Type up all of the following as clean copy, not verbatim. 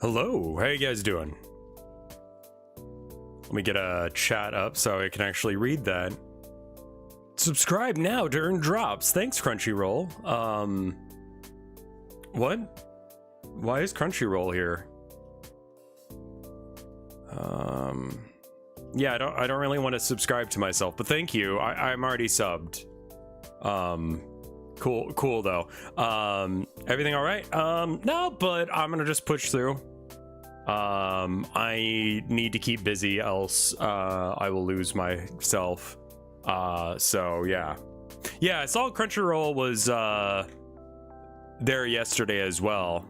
Hello, how you guys doing? Let me get a chat up so I can actually read that. Subscribe now to earn drops. Thanks, Crunchyroll. What? Why is Crunchyroll here? Yeah, I don't really want to subscribe to myself, but thank you. I'm already subbed. Cool though. Everything all right? No, but I'm gonna just push through. I need to keep busy, else I will lose myself. So yeah, I saw Crunchyroll was there yesterday as well.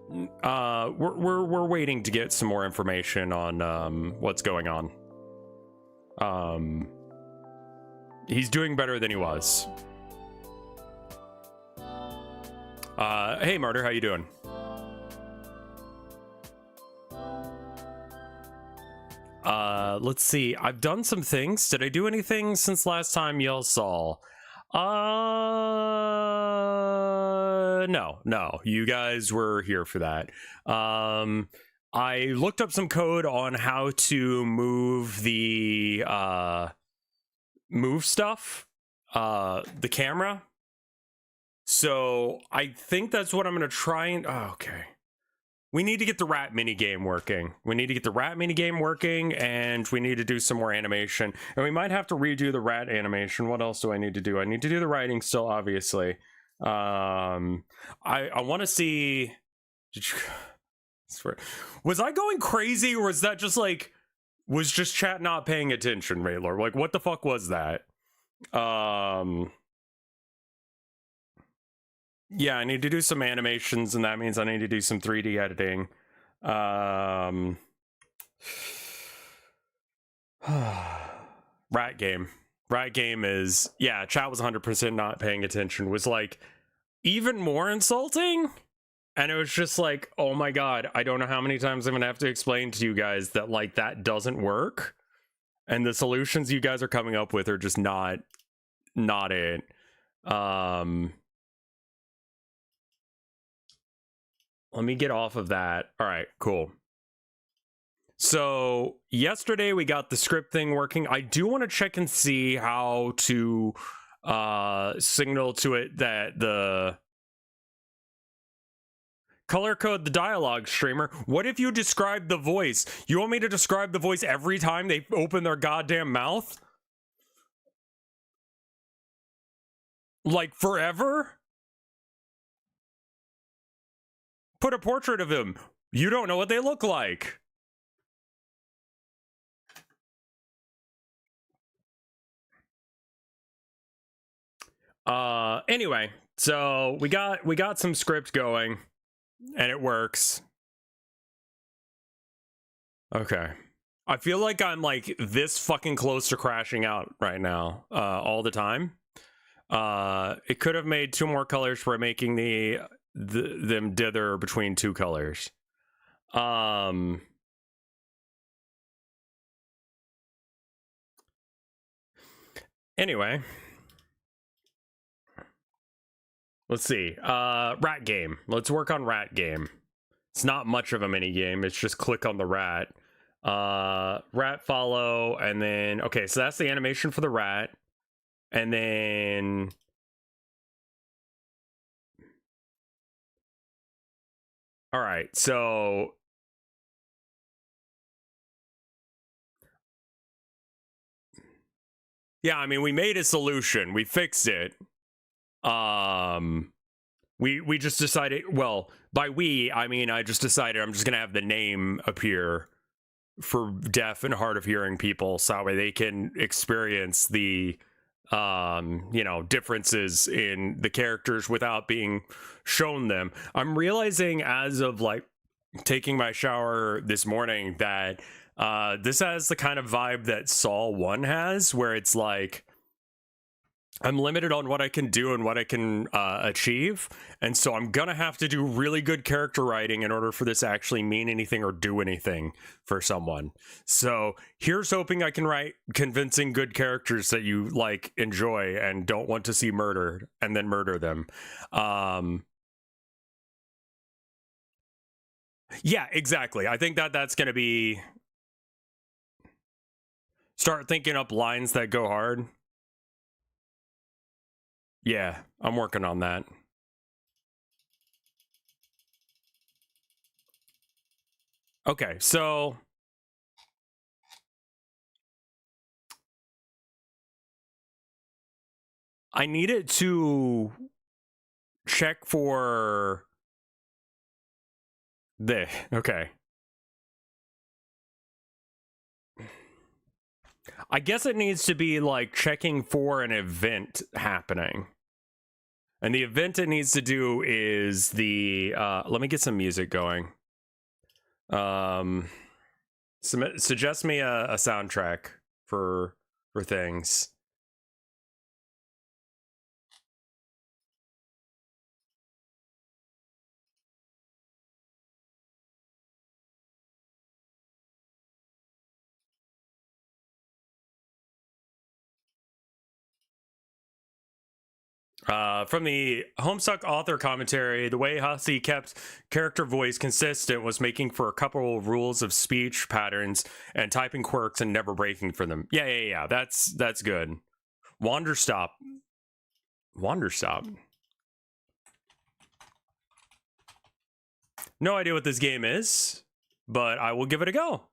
We're waiting to get some more information on what's going on. He's doing better than he was. Hey Martyr, how you doing? Let's see. I've done some things. Did I do anything since last time y'all saw? No. You guys were here for that. I looked up some code on how to move the move stuff, the camera. So I think that's what I'm gonna try and okay. We need to get the rat minigame working. And we need to do some more animation. And we might have to redo the rat animation. What else do I need to do? I need to do the writing still, obviously. I want to see... Was I going crazy, or was that just like... Was just chat not paying attention, Raylor? Like, what the fuck was that? Yeah, I need to do some animations, and that means I need to do some 3D editing. Rat game is, yeah, chat was 100% not paying attention, was like even more insulting. And it was just like, oh my god, I don't know how many times I'm gonna have to explain to you guys that like that doesn't work, and the solutions you guys are coming up with are just not it. Let me get off of that. All right, cool. So yesterday we got the script thing working. I do want to check and see how to signal to it that the color code the dialogue streamer. What if you describe the voice? You want me to describe the voice every time they open their goddamn mouth? Like forever? Put a portrait of him. You don't know what they look like. Anyway, so we got some script going, and it works. Okay. I feel like I'm like this fucking close to crashing out right now, all the time. It could have made 2 more colors for making them dither between 2 colors. Anyway, let's see. Rat game. Let's work on rat game. It's not much of a mini game. It's just click on the rat. Rat follow, and then okay, so that's the animation for the rat, and then all right, so yeah, I mean, we made a solution. We fixed it. We just decided, well, by we, I mean, I just decided I'm just going to have the name appear for deaf and hard of hearing people, so that way they can experience the, you know, differences in the characters without being shown them. I'm realizing as of like taking my shower this morning that this has the kind of vibe that Saw 1 has, where it's like I'm limited on what I can do and what I can achieve, and so I'm gonna have to do really good character writing in order for this to actually mean anything or do anything for someone. So here's hoping I can write convincing good characters that you like, enjoy, and don't want to see murdered, and then murder them. Yeah, exactly. I think that that's going to be start thinking up lines that go hard. Yeah, I'm working on that. Okay, so I needed to check for the okay. I guess it needs to be like checking for an event happening. And the event it needs to do is the let me get some music going. Suggest me a soundtrack for things. From the Homestuck author commentary, the way Hussey kept character voice consistent was making for a couple of rules of speech patterns and typing quirks and never breaking for them. Yeah. That's good. Wanderstop. No idea what this game is, but I will give it a go.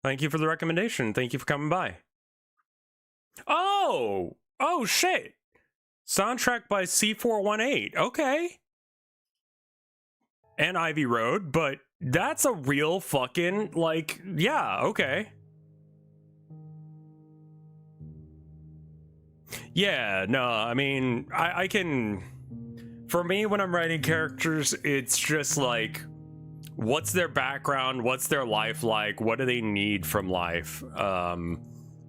Thank you for the recommendation. Thank you for coming by. Oh shit. Soundtrack by C418. Okay. And Ivy Road, but that's a real fucking, like, yeah, okay. Yeah, no, I mean, I can... For me, when I'm writing characters, it's just like, what's their background? What's their life like? What do they need from life?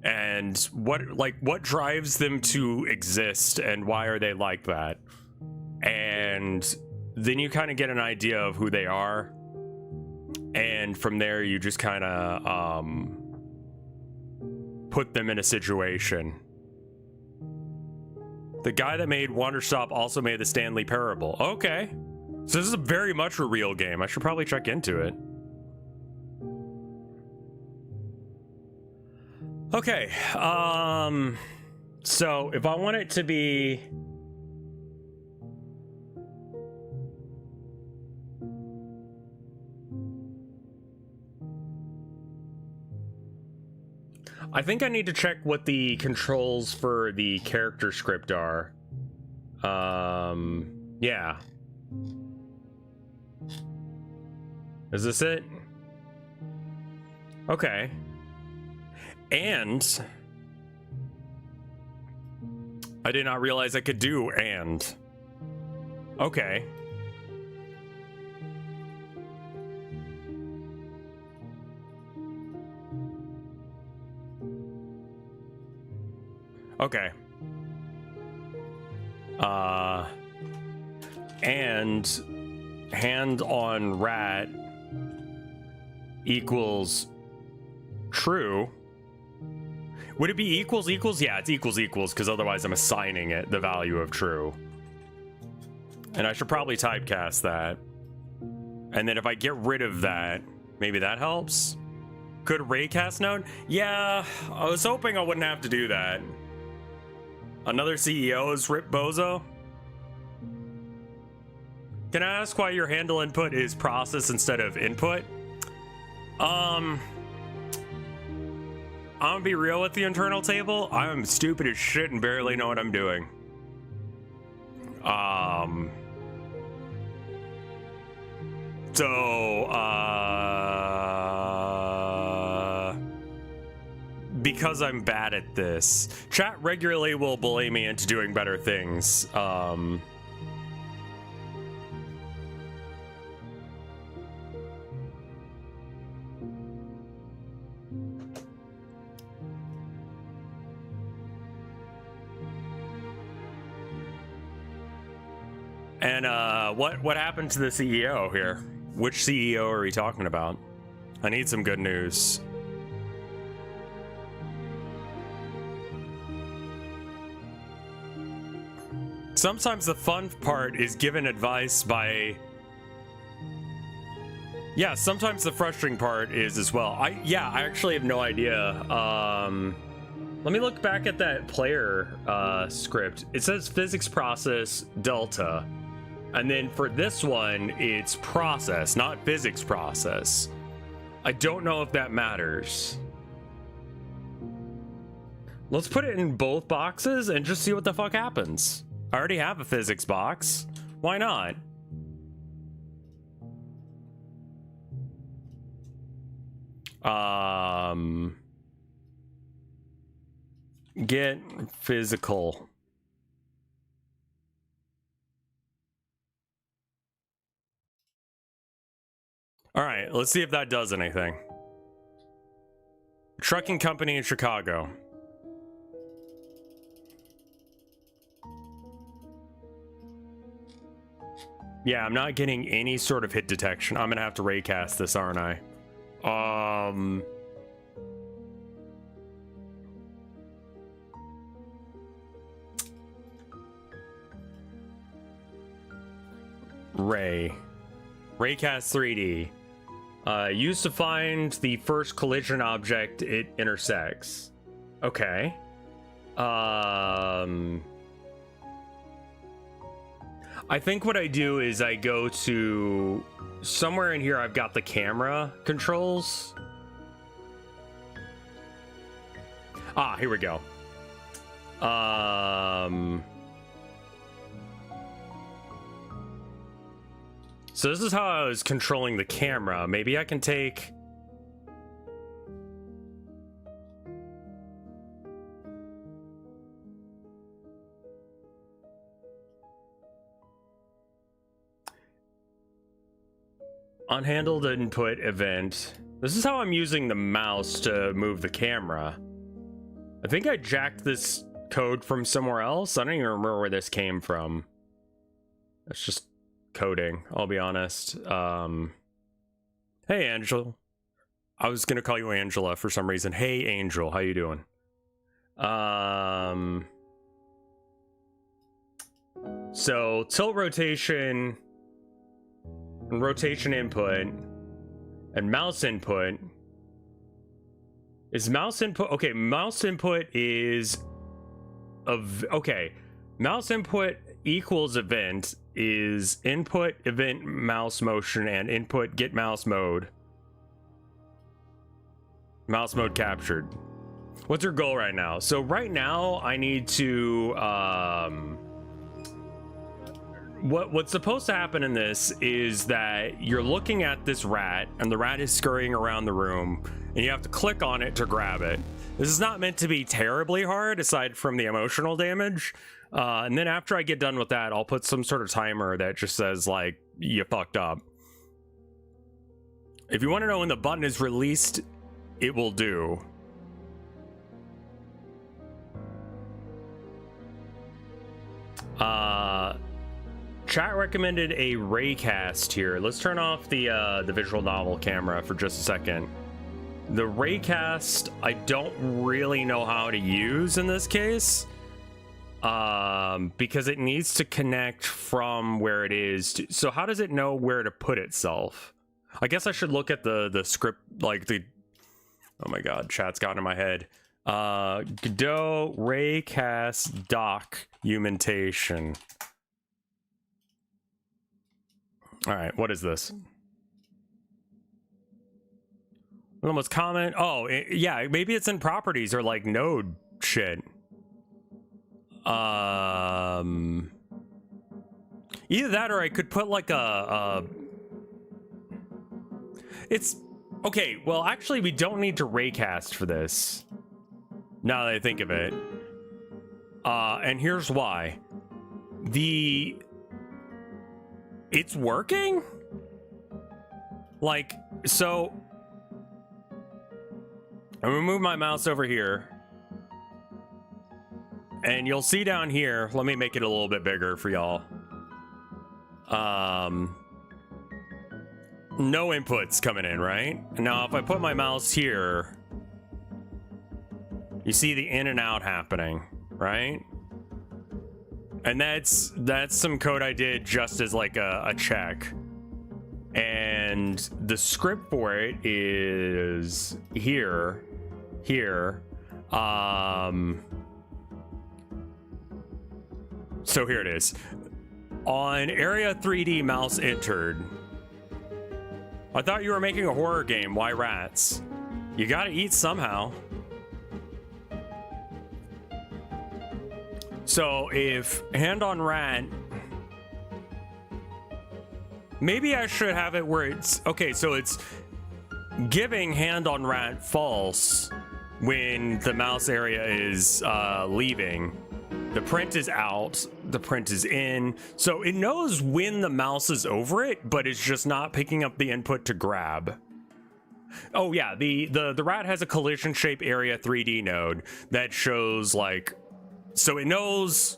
And what drives them to exist and why are they like that? And then you kind of get an idea of who they are, and from there you just kind of put them in a situation. The guy that made Wanderstop also made the Stanley Parable. Okay, so this is very much a real game. I should probably check into it. Okay, so if I want it to be... I think I need to check what the controls for the character script are. Yeah. Is this it? Okay. And I did not realize I could do and. Okay. Okay. And hand on rat equals true. Would it be equals? Yeah, it's equals because otherwise I'm assigning it the value of true. And I should probably typecast that. And then if I get rid of that, maybe that helps. Could raycast node? Yeah, I was hoping I wouldn't have to do that. Another CEO is Rip Bozo. Can I ask why your handle input is process instead of input? I'm gonna be real with the internal table. I'm stupid as shit and barely know what I'm doing. Because I'm bad at this, chat regularly will bully me into doing better things. And what happened to the CEO here? Which CEO are we talking about? I need some good news. Sometimes the fun part is given advice by Yeah, sometimes the frustrating part is as well. I actually have no idea. Let me look back at that player script. It says physics process delta. And then for this one, it's process, not physics process. I don't know if that matters. Let's put it in both boxes and just see what the fuck happens. I already have a physics box. Why not? Get physical. All right, let's see if that does anything. Trucking company in Chicago. Yeah, I'm not getting any sort of hit detection. I'm gonna have to raycast this, aren't I? Raycast 3D. Used to find the first collision object it intersects. Okay. I think what I do is I go to somewhere in here. I've got the camera controls. Ah, here we go. So this is how I was controlling the camera. Maybe I can take... Unhandled input event. This is how I'm using the mouse to move the camera. I think I jacked this code from somewhere else. I don't even remember where this came from. It's just coding, I'll be honest. Hey, Angel. I was gonna call you Angela for some reason. Hey, Angel, how you doing? So tilt rotation, rotation input, and mouse input. Is mouse input okay? Mouse input is okay. Mouse input equals event is input event mouse motion and input get mouse mode. Mouse mode captured. What's your goal right now? So right now I need to what's supposed to happen in this is that you're looking at this rat and the rat is scurrying around the room and you have to click on it to grab it. This is not meant to be terribly hard aside from the emotional damage. And then after I get done with that, I'll put some sort of timer that just says, like, you fucked up. If you want to know when the button is released, it will do. Chat recommended a raycast here. Let's turn off the visual novel camera for just a second. The raycast, I don't really know how to use in this case. Because it needs to connect from where it is to, so how does it know where to put itself? I guess I should look at the script, like the, oh my god, chat's gotten in my head. Godot raycast documentation. All right, what is this? Almost comment. Oh, yeah, maybe it's in properties or like node shit. Either that or I could put like it's okay. Well, actually, we don't need to raycast for this. Now that I think of it, and here's why. It's working. Like, so I'm gonna move my mouse over here. And you'll see down here, let me make it a little bit bigger for y'all. No inputs coming in, right? Now, if I put my mouse here, you see the in and out happening, right? And that's some code I did just as like a check. And the script for it is here. So here it is. On area 3D, mouse entered. I thought you were making a horror game. Why rats? You gotta eat somehow. So if hand on rat, maybe I should have it where it's okay. So it's giving hand on rat false when the mouse area is leaving. The print is out, the print is in. So it knows when the mouse is over it, but it's just not picking up the input to grab. Oh yeah, the rat has a collision shape area 3D node that shows like, so it knows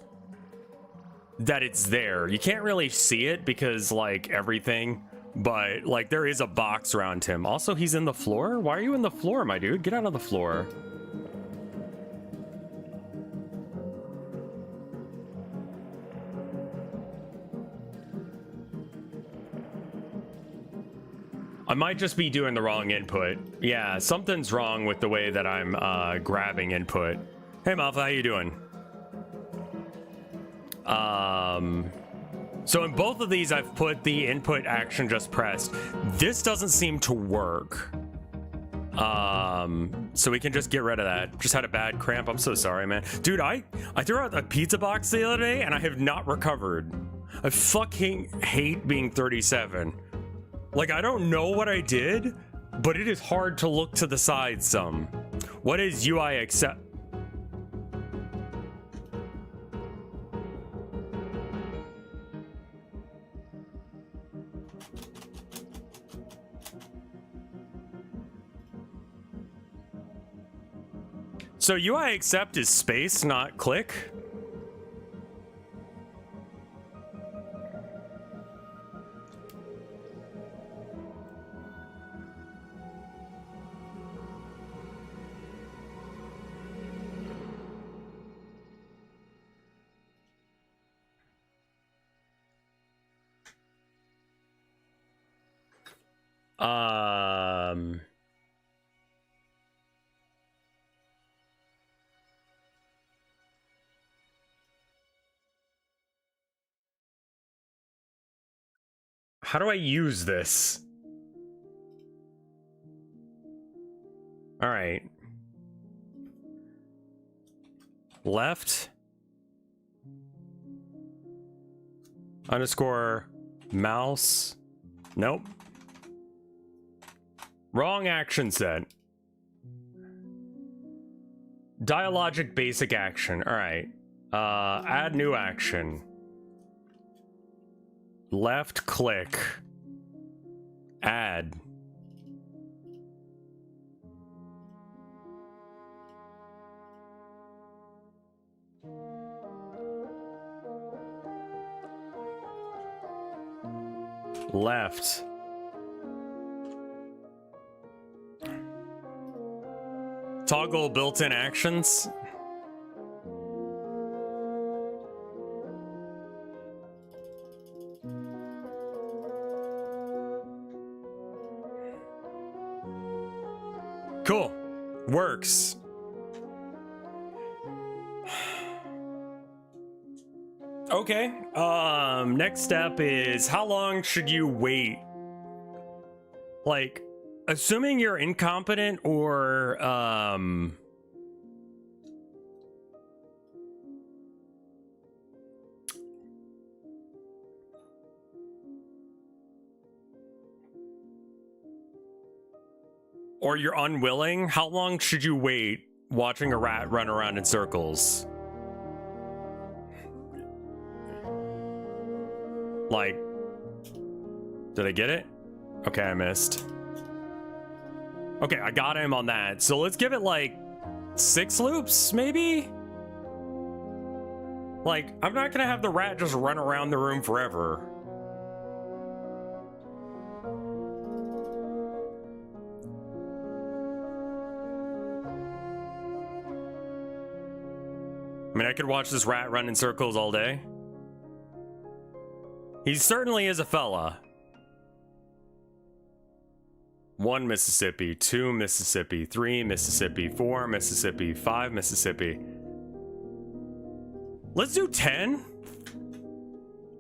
that it's there. You can't really see it because like everything, but like there is a box around him. Also, he's in the floor. Why are you in the floor, my dude? Get out of the floor. I might just be doing the wrong input. Yeah, something's wrong with the way that I'm grabbing input. Hey Malfa, how you doing? So in both of these, I've put the input action just pressed. This doesn't seem to work. So we can just get rid of that. Just had a bad cramp. I'm so sorry, man. Dude, I threw out a pizza box the other day and I have not recovered. I fucking hate being 37. Like, I don't know what I did, but it is hard to look to the side some. What is UI accept? So UI accept is space, not click. How do I use this? All right. Left. Underscore mouse. Nope. Wrong action set. Dialogic basic action. All right. Add new action. Left click. Add. Left. Toggle built-in actions. Cool. Works. Okay. Next step is how long should you wait? Like, assuming you're incompetent or you're unwilling, how long should you wait watching a rat run around in circles? Like, did I get it? Okay, I missed. Okay, I got him on that. So let's give it like 6 loops, maybe? Like, I'm not gonna have the rat just run around the room forever. I mean, I could watch this rat run in circles all day. He certainly is a fella. 1 Mississippi, 2 Mississippi, 3 Mississippi, 4 Mississippi, 5 Mississippi. Let's do 10.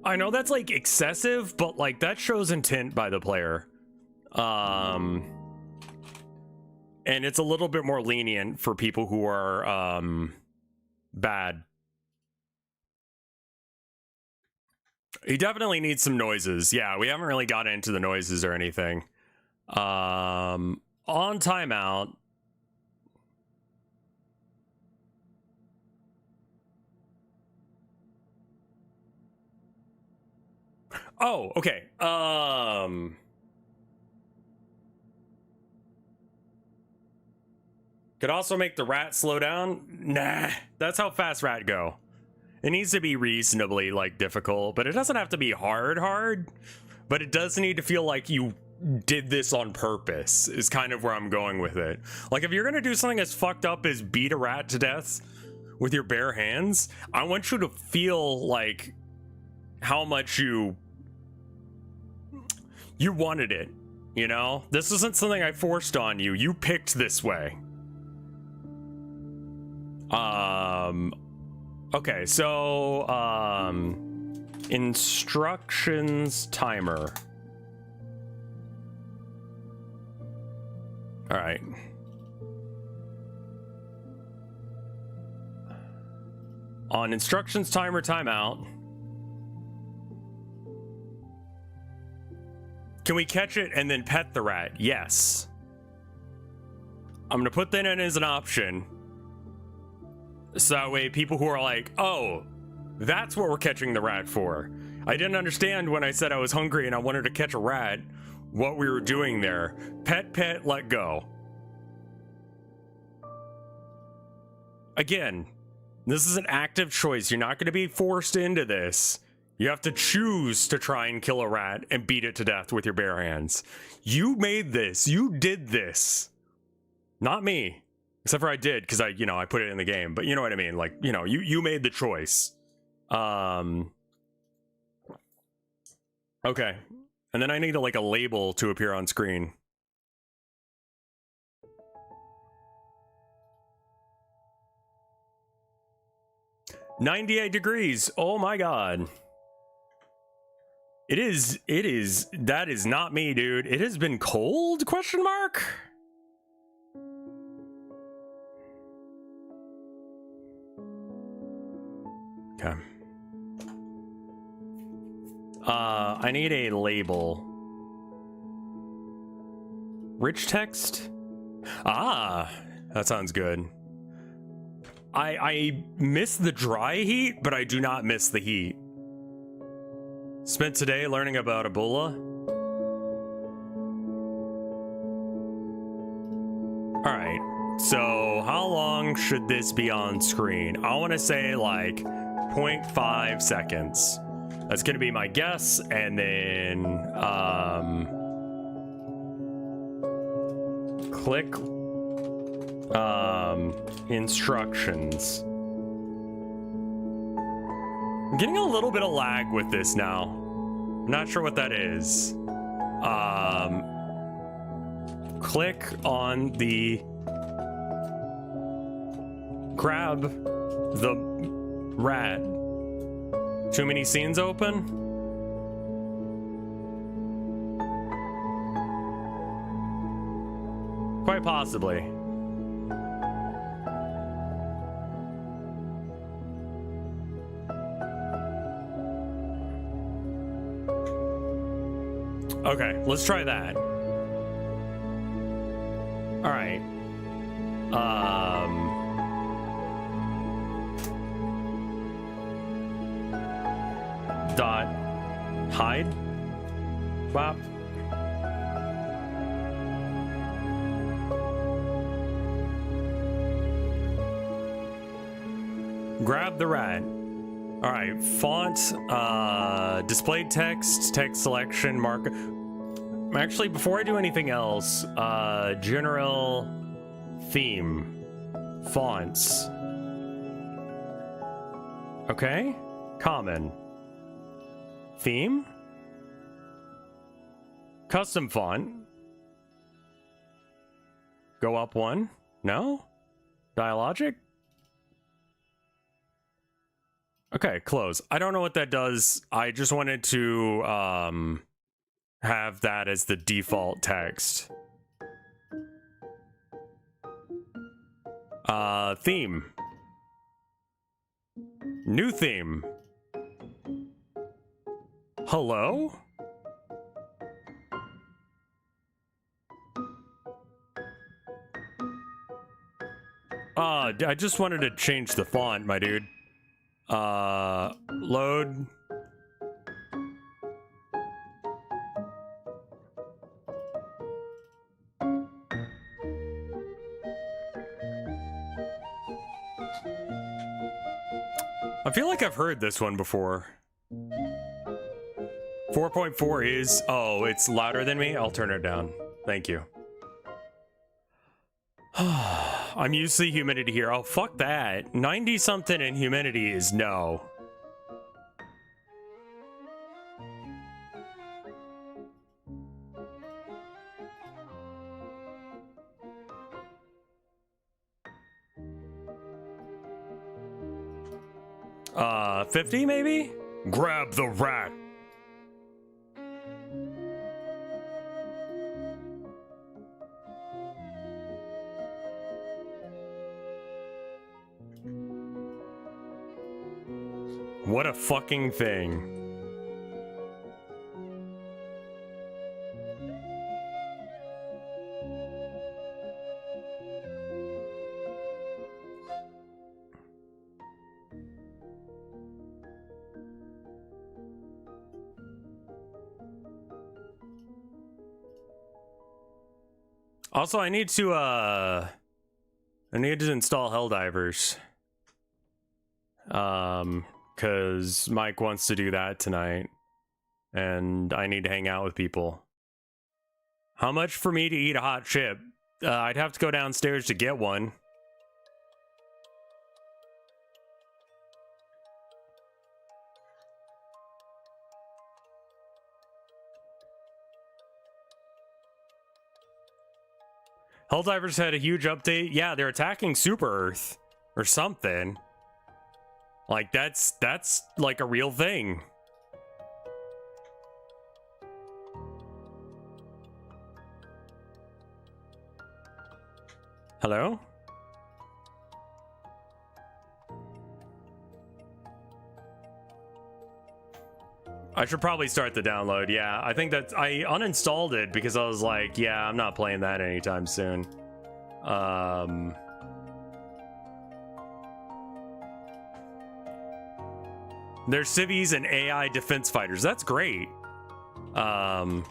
I know that's like excessive, but like that shows intent by the player. And it's a little bit more lenient for people who are bad. He definitely needs some noises. Yeah, we haven't really got into the noises or anything. On timeout. Oh, okay. Could also make the rat slow down. Nah, that's how fast rat go. It needs to be reasonably like difficult, but it doesn't have to be hard, but it does need to feel like you did this on purpose is kind of where I'm going with it. Like if you're gonna do something as fucked up as beat a rat to death with your bare hands, I want you to feel like how much you wanted it, you know? This isn't something I forced on you. You picked this way. Okay, so instructions timer. All right. On instructions timer timeout. Can we catch it and then pet the rat? Yes. I'm gonna put that in as an option. So that way people who are like, oh, that's what we're catching the rat for. I didn't understand when I said I was hungry and I wanted to catch a rat, what we were doing there. Pet, let go. Again, this is an active choice. You're not going to be forced into this. You have to choose to try and kill a rat and beat it to death with your bare hands. You made this. You did this. Not me. Except for I did, because I put it in the game. But you know what I mean? Like, you made the choice. Okay. And then I need a label to appear on screen. $98. Oh my god. That is not me, dude. It has been cold? Question mark? Okay. I need a label. Rich text? Ah, that sounds good. I miss the dry heat, but I do not miss the heat. Spent today learning about Ebola. Alright, so how long should this be on screen? I want to say like 0.5 seconds. That's going to be my guess, and then click instructions. I'm getting a little bit of lag with this now. I'm not sure what that is. Click on the grab the rat. Too many scenes open? Quite possibly. Okay, let's try that. All right. Dot hide. Bop. Grab the rat. All right, font, displayed text, text selection, mark. Actually, before I do anything else, general theme, fonts. Okay, common. Theme. Custom font. Go up one? No? Dialogic? Okay, close. I don't know what that does. I just wanted to have that as the default text. Theme. New theme. Hello? I just wanted to change the font, my dude. Load. I feel like I've heard this one before. 4.4 is... Oh, it's louder than me? I'll turn it down. Thank you. I'm used to the humidity here. Oh, fuck that. 90-something and humidity is no. Uh, 50 maybe? Grab the rat. What a fucking thing. Also, I need to install Helldivers. Because Mike wants to do that tonight. And I need to hang out with people. How much for me to eat a hot chip? I'd have to go downstairs to get one. Helldivers had a huge update. Yeah, they're attacking Super Earth. Or something. Like, that's like a real thing. Hello? I should probably start the download. Yeah, I think that I uninstalled it because I was like, yeah, I'm not playing that anytime soon. There's civvies and AI defense fighters. That's great. The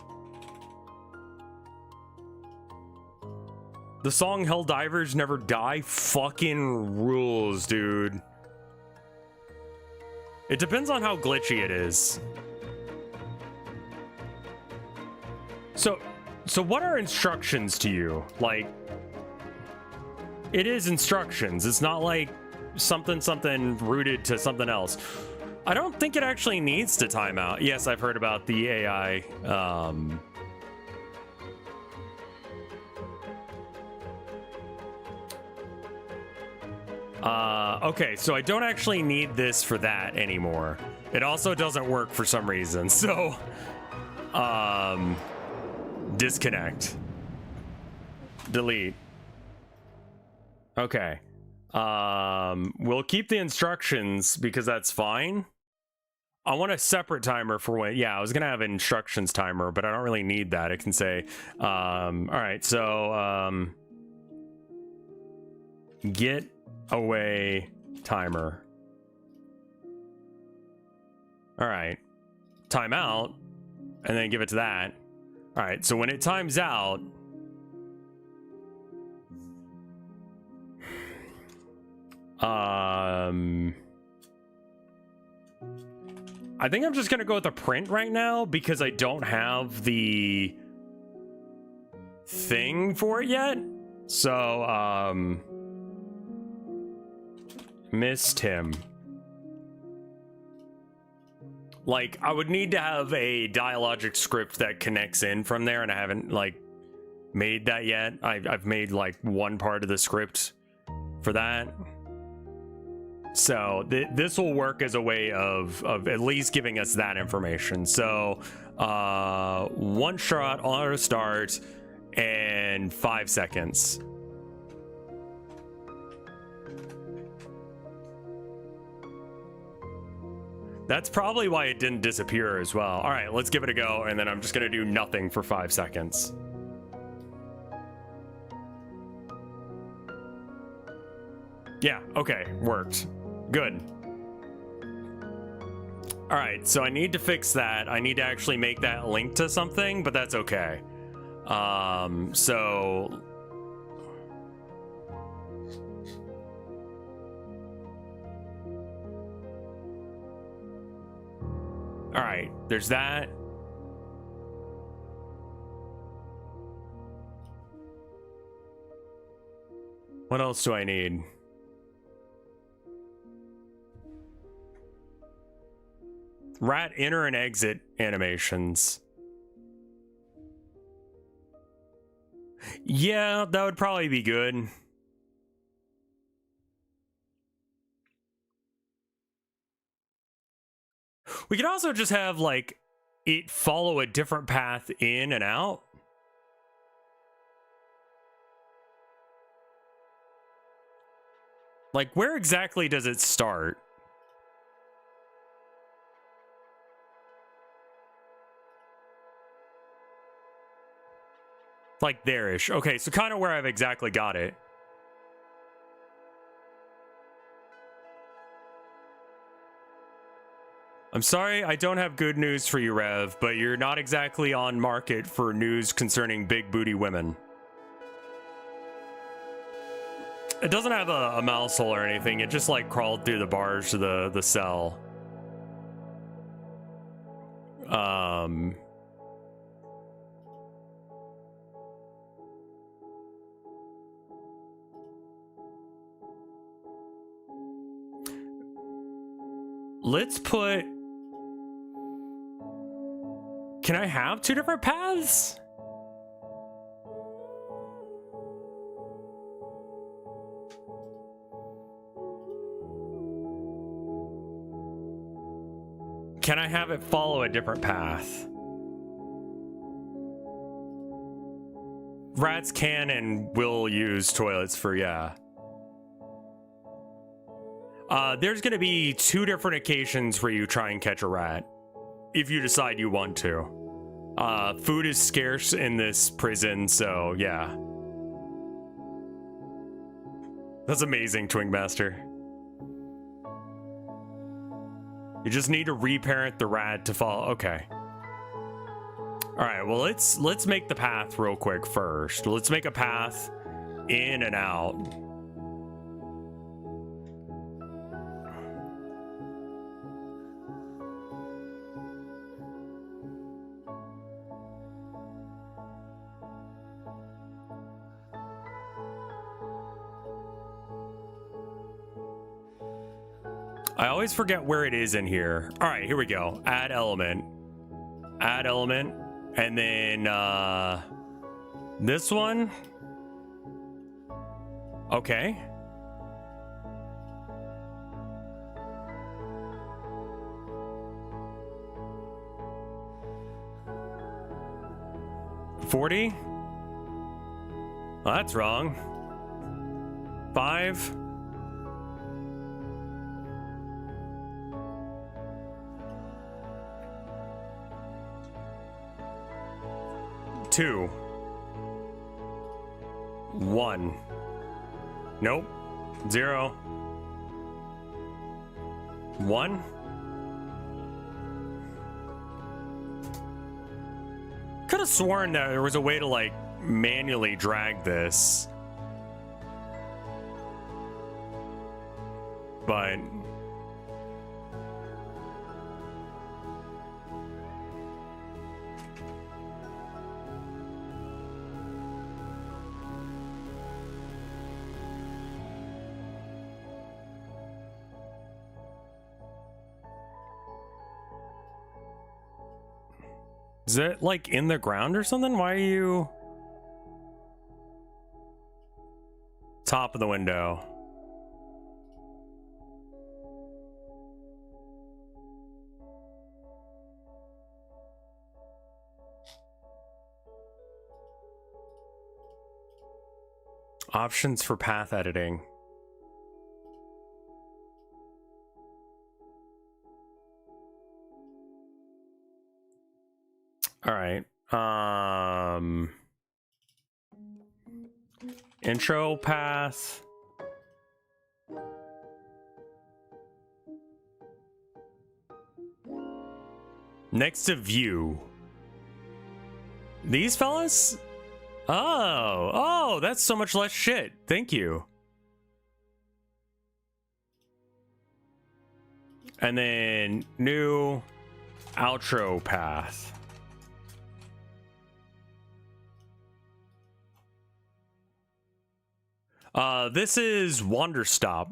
song Helldivers Never Die fucking rules, dude. It depends on how glitchy it is. So what are instructions to you? Like, it is instructions. It's not like something rooted to something else. I don't think it actually needs to time out. Yes, I've heard about the AI. Okay, so I don't actually need this for that anymore. It also doesn't work for some reason, so... disconnect. Delete. Okay. We'll keep the instructions because that's fine. I want a separate timer for when... Yeah, I was gonna have an instructions timer, but I don't really need that. It can say... Alright, so... get away timer. Alright. Timeout. And then give it to that. Alright, so when it times out... I think I'm just gonna go with a print right now because I don't have the thing for it yet. So, missed him. Like, I would need to have a dialogic script that connects in from there, and I haven't, like, made that yet. I've made like one part of the script for that. So this will work as a way of at least giving us that information. So one shot, auto start, and 5 seconds. That's probably why it didn't disappear as well. All right, let's give it a go, and then I'm just gonna do nothing for 5 seconds. Yeah, okay, worked. Good. All right, so I need to fix that. I need to actually make that link to something, but that's okay. So all right, there's that. What else do I need? Rat enter and exit animations. Yeah, that would probably be good. We could also just have like it follow a different path in and out. Like, where exactly does it start? Like there-ish. Okay, so kind of where I've exactly got it. I'm sorry, I don't have good news for you, Rev, but you're not exactly on market for news concerning big booty women. It doesn't have a mouse hole or anything. It just like crawled through the bars to the cell. Let's put... Can I have 2 different paths? Can I have it follow a different path? Rats can and will use toilets for, yeah. There's gonna be 2 different occasions where you try and catch a rat, if you decide you want to. Food is scarce in this prison, so yeah. That's amazing, Twingmaster. You just need to reparent the rat to follow. Okay. All right, well, let's make the path real quick first. Let's make a path in and out. I always forget where it is in here. All right, here we go. Add element. Add element. And then this one. Okay. $40? Well, that's wrong. 5. Two. 1. Nope. 0. 1. Could have sworn that there was a way to like manually drag this, but is it like in the ground or something? Why are you... Top of the window. Options for path editing. All right. Intro path. Next to view. These fellas? Oh, that's so much less shit. Thank you. And then new outro path. This is Wanderstop.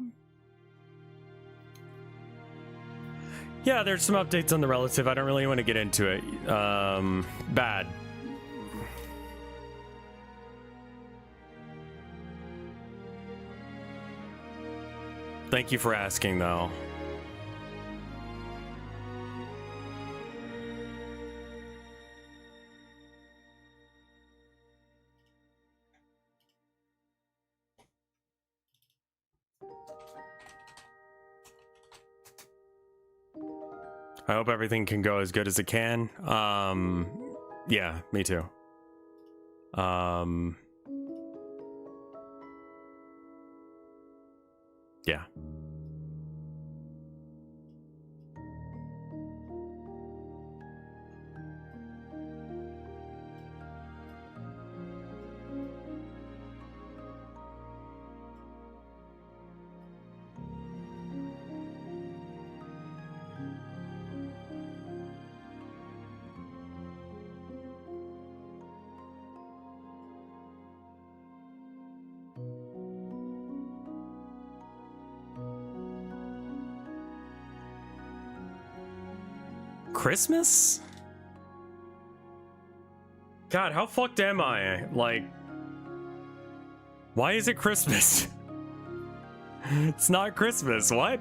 Yeah, there's some updates on the relative. I don't really want to get into it. Bad. Thank you for asking, though. I hope everything can go as good as it can. Yeah, me too. Yeah. Christmas? God, how fucked am I? Like, why is it Christmas? It's not Christmas. What?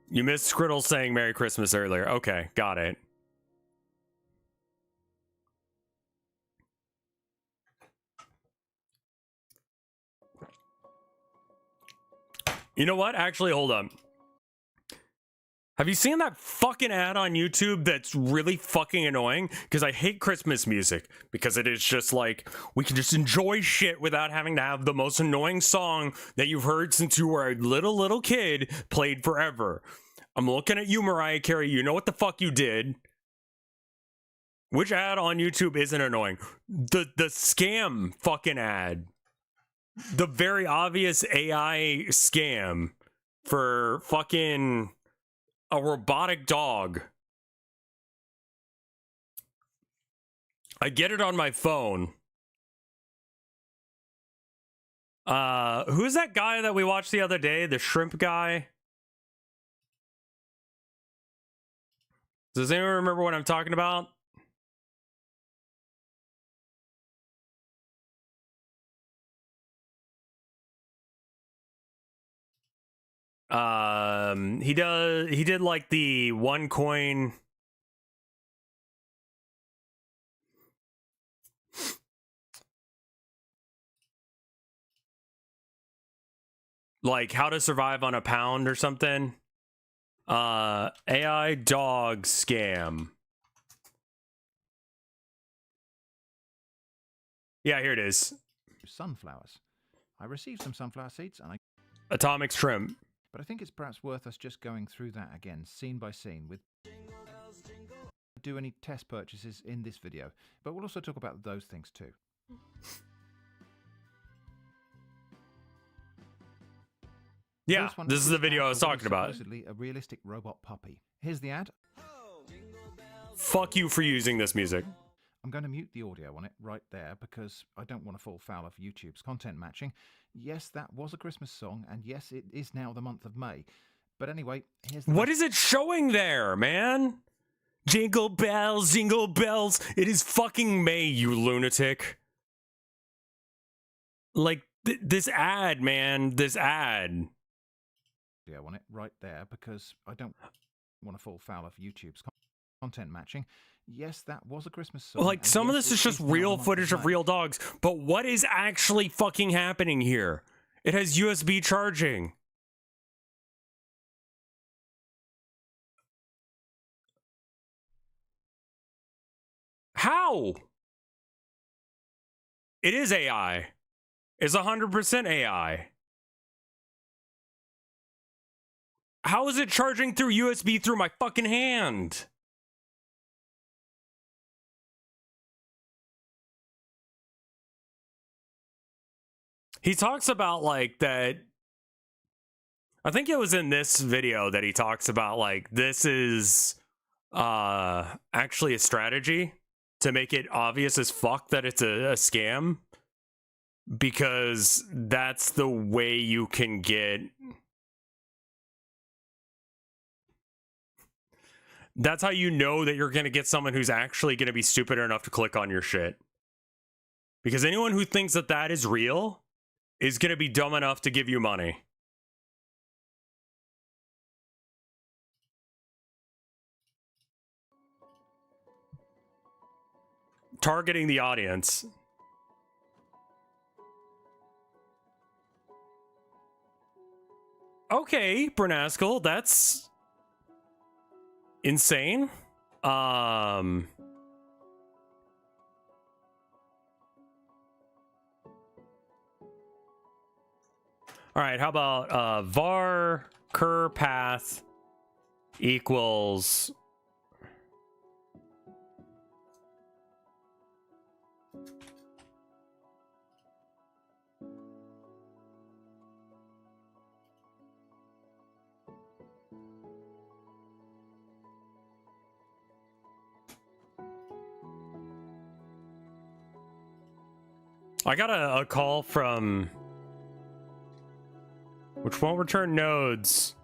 You missed Scriddle saying Merry Christmas earlier. Okay, got it. You know what? Actually, hold on. Have you seen that fucking ad on YouTube that's really fucking annoying? Because I hate Christmas music. Because it is just like, we can just enjoy shit without having to have the most annoying song that you've heard since you were a little kid played forever. I'm looking at you, Mariah Carey. You know what the fuck you did. Which ad on YouTube isn't annoying? The scam fucking ad. The very obvious AI scam for fucking a robotic dog. I get it on my phone. Who's that guy that we watched the other day? The shrimp guy? Does anyone remember what I'm talking about? He did like the OneCoin. Like how to survive on a pound or something. AI dog scam. Yeah, here it is. Sunflowers. I received some sunflower seeds and Atomic shrimp. But I think it's perhaps worth us just going through that again, scene by scene, with do any test purchases in this video, but we'll also talk about those things too. Yeah, this is the video I was talking about. Supposedly a realistic robot puppy. Here's the ad. Fuck you for using this music. I'm going to mute the audio on it right there because I don't want to fall foul of YouTube's content matching. Yes, that was a Christmas song, and yes, it is now the month of May. But anyway, here's the... What is it showing there, man? Jingle bells, jingle bells. It is fucking May, you lunatic. Like, this ad, man. This ad. Yeah, I want it right there because I don't want to fall foul of YouTube's content matching. Yes, that was a Christmas song. Like, some of this is just real footage of real dogs. But what is actually fucking happening here? It has USB charging. How? It is AI. It's 100% AI. How is it charging through USB through my fucking hand? He talks about, like, that... I think it was in this video that he talks about, like, this is actually a strategy to make it obvious as fuck that it's a scam. Because that's the way you can get... That's how you know that you're going to get someone who's actually going to be stupid enough to click on your shit. Because anyone who thinks that that is real is going to be dumb enough to give you money. Targeting the audience. Okay, Bernaskell, that's insane. All right, how about var cur path equals I got a call from which won't return nodes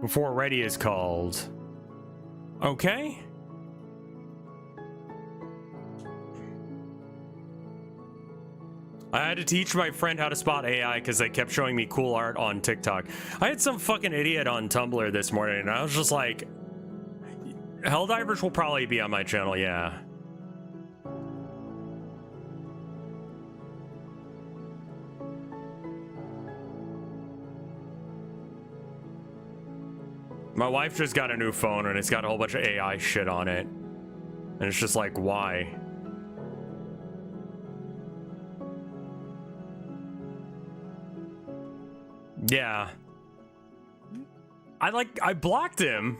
before ready is called. Okay. I had to teach my friend how to spot AI because they kept showing me cool art on TikTok. I had some fucking idiot on Tumblr this morning and I was just like, Helldivers will probably be on my channel, yeah. My wife just got a new phone and it's got a whole bunch of AI shit on it. And it's just like, why? Yeah. I blocked him.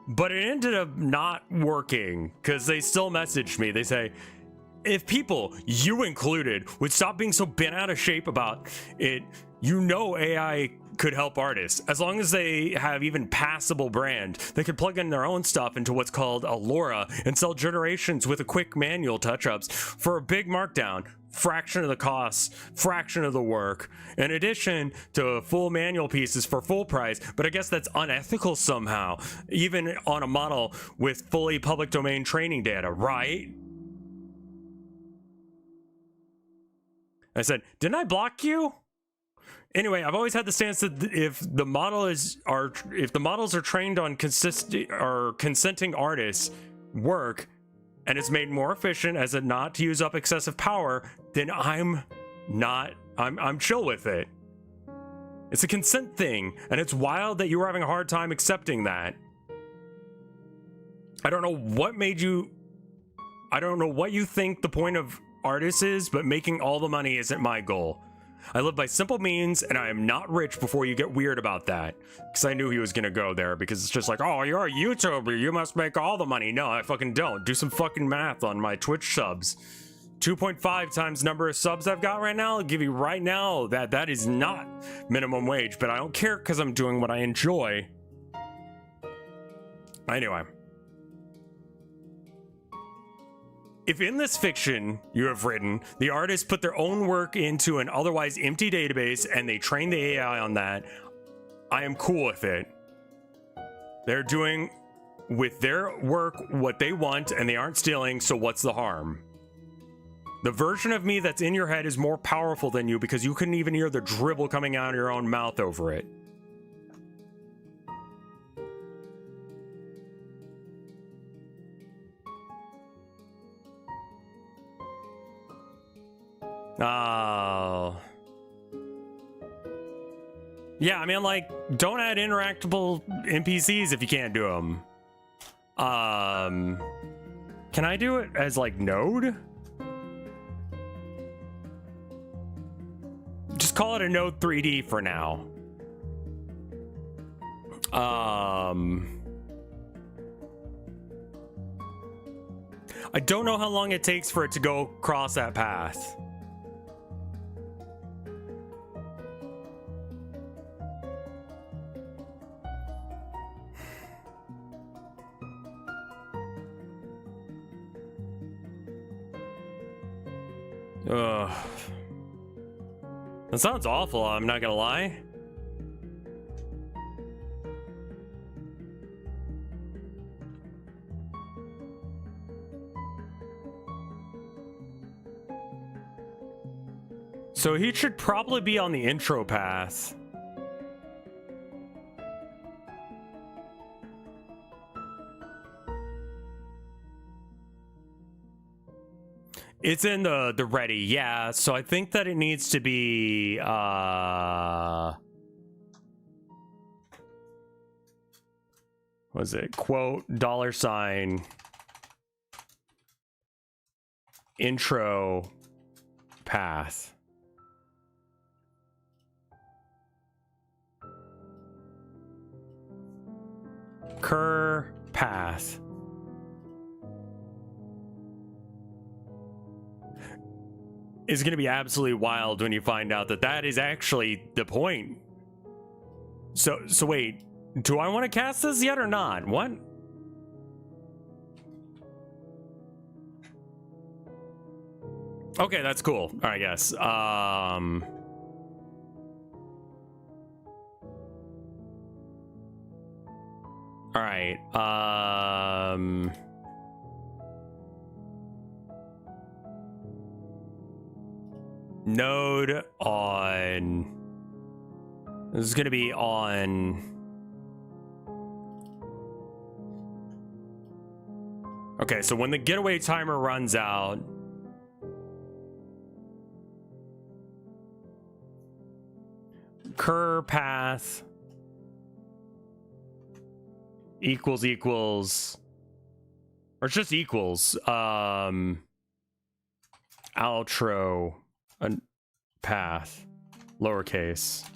But it ended up not working because they still messaged me. They say, if people, you included, would stop being so bent out of shape about it, you know AI could help artists. As long as they have even passable brand, they could plug in their own stuff into what's called a LoRa and sell generations with a quick manual touch-ups for a big markdown, fraction of the cost, fraction of the work, in addition to full manual pieces for full price. But I guess that's unethical somehow, even on a model with fully public domain training data, right? I said, didn't I block you? Anyway, I've always had the stance that if the models are trained on consenting artists' work, and it's made more efficient as a not to use up excessive power, then I'm chill with it. It's a consent thing, and it's wild that you were having a hard time accepting that. I don't know what you think the point of artists is, but making all the money isn't my goal. I live by simple means, and I am not rich before you get weird about that. Because I knew he was gonna go there, because it's just like, oh, you're a YouTuber, you must make all the money. No, I fucking don't. Do some fucking math on my Twitch subs. 2.5 times number of subs I've got right now, I'll give you right now that is not minimum wage, but I don't care because I'm doing what I enjoy. Anyway. If in this fiction you have written, the artists put their own work into an otherwise empty database and they train the AI on that, I am cool with it. They're doing with their work what they want and they aren't stealing, so what's the harm? The version of me that's in your head is more powerful than you because you couldn't even hear the dribble coming out of your own mouth over it. Oh. Yeah, I mean, like, don't add interactable NPCs if you can't do them. Can I do it as, like, node? Just call it a node 3D for now. I don't know how long it takes for it to go across that path. Ugh. That sounds awful, I'm not gonna lie. So he should probably be on the intro path. It's in the ready, yeah. So I think that it needs to be what was it? Quote $ intro path. Cur path. Is going to be absolutely wild when you find out that that is actually the point. So wait, do I want to cast this yet or not? What? Okay, that's cool. All right, yes. All right. Node on. This is going to be on. Okay, so when the getaway timer runs out, cur path equals, or it's just equals, outro path, lowercase.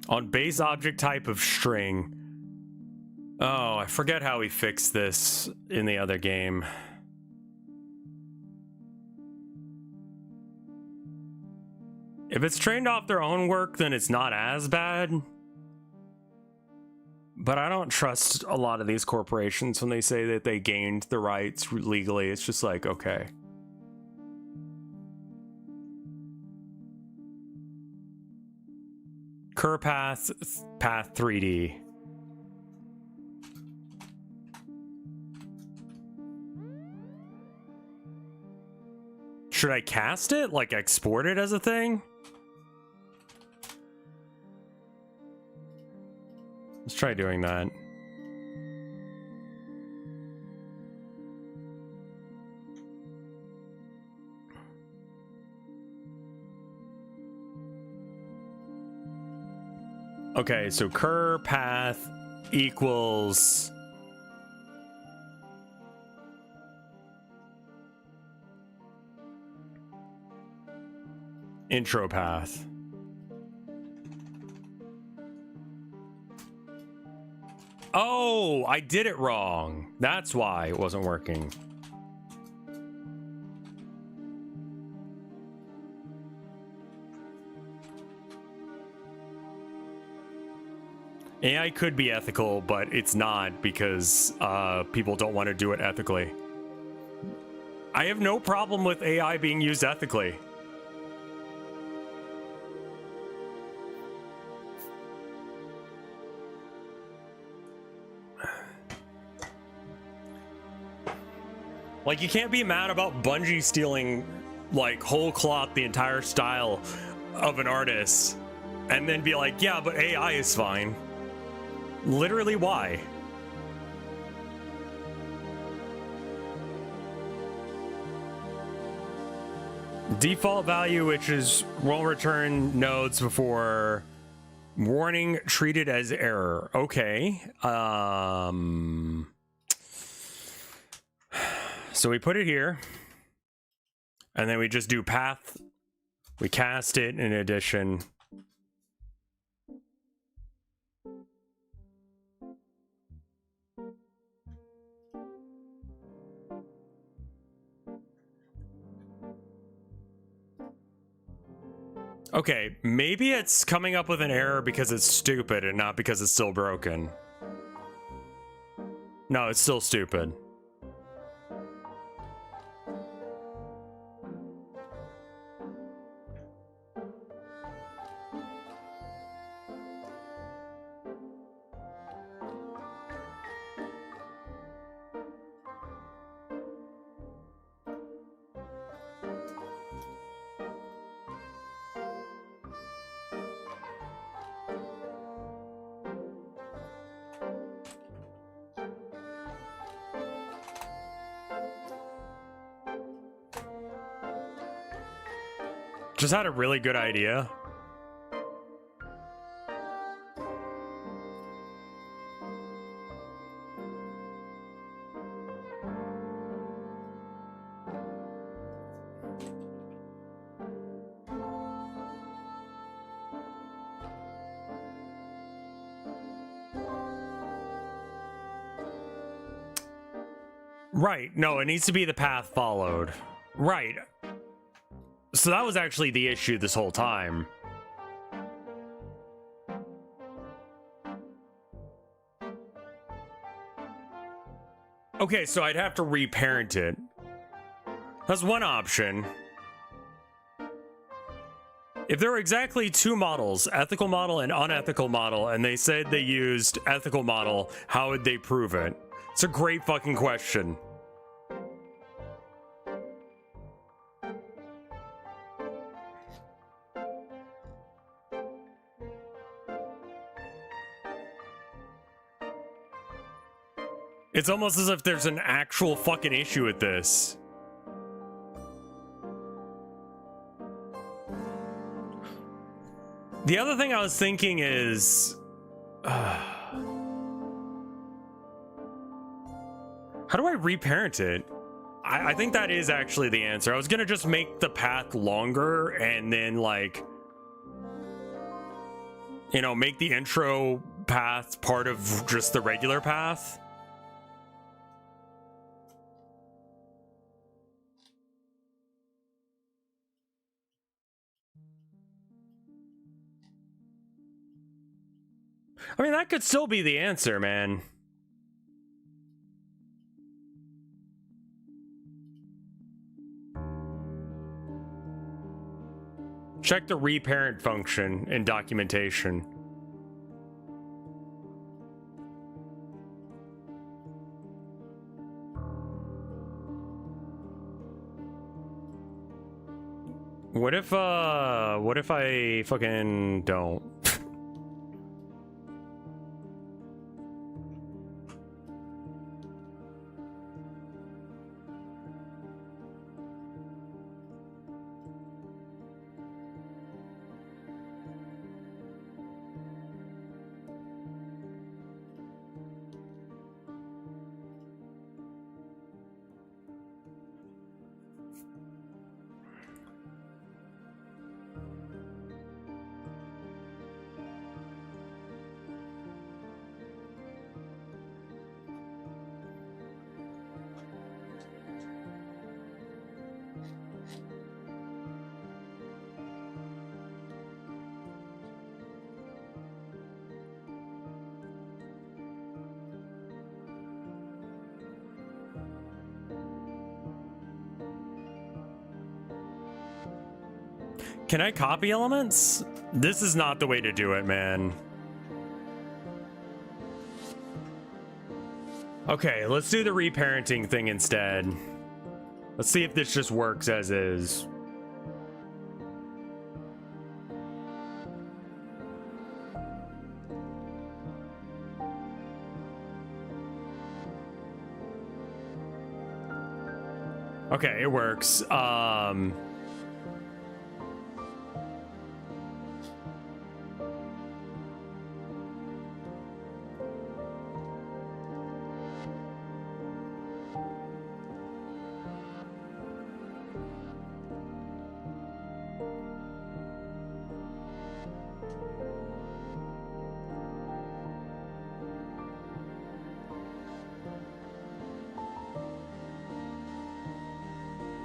On base object type of string. Oh, I forget how we fixed this in the other game. If it's trained off their own work, then it's not as bad. But I don't trust a lot of these corporations when they say that they gained the rights legally. It's just like, okay. Cur path 3D. Should I cast it? Like export it as a thing? Let's try doing that. Okay, so cur path equals intro path. Oh, I did it wrong. That's why it wasn't working. AI could be ethical, but it's not because people don't want to do it ethically. I have no problem with AI being used ethically. Like, you can't be mad about Bungie stealing, like, whole cloth the entire style of an artist and then be like, yeah, but AI is fine. Literally, why? Default value, which is will return nodes before warning treated as error. Okay. So we put it here, and then we just do path. We cast it in addition. Okay, maybe it's coming up with an error because it's stupid and not because it's still broken. No, it's still stupid. Just had a really good idea. Right. No, it needs to be the path followed. Right. So that was actually the issue this whole time. Okay, so I'd have to reparent it. That's one option. If there were exactly two models, ethical model and unethical model, and they said they used ethical model, how would they prove it? It's a great fucking question. It's almost as if there's an actual fucking issue with this. The other thing I was thinking is... how do I reparent it? I think that is actually the answer. I was gonna just make the path longer and then, like... you know, make the intro path part of just the regular path. I mean, that could still be the answer, man. Check the reparent function in documentation. What if I fucking don't? Can I copy elements? This is not the way to do it, man. Okay, let's do the reparenting thing instead. Let's see if this just works as is. Okay, it works.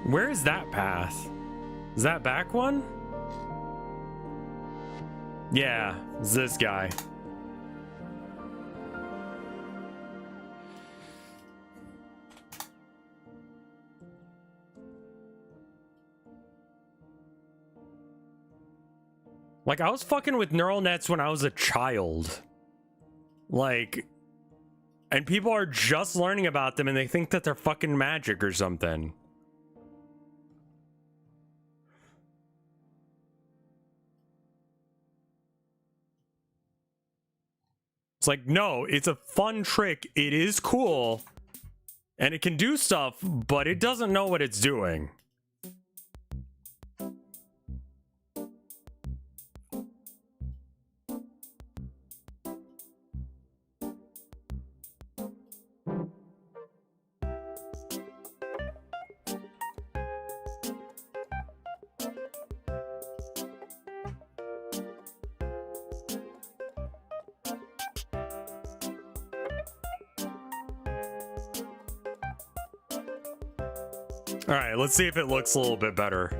Where is that path? Is that back one? Yeah, it's this guy. Like, I was fucking with neural nets when I was a child. Like, and people are just learning about them and they think that they're fucking magic or something. It's like, no, it's a fun trick. It is cool. And it can do stuff, but it doesn't know what it's doing. All right, let's see if it looks a little bit better.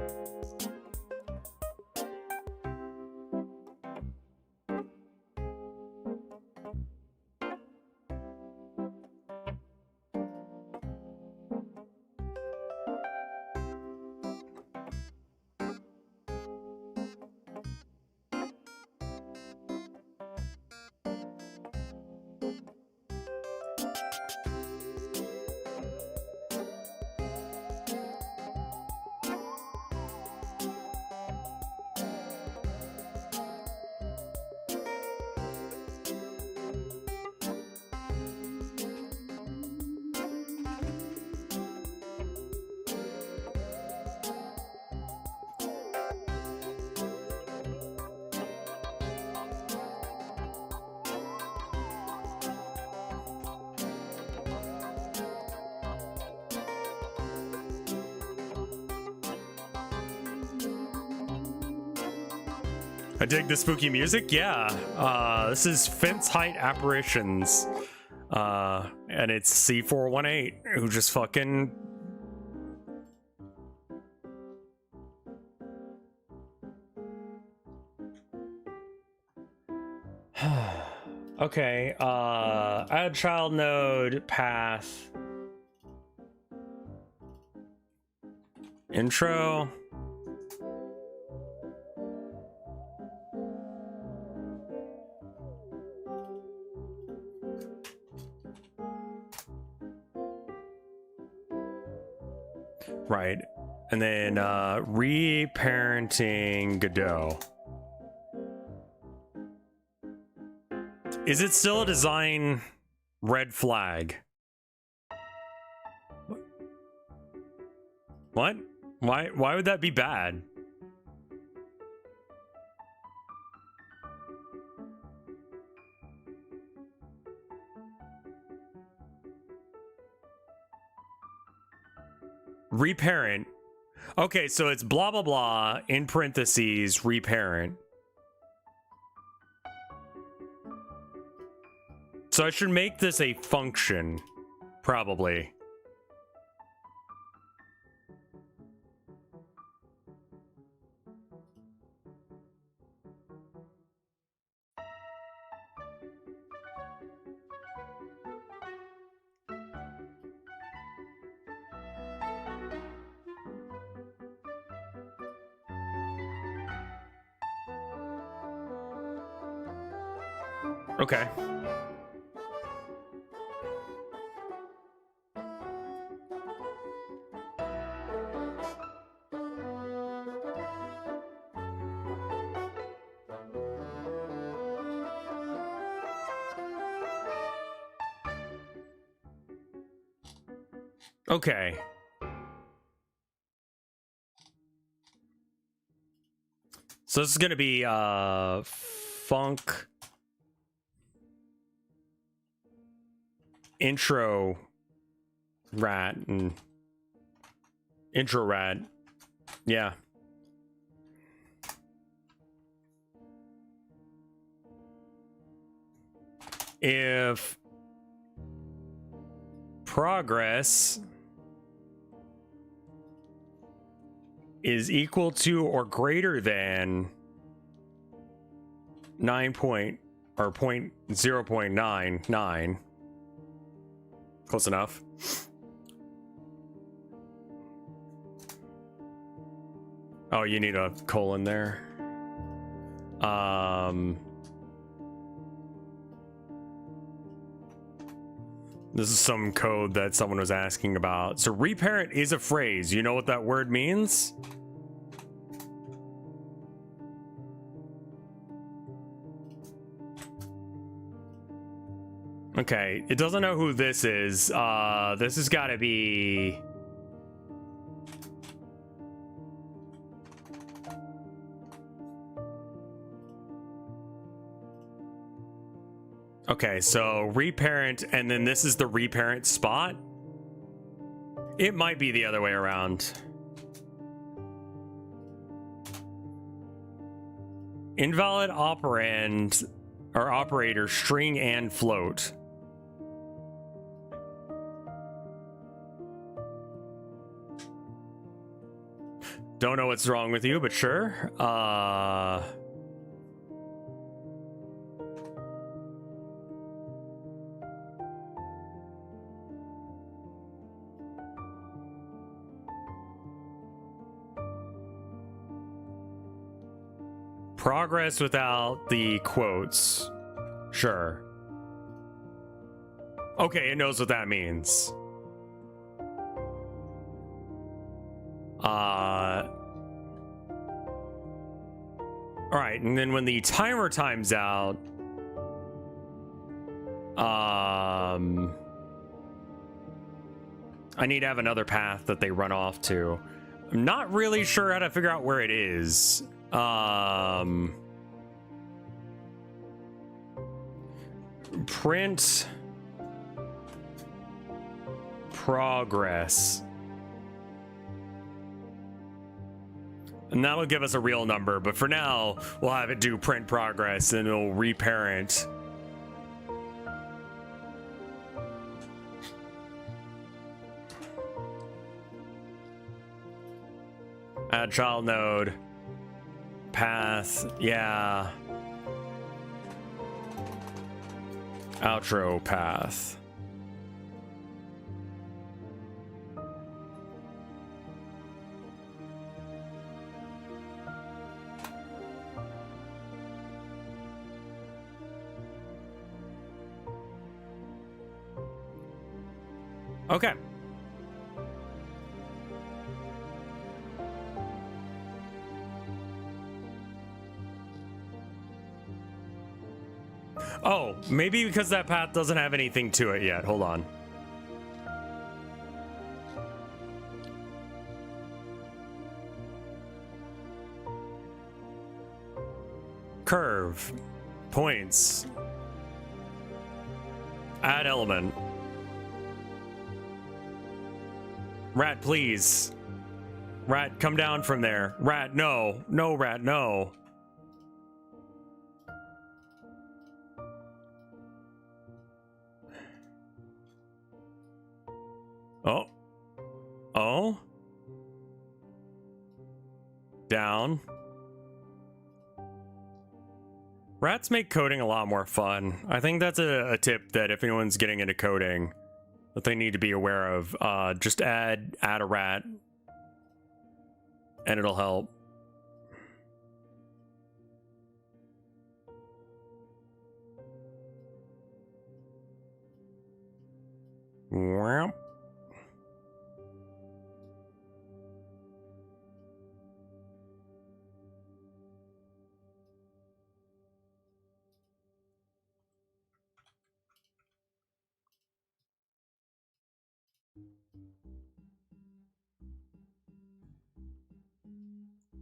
I dig the spooky music. Yeah, this is Fence Height Apparitions, and it's C418 who just fucking. Okay, add child node path intro. Right, and then reparenting Godot. Is it still a design red flag? What? Why would that be bad? Reparent. Okay, so it's blah blah blah in parentheses reparent. So I should make this a function, probably. Okay. Okay. So this is gonna be funk intro rat and intro rat. Yeah. If progress is equal to or greater than 0.99, close enough. Oh, you need a colon there. This is some code that someone was asking about. So reparent is a phrase. You know what that word means? Okay, it doesn't know who this is. This has got to be... Okay, so reparent, and then this is the reparent spot? It might be the other way around. Invalid operand, or operator, string and float. Don't know what's wrong with you, but sure. Progress without the quotes. Sure. Okay, it knows what that means. Alright, and then when the timer times out, I need to have another path that they run off to. I'm not really sure how to figure out where it is. Print progress. And that'll give us a real number, but for now, we'll have it do print progress and it'll reparent. Add child node. Path, yeah. Outro path. Okay. Oh, maybe because that path doesn't have anything to it yet. Hold on. Curve. Points. Add element. Rat, please. Rat, come down from there. Rat, no. No, rat, no. Oh. Oh. Down. Rats make coding a lot more fun. I think that's a tip that if anyone's getting into coding, that they need to be aware of. Just add a rat, and it'll help.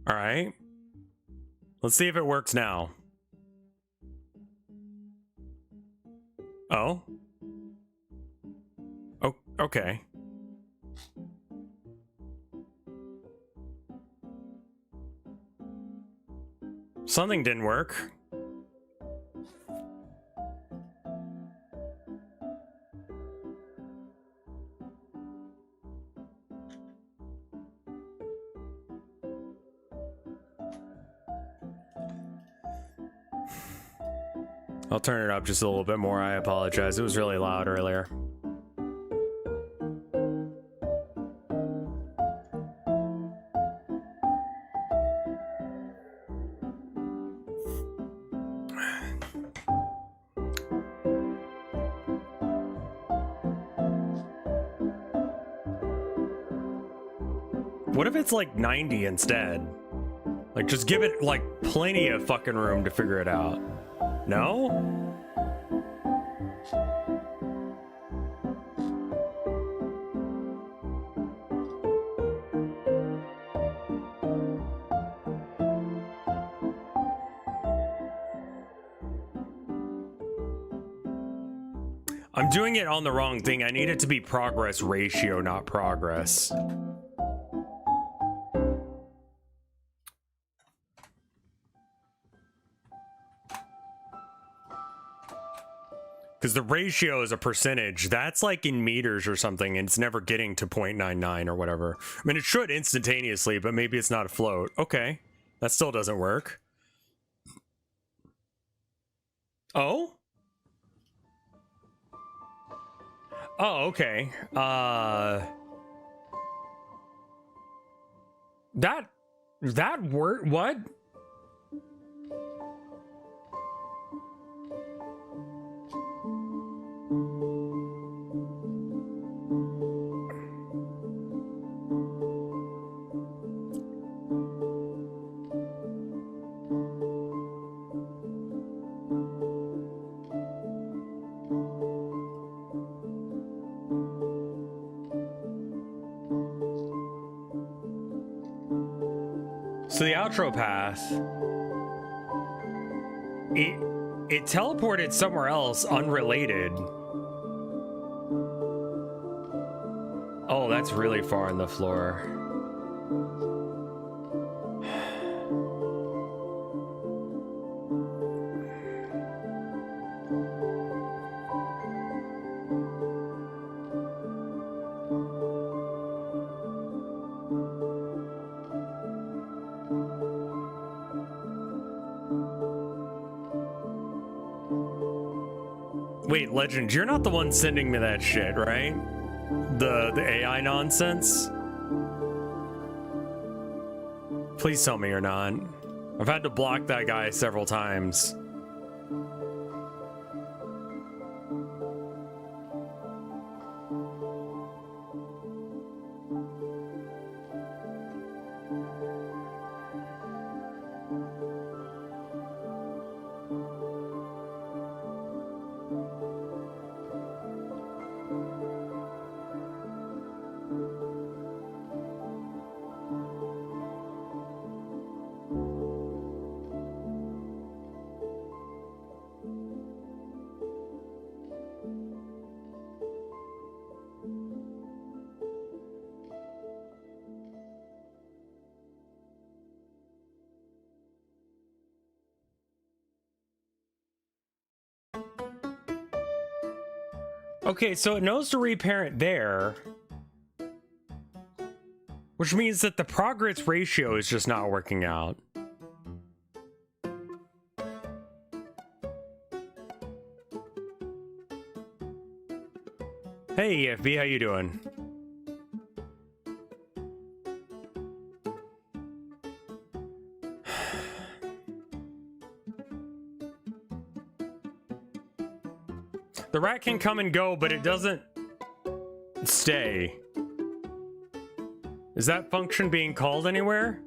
All right. Let's see if it works now. Oh. Oh, okay. Something didn't work. I'll turn it up just a little bit more. I apologize. It was really loud earlier. What if it's like 90 instead? Like, just give it like plenty of fucking room to figure it out. No? I'm doing it on the wrong thing. I need it to be progress ratio, not progress. Because the ratio is a percentage. That's like in meters or something, and it's never getting to 0.99 or whatever. I mean, it should instantaneously, but maybe it's not a float. Okay. That still doesn't work. Oh? Oh, okay. That word, what? So the outro path, it teleported somewhere else unrelated. Oh, that's really far on the floor. Wait, Legend, you're not the one sending me that shit, right? The AI nonsense? Please tell me you're not. I've had to block that guy several times. Okay, so it knows to reparent there, which means that the progress ratio is just not working out. Hey, FB, how you doing? The rat can come and go, but it doesn't stay. Is that function being called anywhere?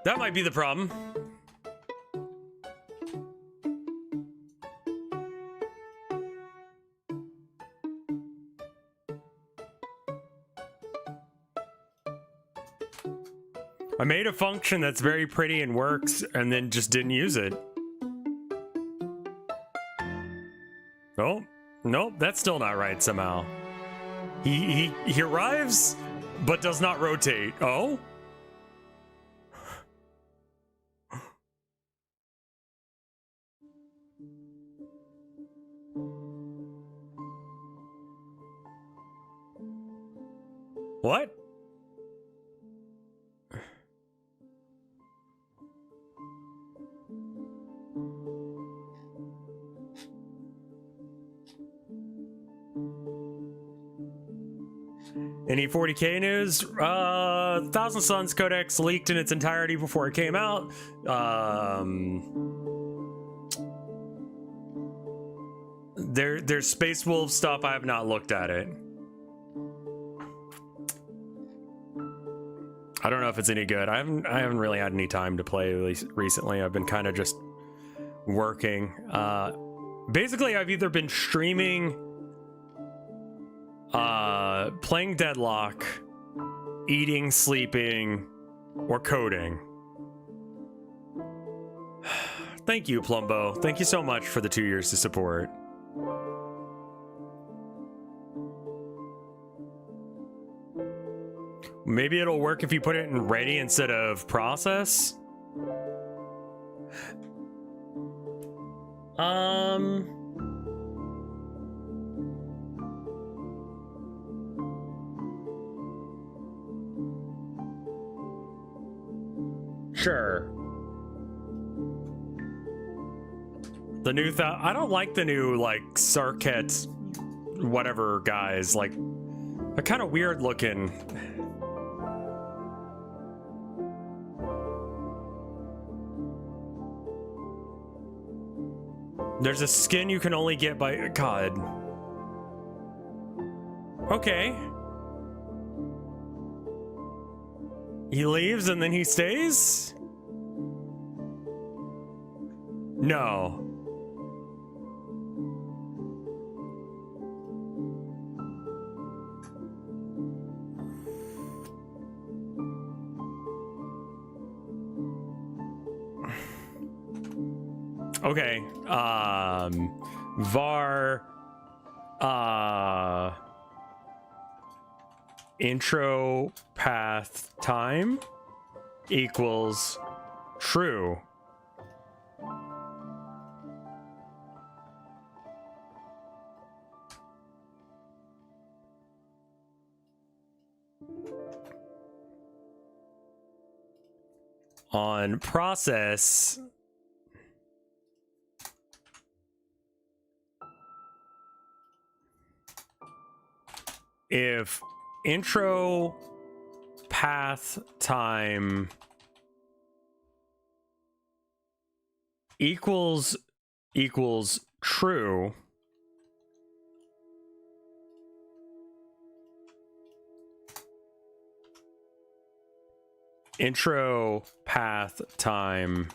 That might be the problem. I made a function that's very pretty and works, and then just didn't use it. Oh, nope, that's still not right somehow. He arrives, but does not rotate. Oh? What? Any 40k news? Thousand Suns Codex leaked in its entirety before it came out. There's Space Wolf stuff. I have not looked at it. I don't know if it's any good. I haven't really had any time to play, at least recently. I've been kind of just working. Basically, I've either been streaming, playing Deadlock, eating, sleeping, or coding. Thank you, Plumbo. Thank you so much for the 2 years to support. Maybe it'll work if you put it in ready instead of process. Sure. The new I don't like the new, like, circuit whatever guys. Like, they're kind of weird looking. There's a skin you can only get by... God. Okay. He leaves and then he stays? No. Okay, var intro path time equals true. On process, if intro path time equals true, intro path time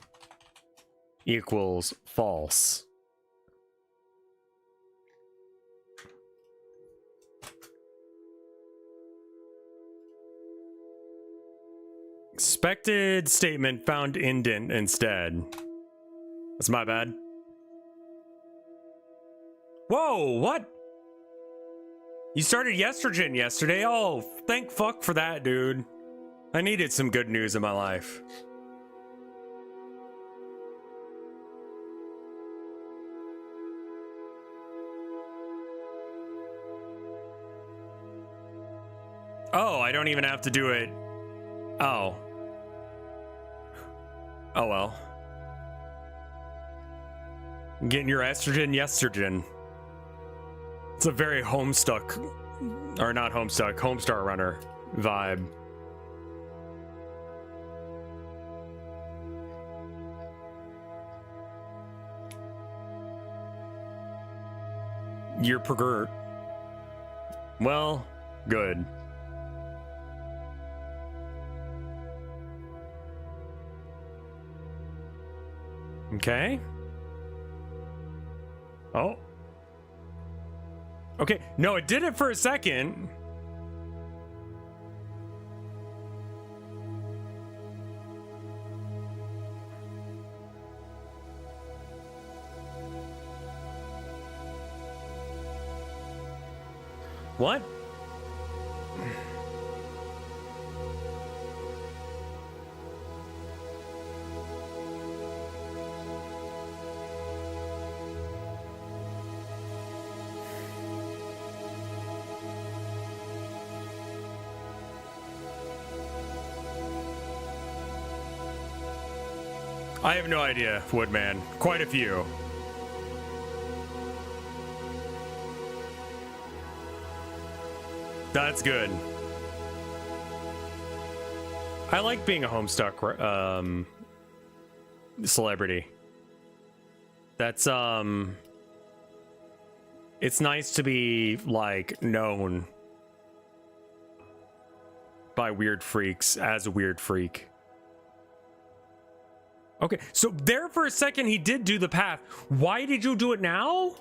equals false. Expected statement found indent instead. That's my bad. Whoa, what? You started yesterday? Oh, thank fuck for that, dude. I needed some good news in my life. Oh, I don't even have to do it. Oh. Oh well. Getting your estrogen. It's a very Homestuck, or not Homestuck, Homestar Runner vibe. You're pervert. Well, good. Okay. Oh. Okay. No, it did it for a second. What? I have no idea, Woodman. Quite a few. That's good. I like being a Homestuck celebrity. That's it's nice to be like known by weird freaks as a weird freak. Okay, so there for a second he did do the path. Why did you do it now?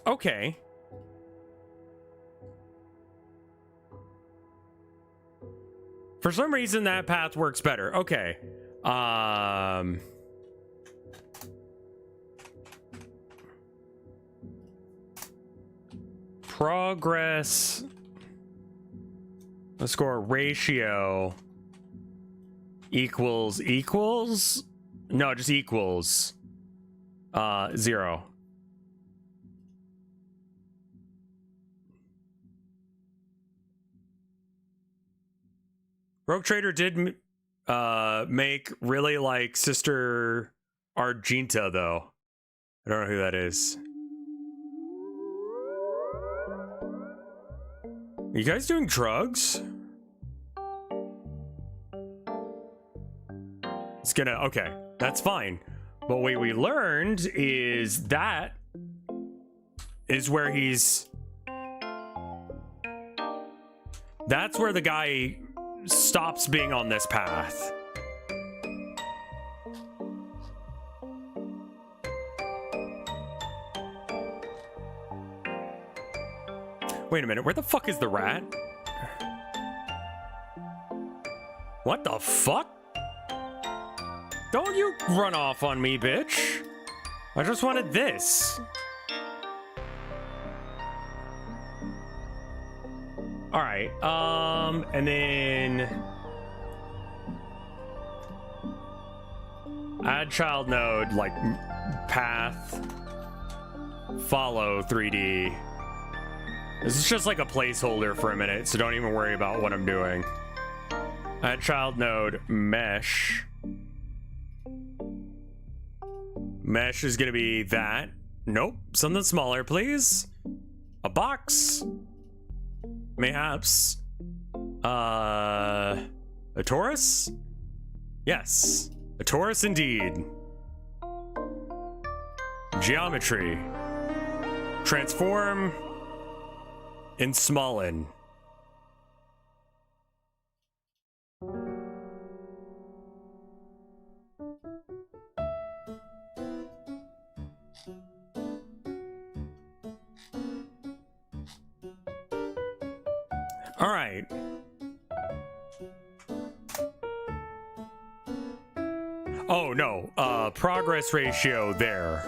Okay. For some reason that path works better. Okay. Progress. Let's score ratio equals. No, just equals 0. Rogue Trader did make really like Sister Argenta though. I don't know who that is. Are you guys doing drugs? It's gonna, okay, that's fine. But what we learned is that is where that's where the guy stops being on this path. Wait a minute, where the fuck is the rat? What the fuck? Don't you run off on me, bitch. I just wanted this. All right, and then add child node, like path, follow 3D. This is just like a placeholder for a minute, so don't even worry about what I'm doing. Add child node, mesh. Mesh is gonna be that. Nope, something smaller, please. A box. Mayhaps. A torus? Yes, a torus indeed. Geometry. Transform. In Smallin. All right. Oh no, progress ratio there.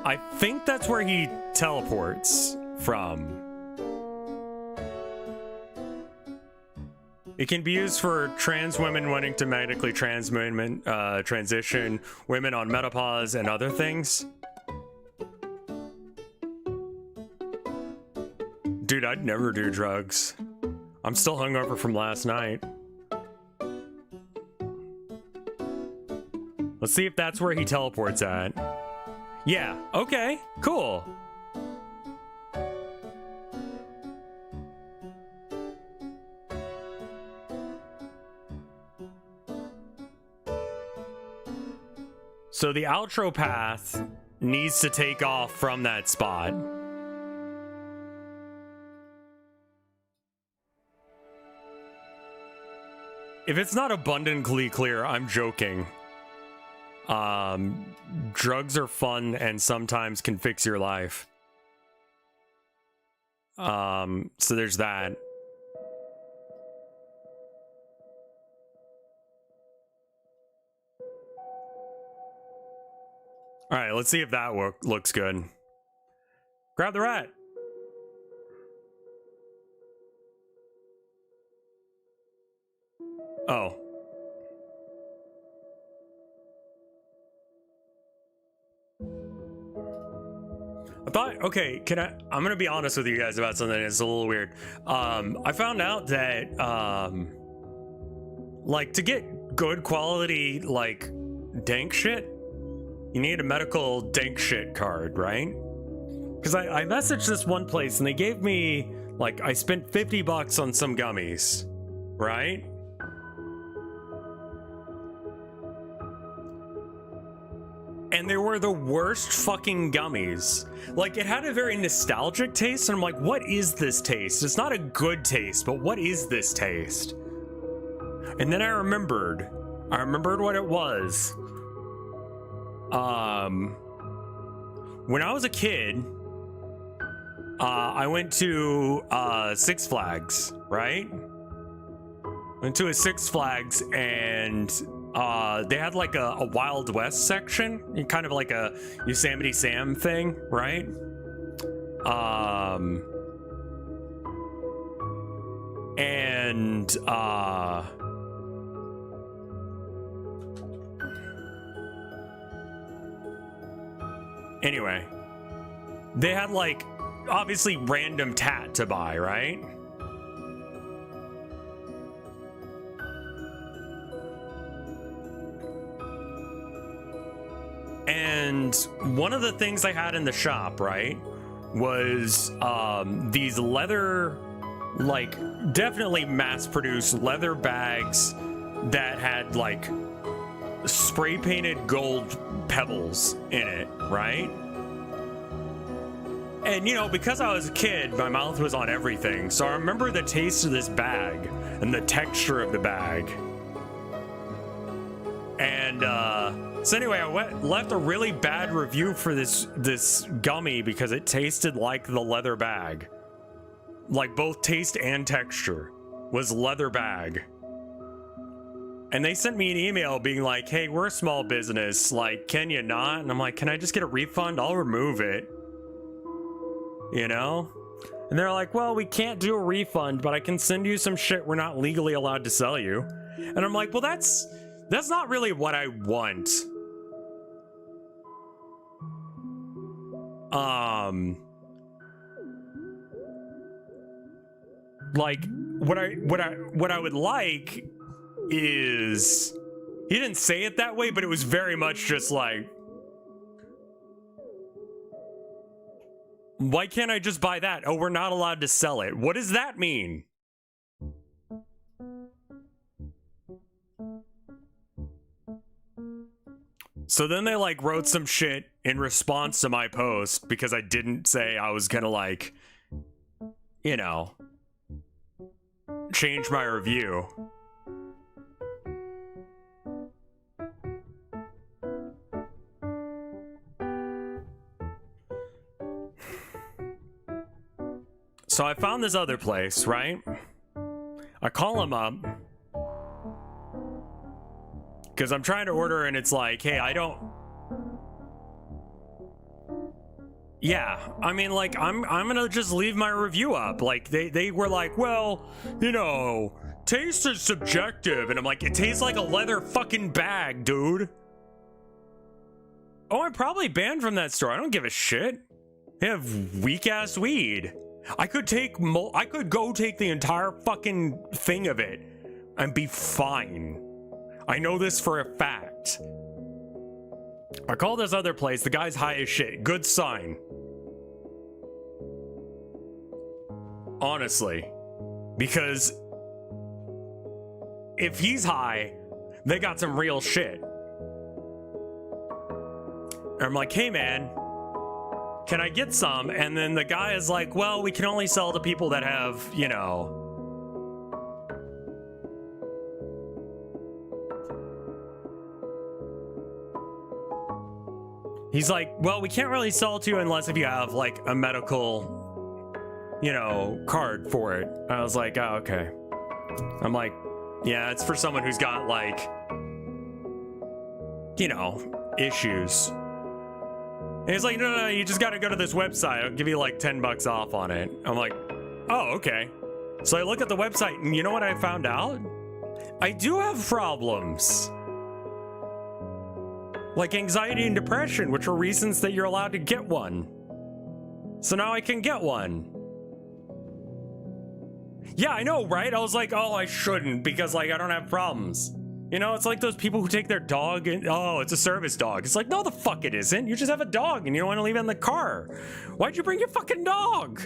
I think that's where he teleports from. It can be used for trans women wanting to medically transition, women on menopause, and other things. Dude, I'd never do drugs. I'm still hungover from last night. Let's see if that's where he teleports at. Yeah, okay, cool. So the outro path needs to take off from that spot. If it's not abundantly clear, I'm joking. Drugs are fun and sometimes can fix your life. So there's that. All right, let's see if that looks good. Grab the rat. Oh. I thought, okay, I'm gonna be honest with you guys about something that's a little weird. I found out that, like, to get good quality, like, dank shit, you need a medical dank shit card, right? Because I messaged this one place and they gave me, like, I spent $50 on some gummies, right? And they were the worst fucking gummies. Like, it had a very nostalgic taste, and I'm like, what is this taste? It's not a good taste, but what is this taste? And then I remembered what it was. When I was a kid, I went to Six Flags, right? Went to a Six Flags, and they had like a Wild West section, kind of like a Yosemite Sam thing, right? Anyway, they had like obviously random tat to buy, right? And one of the things I had in the shop, right, was these leather, like, definitely mass-produced leather bags that had, like, spray-painted gold pebbles in it, right? And, you know, because I was a kid, my mouth was on everything, so I remember the taste of this bag and the texture of the bag. And, so anyway, I left a really bad review for this gummy because it tasted like the leather bag. Like, both taste and texture was leather bag. And they sent me an email being like, hey, we're a small business, like, can you not? And I'm like, can I just get a refund? I'll remove it. You know? And they're like, well, we can't do a refund, but I can send you some shit we're not legally allowed to sell you. And I'm like, well, that's not really what I want. Like, what I would like is, he didn't say it that way, but it was very much just like, why can't I just buy that? Oh, we're not allowed to sell it. What does that mean? So then they like wrote some shit in response to my post because I didn't say I was gonna, like, you know, change my review. So I found this other place, right? I call them up because I'm trying to order and it's like, hey, I don't. Yeah, I mean, like, I'm gonna just leave my review up. Like, they were like, well, you know, taste is subjective. And I'm like, it tastes like a leather fucking bag, dude. Oh, I'm probably banned from that store. I don't give a shit. They have weak ass weed. I could go take the entire fucking thing of it and be fine. I know this for a fact. I call this other place, the guy's high as shit. Good sign. Honestly. Because if he's high, they got some real shit. And I'm like, hey man, can I get some? And then the guy is like, well, we can only sell to people that have, you know, he's like, well, we can't really sell to you unless if you have like a medical you know, card for it. I was like, oh, okay. I'm like, yeah, it's for someone who's got like, you know, issues. And he's like, no, you just gotta go to this website. I'll give you like $10 off on it. I'm like, oh, okay. So I look at the website, and you know what I found out? I do have problems. Like anxiety and depression, which are reasons that you're allowed to get one. So now I can get one. Yeah, I know, right? I was like, oh, I shouldn't because like I don't have problems. You know, it's like those people who take their dog and, oh, it's a service dog. It's like, no, the fuck it isn't. You just have a dog and you don't want to leave it in the car. Why'd you bring your fucking dog?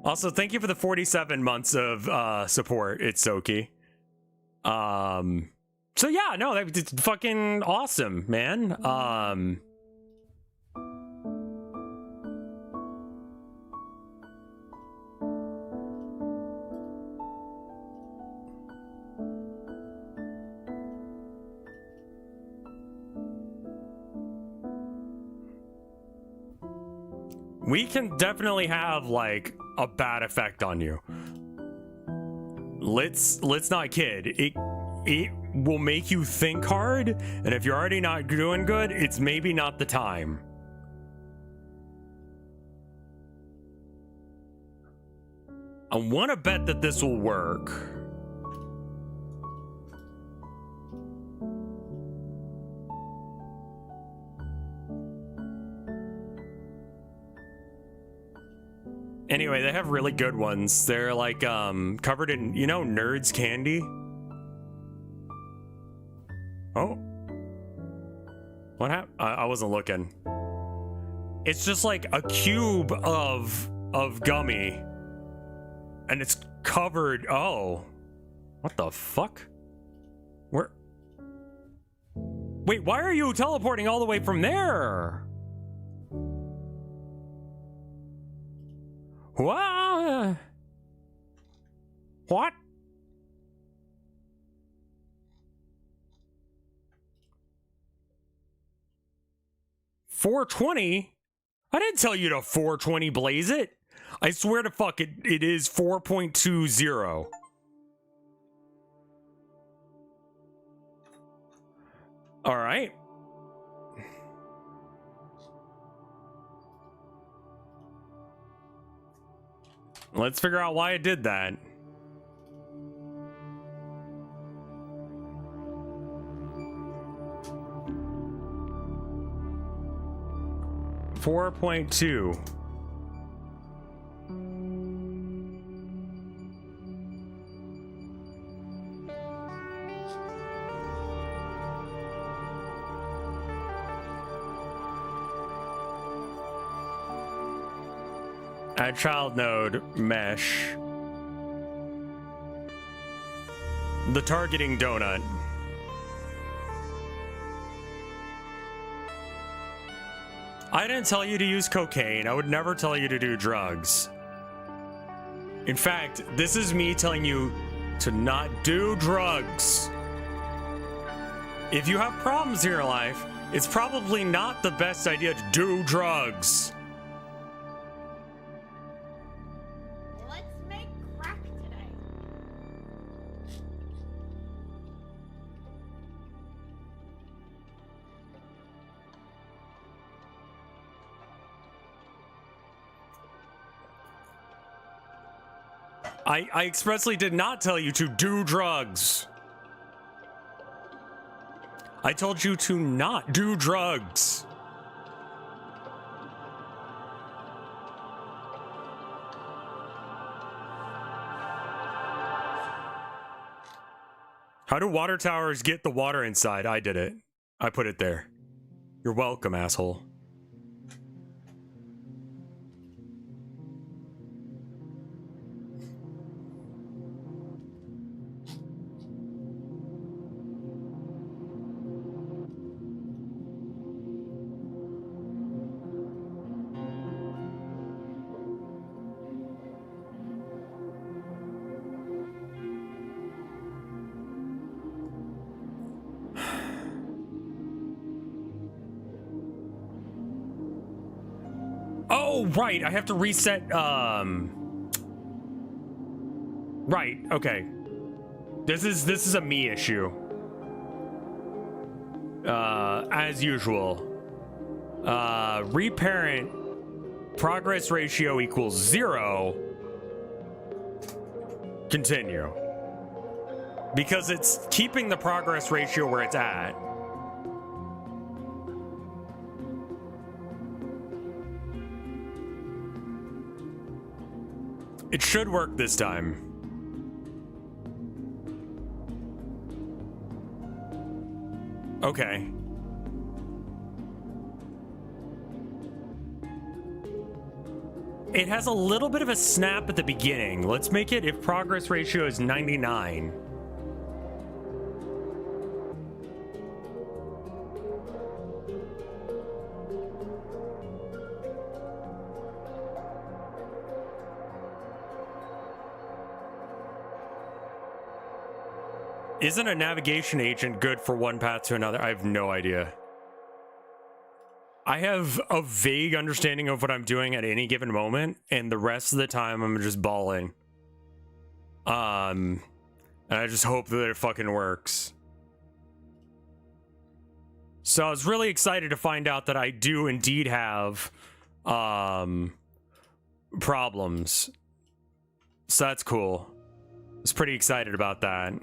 Also, thank you for the 47 months of support. It's Soki. So yeah, no, that's fucking awesome, man. We can definitely have like a bad effect on you. Let's not kid. It will make you think hard, and if you're already not doing good, it's maybe not the time. I want to bet that this will work. Anyway, they have really good ones. They're like covered in, you know, Nerds candy. Oh, what happened? I wasn't looking. It's just like a cube of gummy, and it's covered. Oh, what the fuck? Where? Wait, why are you teleporting all the way from there? What? What? $420? I didn't tell you to 420 blaze it. I swear to fuck it, it is 4.20. All right. Let's figure out why it did that. $4.2. Add child node mesh. The targeting donut. I didn't tell you to use cocaine. I would never tell you to do drugs. In fact, this is me telling you to not do drugs. If you have problems in your life, it's probably not the best idea to do drugs. I expressly did not tell you to do drugs. I told you to not do drugs. How do water towers get the water inside? I did it. I put it there. You're welcome, asshole. Oh, right. I have to reset. Right. Okay. This is a me issue. As usual. Reparent progress ratio equals 0. Continue. Because it's keeping the progress ratio where it's at. It should work this time. Okay. It has a little bit of a snap at the beginning. Let's make it if progress ratio is 99. Isn't a navigation agent good for one path to another? I have no idea. I have a vague understanding of what I'm doing at any given moment, and the rest of the time I'm just balling. And I just hope that it fucking works. So I was really excited to find out that I do indeed have problems. So that's cool. I was pretty excited about that.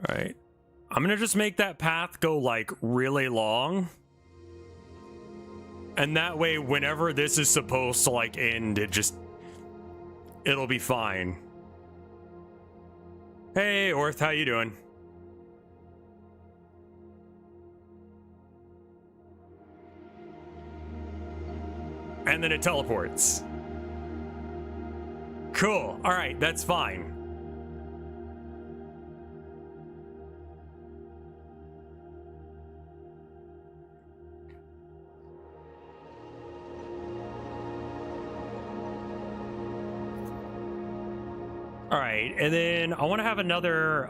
All right. I'm gonna just make that path go like really long. And that way, whenever this is supposed to like end, it'll be fine. Hey, Orth, how you doing? And then it teleports. Cool. All right, that's fine. All right, and then I want to have another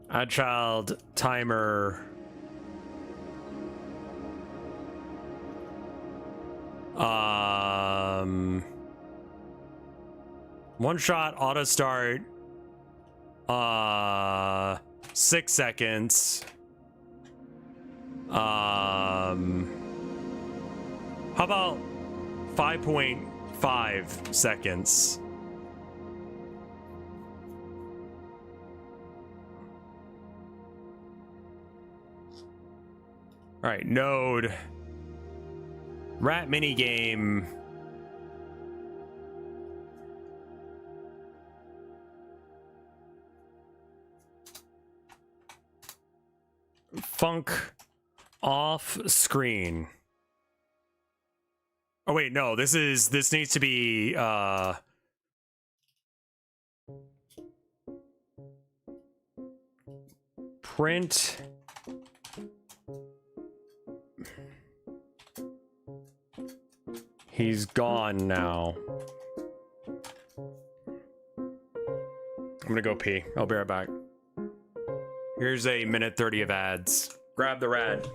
add child timer. One shot auto start. 6 seconds. How about 5.5 seconds? All right, node. Rat minigame. Funk off screen. Oh wait, no, this needs to be print he's gone now. I'm gonna go pee. I'll be right back. Here's a minute 30 of ads. Grab the rad.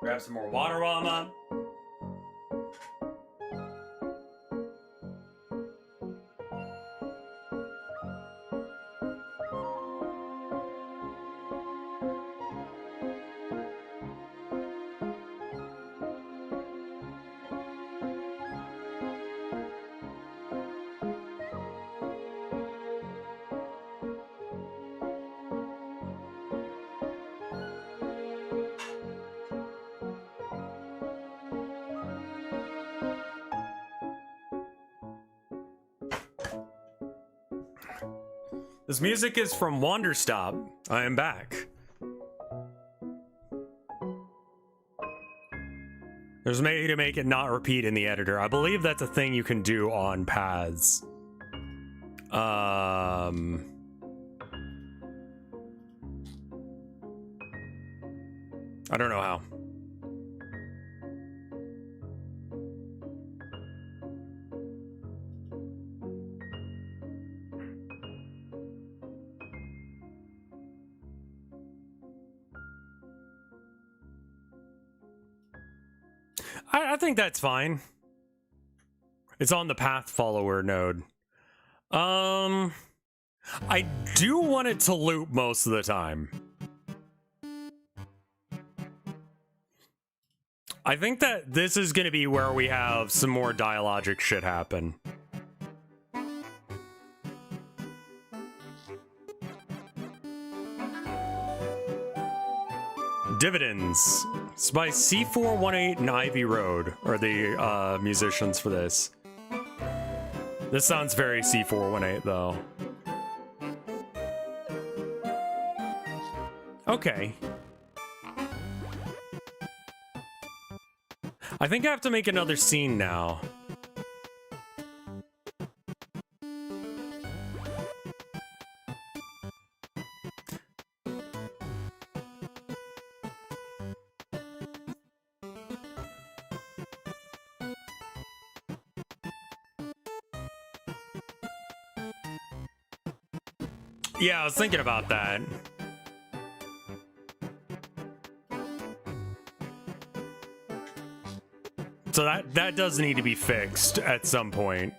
grab some more water while I'm on. This music is from Wanderstop. I am back. There's a way to make it not repeat in the editor. I believe that's a thing you can do on paths. I don't know how. I think that's fine. It's on the path follower node. I do want it to loop most of the time. I think that this is going to be where we have some more dialogic shit happen. Dividends. It's by C418 and Ivy Road are the musicians for this. This sounds very C418 though. Okay. I think I have to make another scene now. Yeah, I was thinking about that. So that does need to be fixed at some point.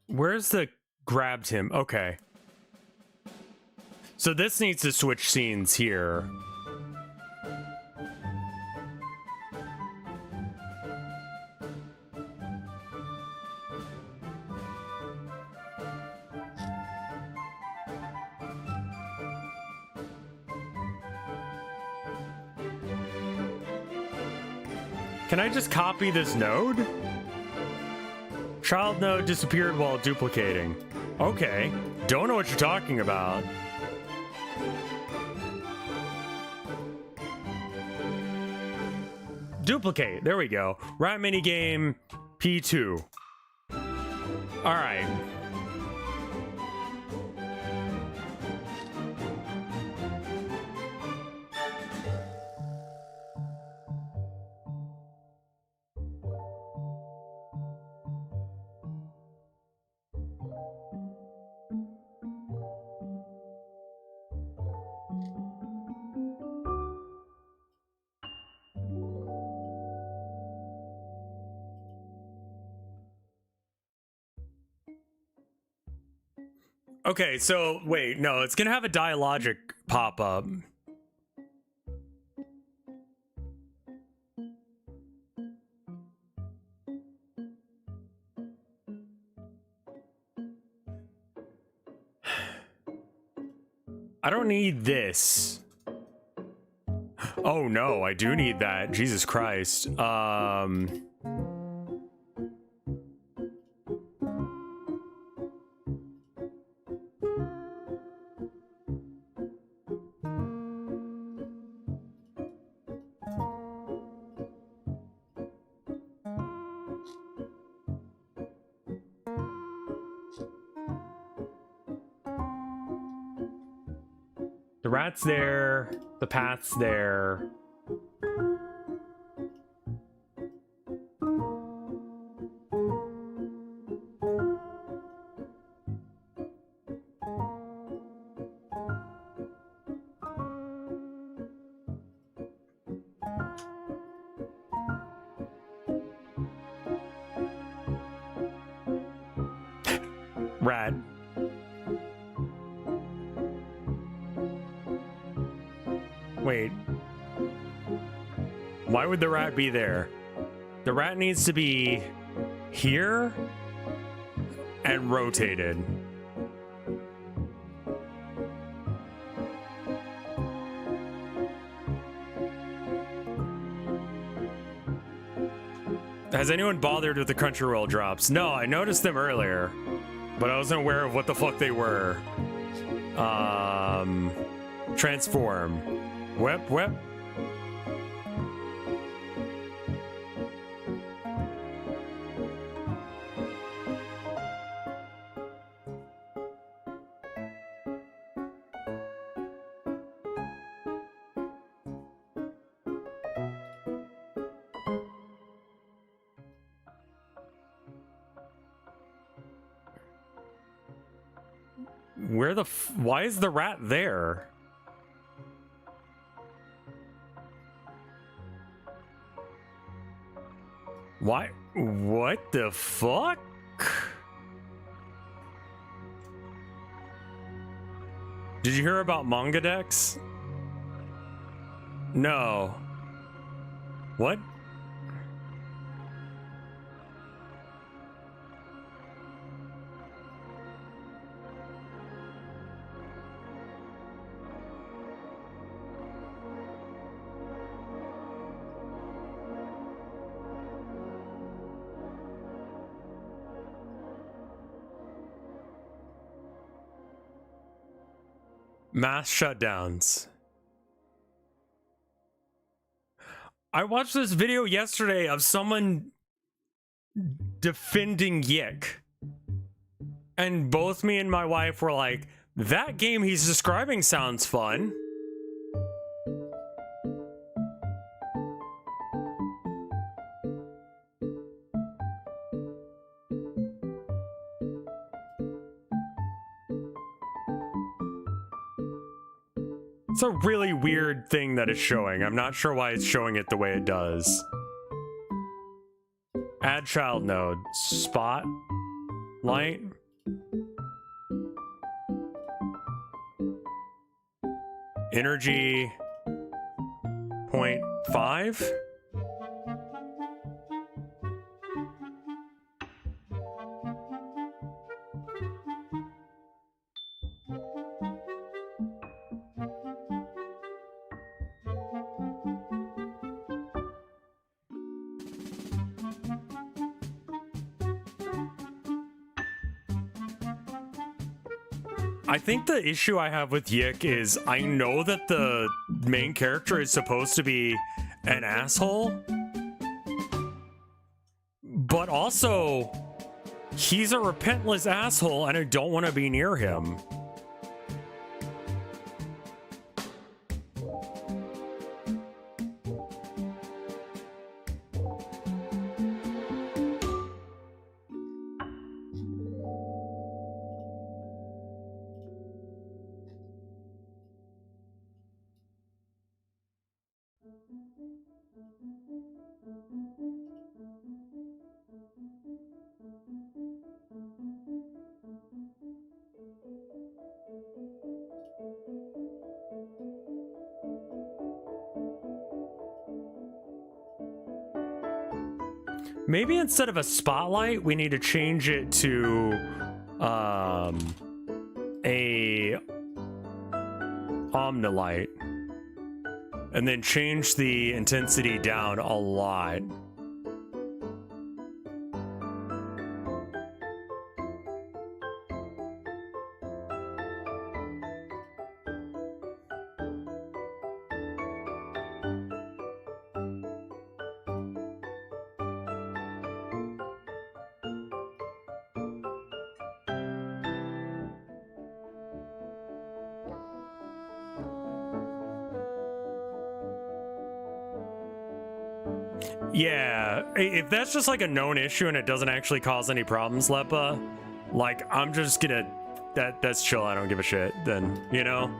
Where's the grabbed him? Okay. So this needs to switch scenes here. Can I just copy this node? Child node disappeared while duplicating. Okay. Don't know what you're talking about. Duplicate. There we go. Rat minigame P2. All right. Okay, so wait, no, it's gonna have a dialogic pop up. I don't need this. Oh no, I do need that. Jesus Christ. The rat's there. The path's there. Rat. Wait. Why would the rat be there? The rat needs to be here and rotated. Has anyone bothered with the Crunchyroll drops? No, I noticed them earlier, but I wasn't aware of what the fuck they were. Transform. Whip, whip. Where the why is the rat there? Why? What the fuck? Did you hear about manga decks? No. What? Mass shutdowns. I watched this video yesterday of someone defending Yick. And both me and my wife were like, that game he's describing sounds fun. It's a really weird thing that it's showing. I'm not sure why it's showing it the way it does. Add child node. Spot. Light. Energy. 0.5. I think the issue I have with Yick is I know that the main character is supposed to be an asshole, but also he's a repentless asshole and I don't want to be near him. Maybe instead of a spotlight, we need to change it to a omnilight, and then change the intensity down a lot. Yeah, if that's just like a known issue and it doesn't actually cause any problems, Lepa, like I'm just gonna that's chill. I don't give a shit. Then, you know.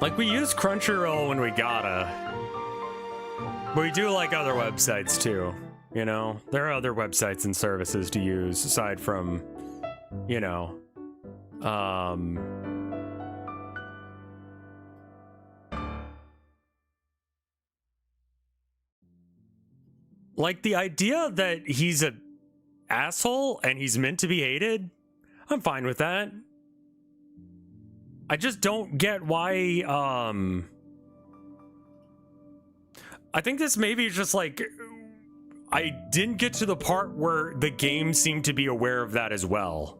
Like, we use Crunchyroll when we gotta. But we do like other websites too, you know? There are other websites and services to use aside from, you know, like the idea that he's a asshole and he's meant to be hated, I'm fine with that. I just don't get why, I think this maybe is just like, I didn't get to the part where the game seemed to be aware of that as well.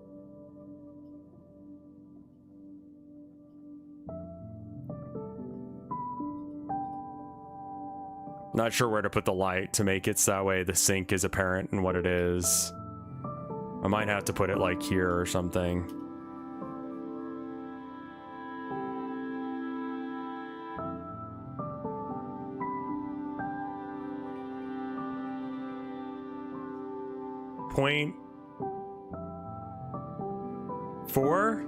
Not sure where to put the light to make it so that way the sync is apparent in what it is. I might have to put it like here or something. .4?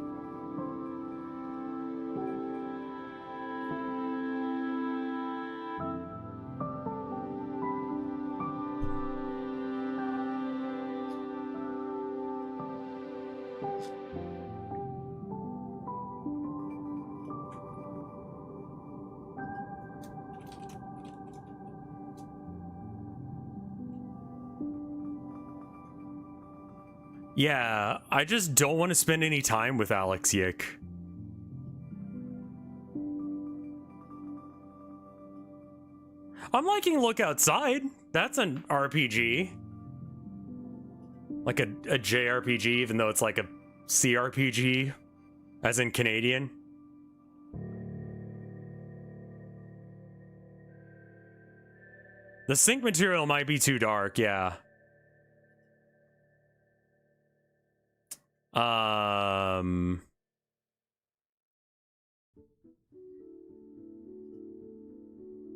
Yeah, I just don't want to spend any time with Alex Yick. I'm liking Look Outside. That's an RPG. Like a JRPG, even though it's like a CRPG, as in Canadian. The sync material might be too dark, yeah.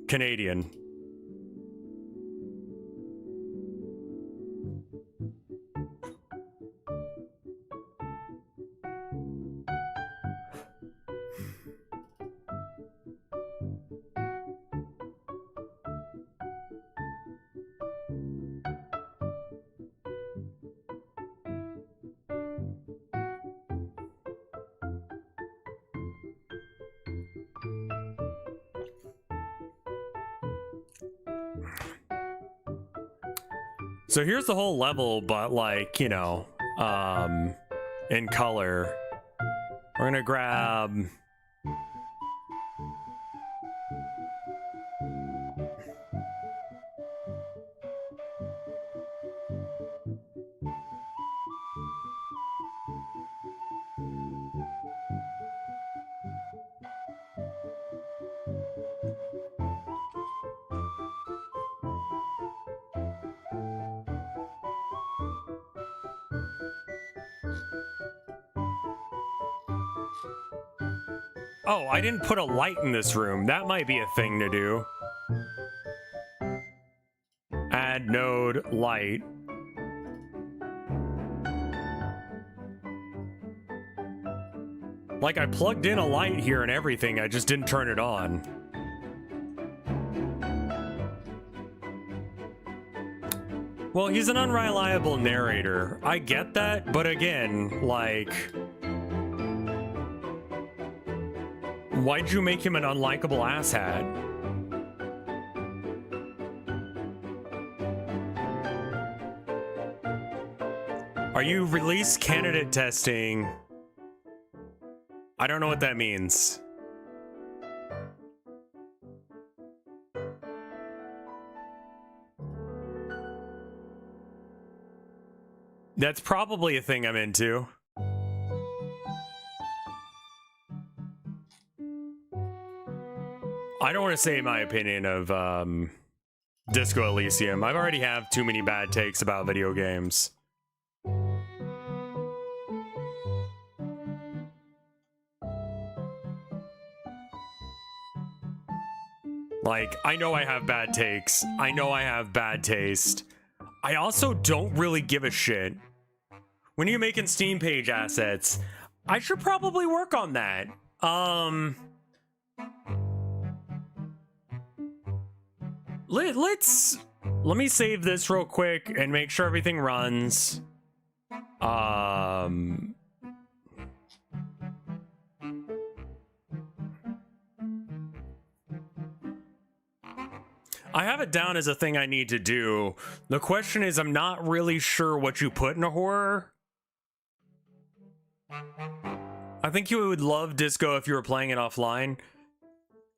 Canadian. So here's the whole level, but like, you know, in color. We're gonna grab... Oh, I didn't put a light in this room. That might be a thing to do. Add node light. Like, I plugged in a light here and everything, I just didn't turn it on. Well, he's an unreliable narrator. I get that, but again, like... why'd you make him an unlikable asshat? Are you release candidate testing? I don't know what that means. That's probably a thing I'm into. I don't want to say my opinion of Disco Elysium. I've already have too many bad takes about video games. Like, I know I have bad takes. I know I have bad taste. I also don't really give a shit. When you're making Steam page assets, I should probably work on that. Let me save this real quick and make sure everything runs. I have it down as a thing I need to do. The question is, I'm not really sure what you put in a horror. I think you would love Disco if you were playing it offline.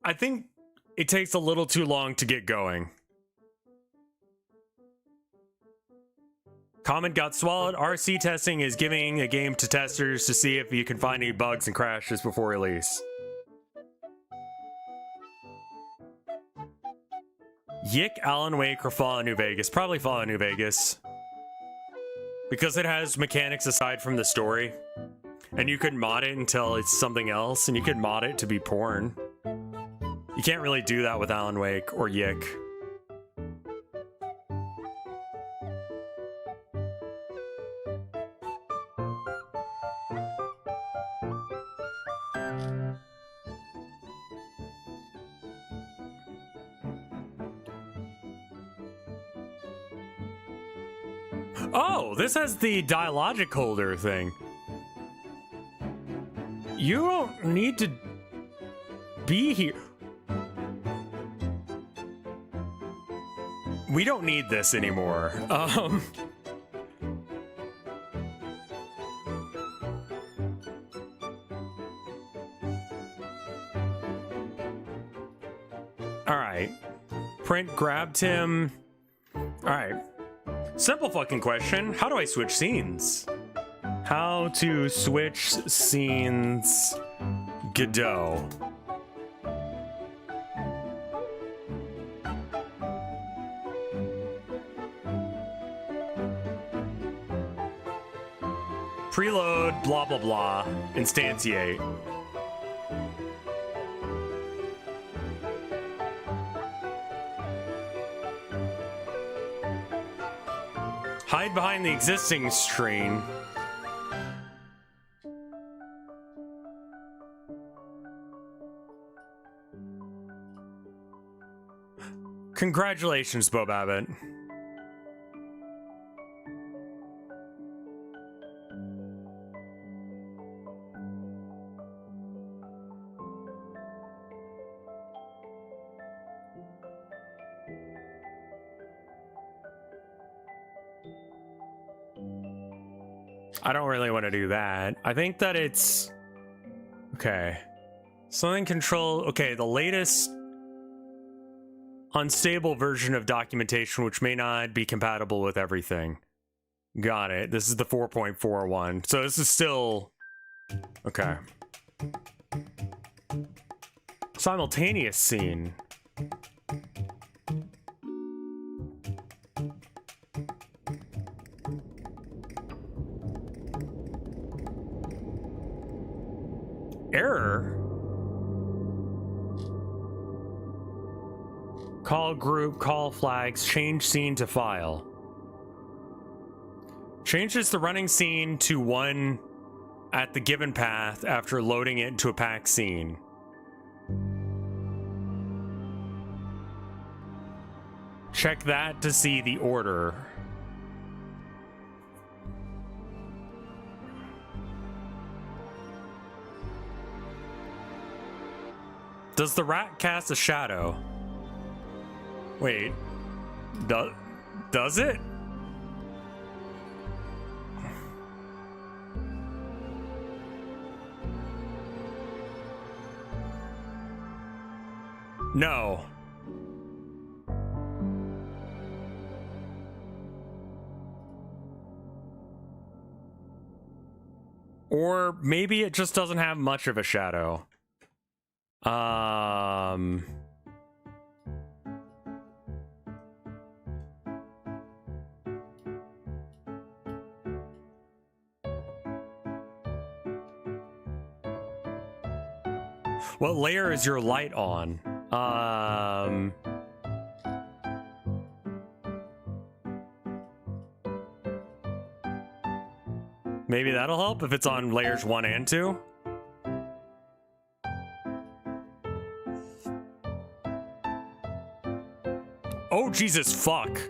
I think it takes a little too long to get going. Comment got swallowed. RC testing is giving a game to testers to see if you can find any bugs and crashes before release. Yick, Alan Wake, or Fallout New Vegas? Probably Fallout New Vegas. Because it has mechanics aside from the story. And you could mod it until it's something else, and you could mod it to be porn. You can't really do that with Alan Wake or Yick. Oh, this has the dialogic holder thing. You don't need to be here. We don't need this anymore. Alright. Print grabbed him. Alright. Simple fucking question. How do I switch scenes? How to switch scenes. Godot. Preload, blah blah blah, instantiate. Hide behind the existing screen. Congratulations, Bo Babbitt. I don't really want to do that. I think that it's... Okay. Something control... Okay, the latest unstable version of documentation, which may not be compatible with everything. Got it. This is the 4.41. So this is still... Okay. Simultaneous scene. Error? Call group, call flags, change scene to file. Changes the running scene to one at the given path after loading it into a packed scene. Check that to see the order. Does the rat cast a shadow? Wait. Does it? No. Or maybe it just doesn't have much of a shadow. What layer is your light on? Maybe that'll help if it's on layers 1 and 2. Oh, Jesus, fuck.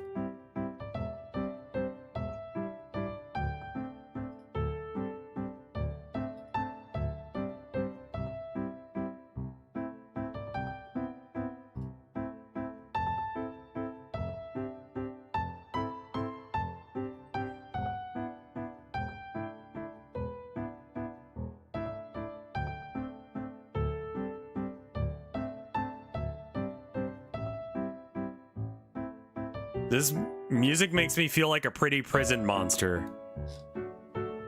This music makes me feel like a pretty prison monster.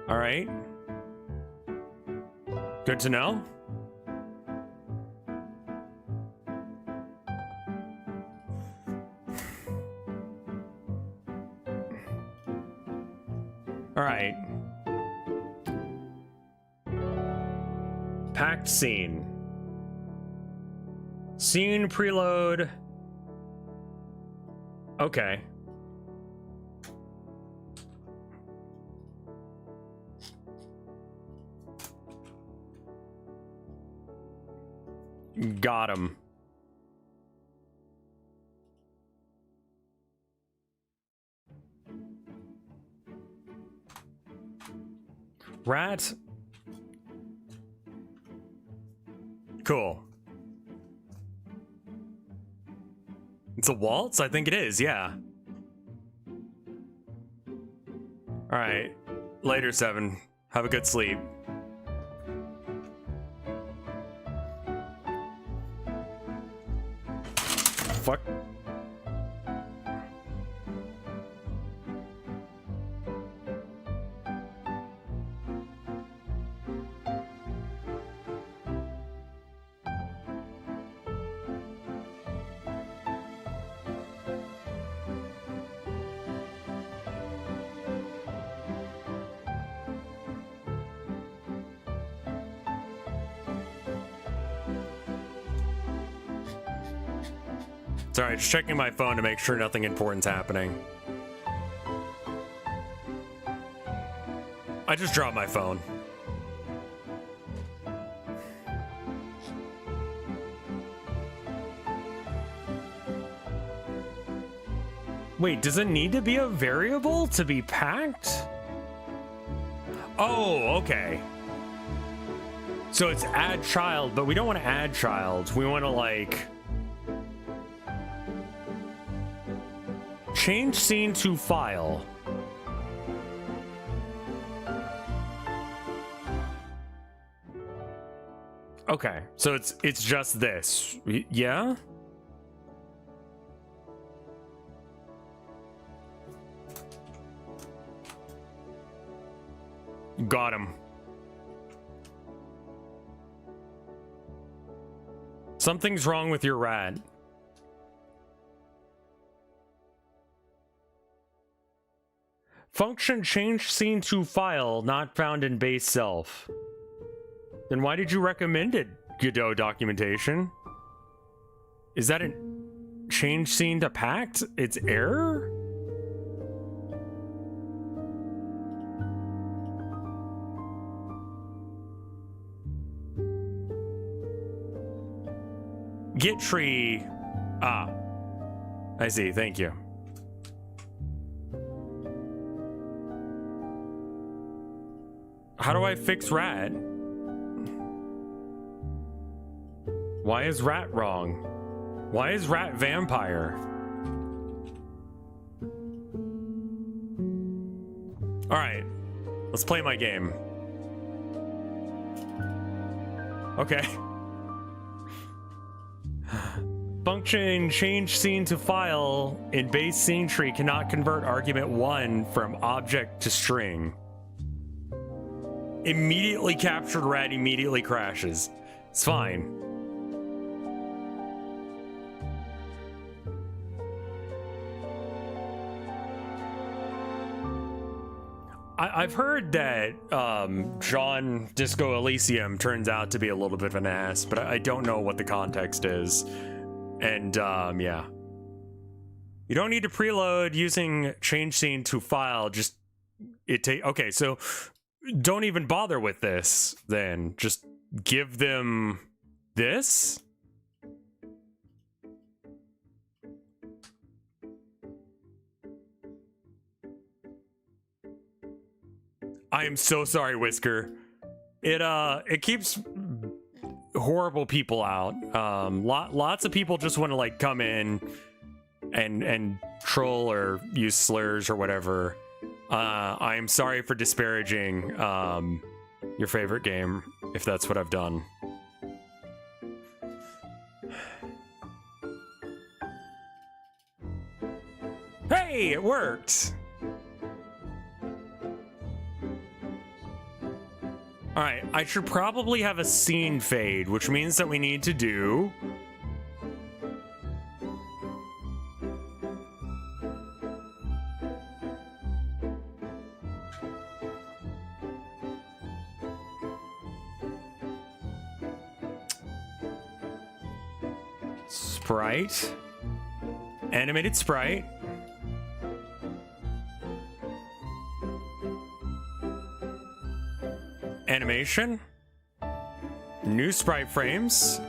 All right. Good to know. All right. Packed scene. Scene preload. Okay. Got him. Rat. Cool. It's a waltz? I think it is, yeah. All right. Later, 7. Have a good sleep. Fuck. Sorry, just checking my phone to make sure nothing important's happening. I just dropped my phone. Wait, does it need to be a variable to be packed? Oh, okay. So it's add child, but we don't want to add child. We want to like change scene to file. Okay, so it's just this. Yeah? Got him. Something's wrong with your rat. Function change scene to file not found in base self. Then why did you recommend it, Godot documentation? Is that a change scene to packed? It's error? Git tree. Ah. I see, thank you. How do I fix rat? Why is rat wrong? Why is rat vampire? All right, let's play my game. Okay. Function change scene to file in base scene tree cannot convert argument 1 from object to string. Immediately captured red, immediately crashes. It's fine. I've heard that John Disco Elysium turns out to be a little bit of an ass, but I don't know what the context is. And yeah. You don't need to preload using change scene to file, just okay, so don't even bother with this then. Just give them this? I am so sorry, Whisker. It keeps horrible people out. Lots of people just want to like come in and troll or use slurs or whatever. I am sorry for disparaging your favorite game, if that's what I've done. Hey, it worked! Alright, I should probably have a scene fade, which means that we need to do... Sprite. Animated sprite. Animation. New sprite frames.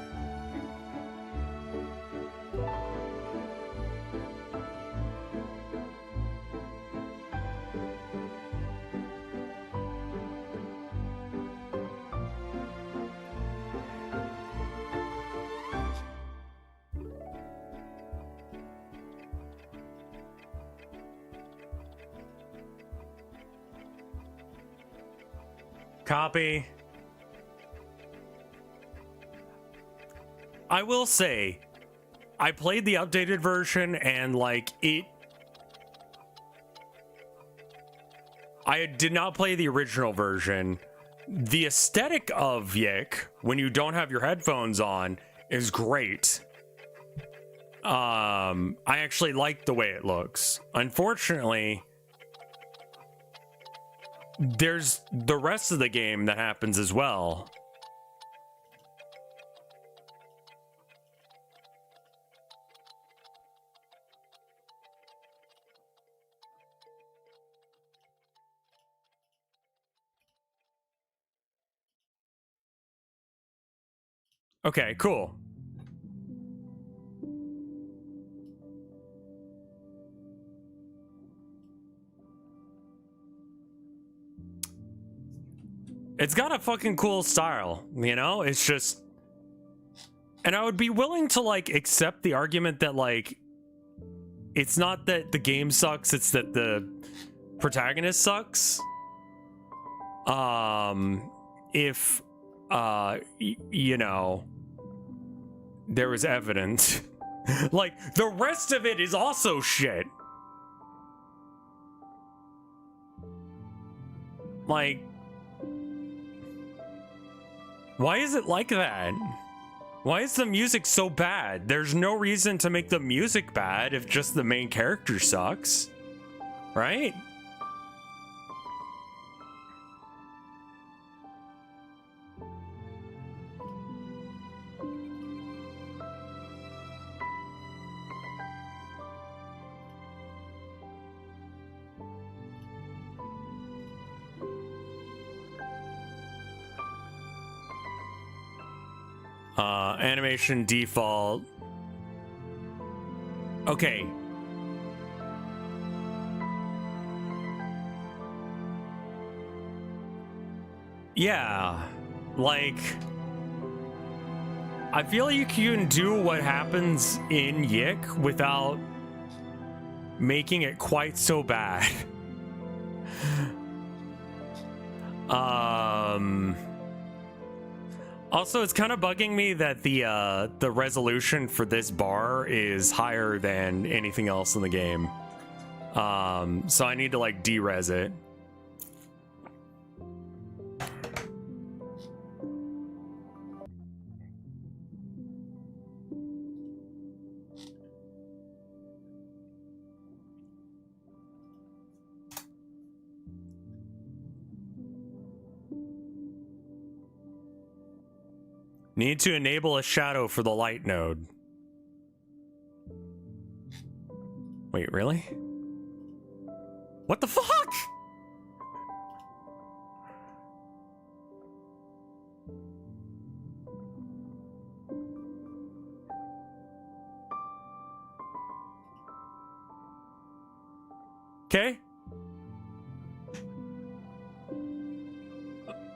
Copy. I will say, I played the updated version and like I did not play the original version. The aesthetic of Yik, when you don't have your headphones on, is great. I actually like the way it looks. Unfortunately, there's the rest of the game that happens as well. Okay, cool. It's got a fucking cool style, you know? It's just... And I would be willing to, like, accept the argument that, like, it's not that the game sucks, it's that the protagonist sucks. If, you know, there was evidence. Like, the rest of it is also shit. Like... Why is it like that? Why is the music so bad? There's no reason to make the music bad if just the main character sucks. Right? Animation default. Okay. Yeah. Like, I feel like you can do what happens in Yik without making it quite so bad. Also, it's kind of bugging me that the resolution for this bar is higher than anything else in the game. So I need to like de-res it. Need to enable a shadow for the light node. Wait, really? What the fuck? Okay.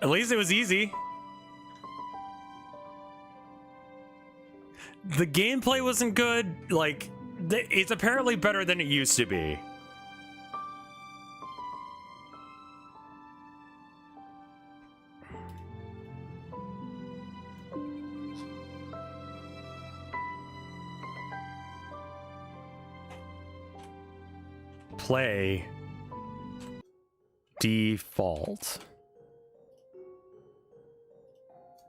At least it was easy. The gameplay wasn't good. Like, it's apparently better than it used to be. Play default.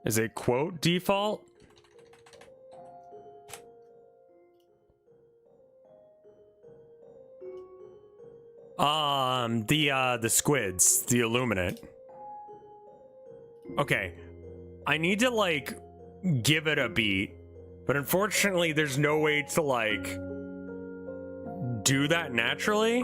Is it quote default? The squids, the illuminate. Okay. I need to like give it a beat, but unfortunately there's no way to like do that naturally.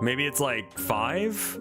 Maybe it's like 5?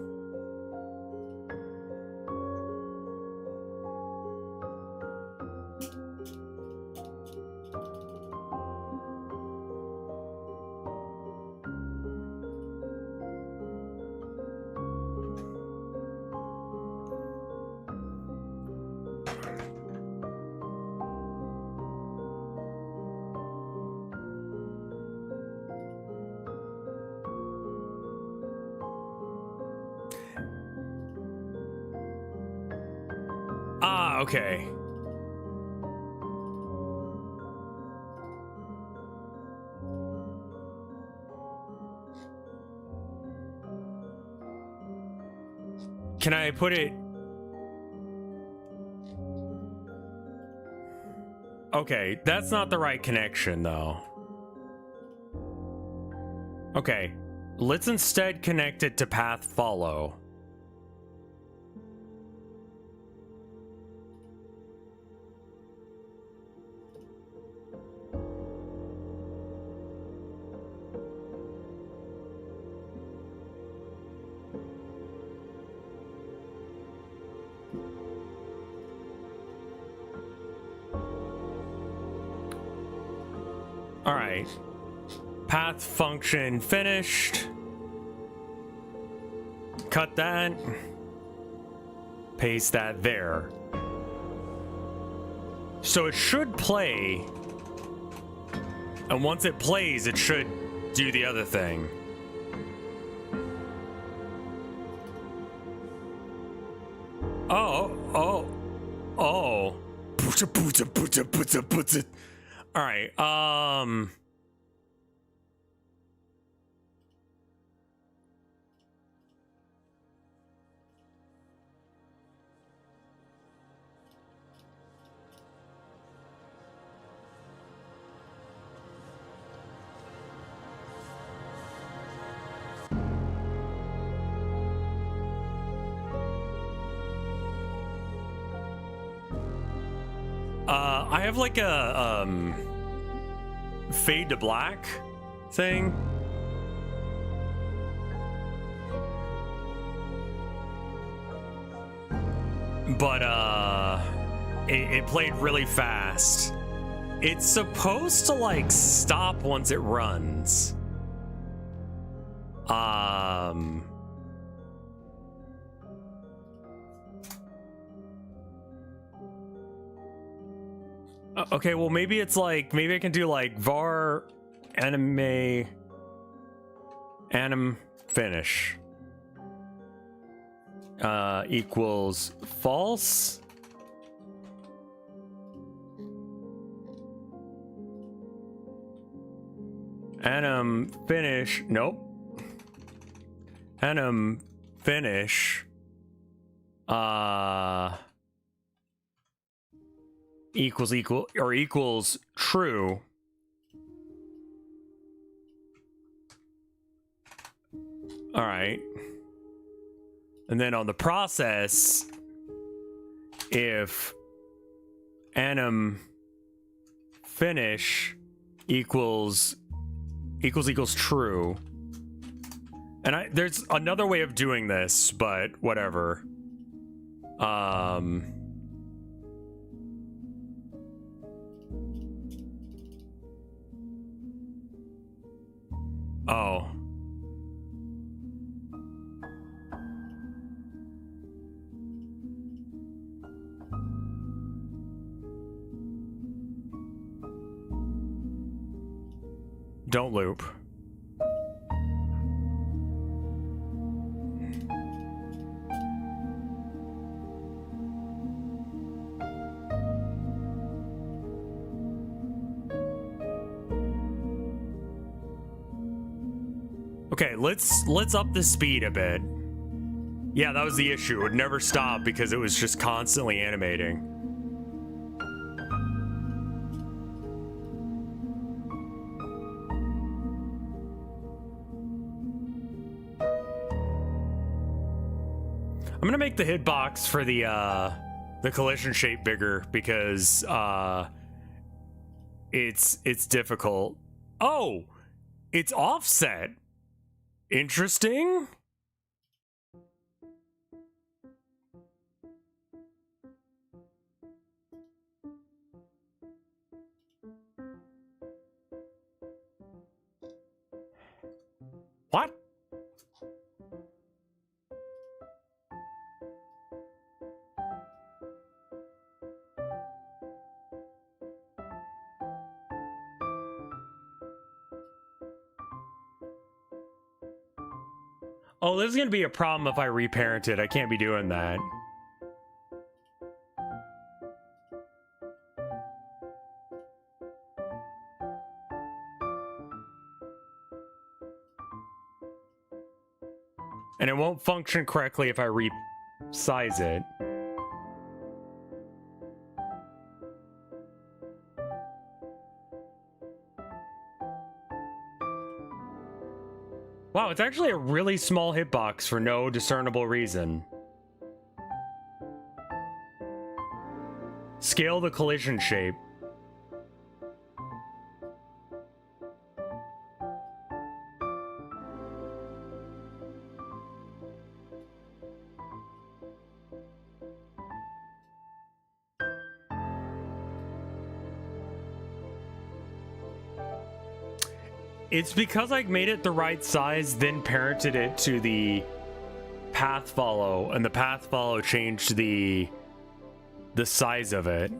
Okay. Can I put it? Okay, that's not the right connection though. Okay, let's instead connect it to path follow. All right, path function finished. Cut that. Paste that there. So it should play. And once it plays, it should do the other thing. Oh. All right. I have like a fade to black thing. But it played really fast. It's supposed to like stop once it runs. Okay, well maybe it's like, maybe I can do like var anime Anim finish equals false. Anim finish, nope. Anim finish equals true. All right. And then on the process, if anim finish equals true. And there's another way of doing this, but whatever. Oh. Don't loop. Okay, let's up the speed a bit. Yeah, that was the issue. It would never stop because it was just constantly animating. I'm gonna make the hitbox for the collision shape bigger because it's difficult. Oh, it's offset. Interesting. What? Oh, this is gonna be a problem if I reparent it. I can't be doing that. And it won't function correctly if I resize it. Wow, it's actually a really small hitbox for no discernible reason. Scale the collision shape. It's because I made it the right size, then parented it to the path follow, and the path follow changed the size of it.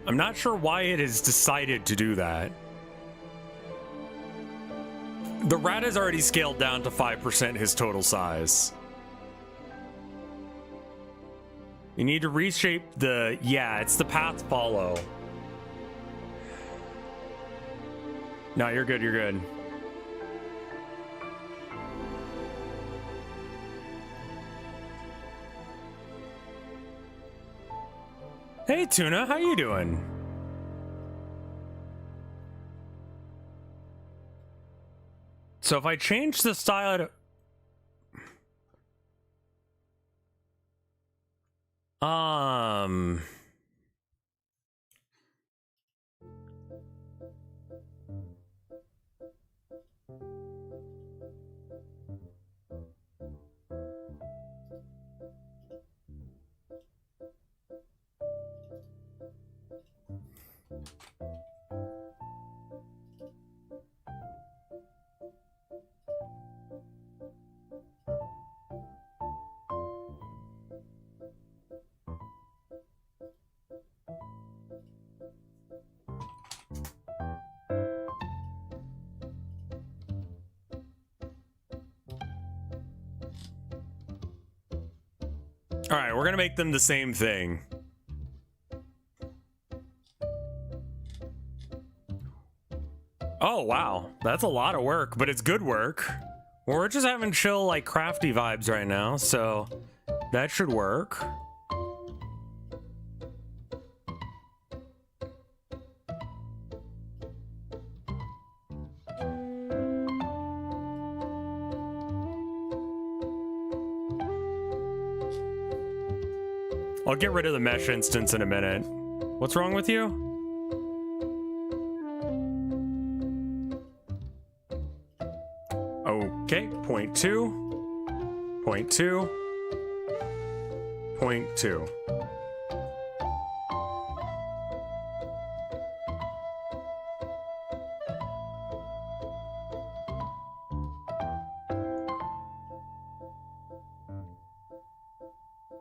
I'm not sure why it has decided to do that. The rat has already scaled down to 5% his total size. You need to reshape the... Yeah, it's the path follow. No, you're good, you're good. Hey, Tuna, how you doing? So if I change the style to... All right, we're gonna make them the same thing. Oh, wow. That's a lot of work, but it's good work. We're just having chill, like, crafty vibes right now, so that should work. I'll get rid of the mesh instance in a minute. What's wrong with you? Okay, 0.2, 0.2, 0.2.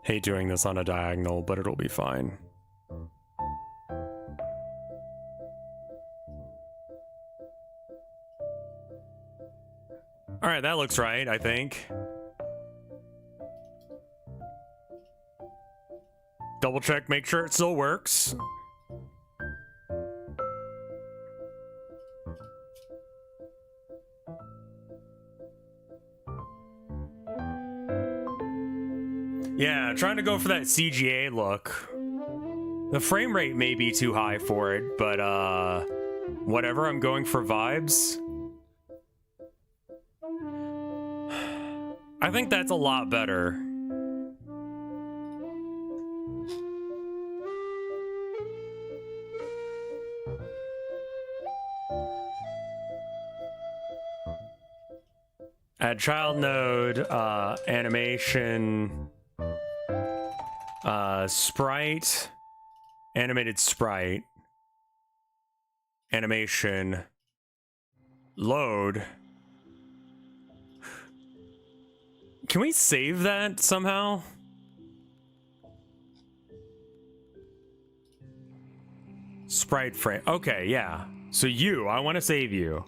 Hate doing this on a diagonal, but it'll be fine. All right, that looks right, I think. Double check, make sure it still works. Yeah, trying to go for that CGA look. The frame rate may be too high for it, but whatever, I'm going for vibes. I think that's a lot better. Add child node, animation, sprite, animated sprite, animation, load. Can we save that somehow? Sprite frame. Okay, yeah. So I want to save you.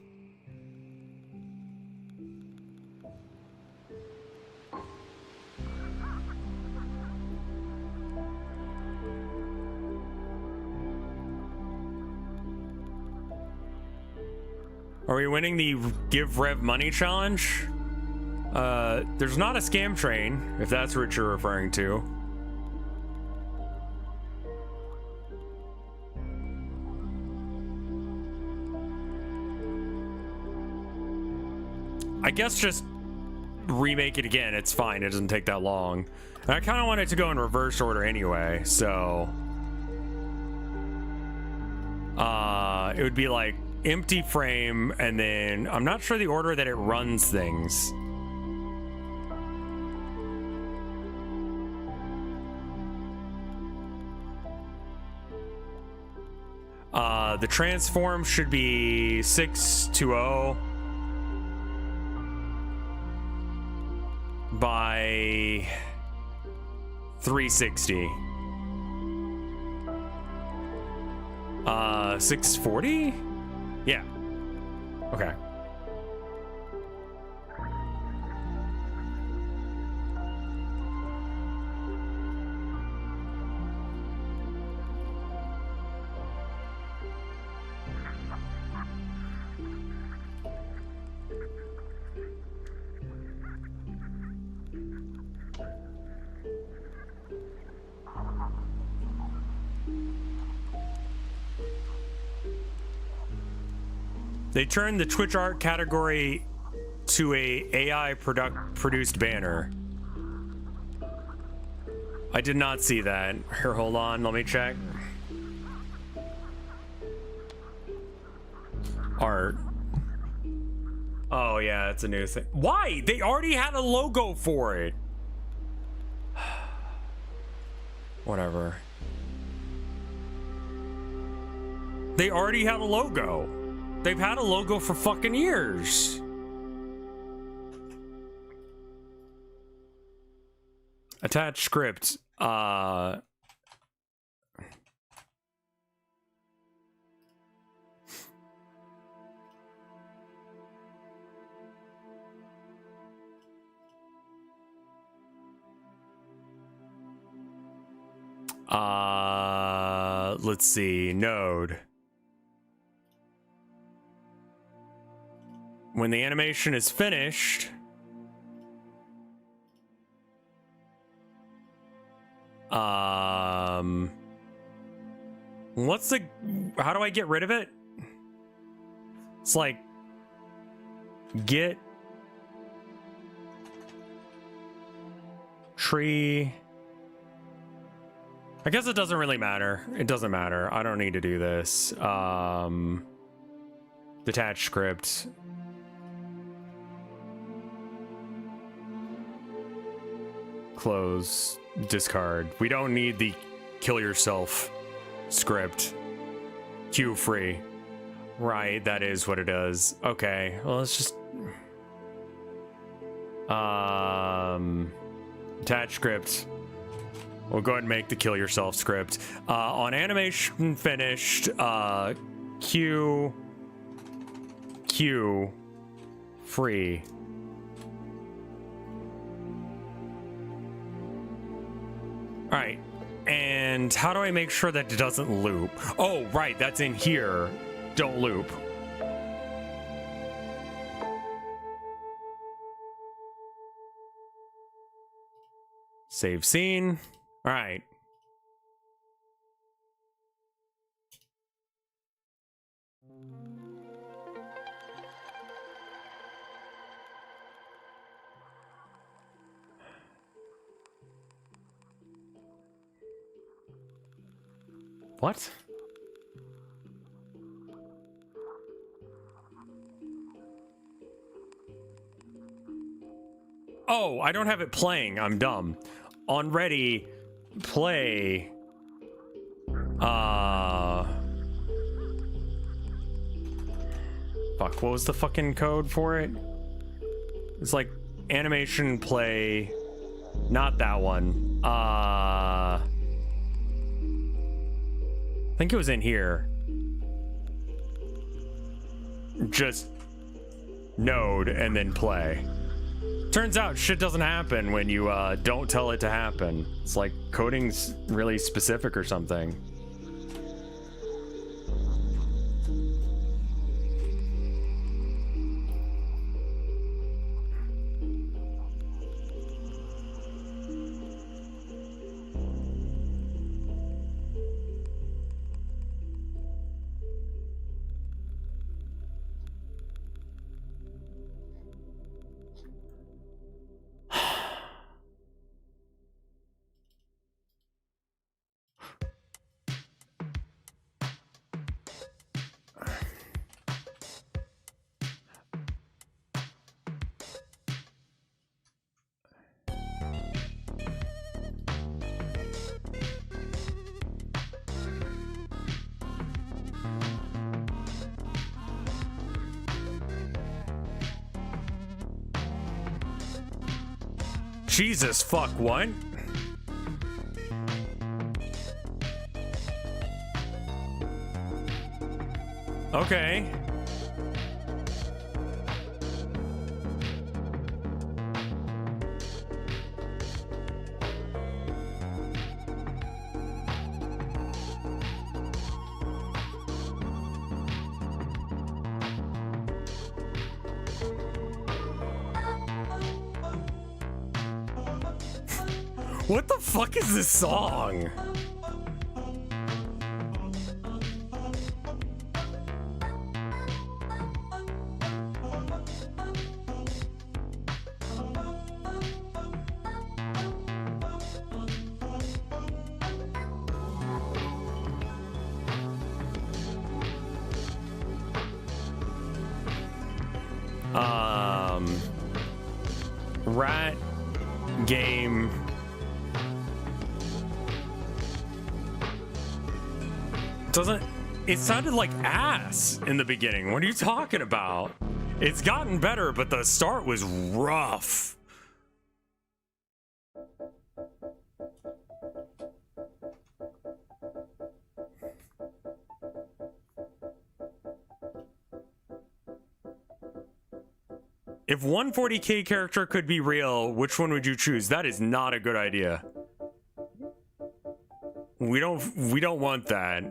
Are we winning the Give Rev Money challenge? There's not a scam train, if that's what you're referring to. I guess just remake it again. It's fine. It doesn't take that long. And I kind of want it to go in reverse order anyway, so... it would be like empty frame, and then I'm not sure the order that it runs things. The transform should be 620 by 360. 640? Yeah. Okay. They turned the Twitch art category to a AI produced banner. I did not see that. Here, hold on, let me check. Art. Oh yeah, it's a new thing. Why? They already had a logo for it. Whatever. They already had a logo. They've had a logo for fucking years. Attach script. Let's see. Node. When the animation is finished, what's the, how do I get rid of it? It's like get tree. I guess it doesn't really matter. It doesn't matter. I don't need to do this. Detach script. Close. Discard. We don't need the kill yourself script. Queue free. Right, that is what it does. Okay, well, let's just... Attach script. We'll go ahead and make the kill yourself script. On animation finished, queue free. All right, and how do I make sure that it doesn't loop? Oh, right, that's in here. Don't loop. Save scene. All right. What? Oh, I don't have it playing. I'm dumb. On ready, play. Fuck, what was the fucking code for it? It's like animation play. Not that one. I think it was in here. Just node and then play. Turns out shit doesn't happen when you don't tell it to happen. It's like coding's really specific or something. Jesus fuck, what? Okay. What the fuck is this song? Rat game. Doesn't it sounded like ass in the beginning? What are you talking about? It's gotten better, but the start was rough. If 140k character could be real, which one would you choose? That is not a good idea. We don't want that.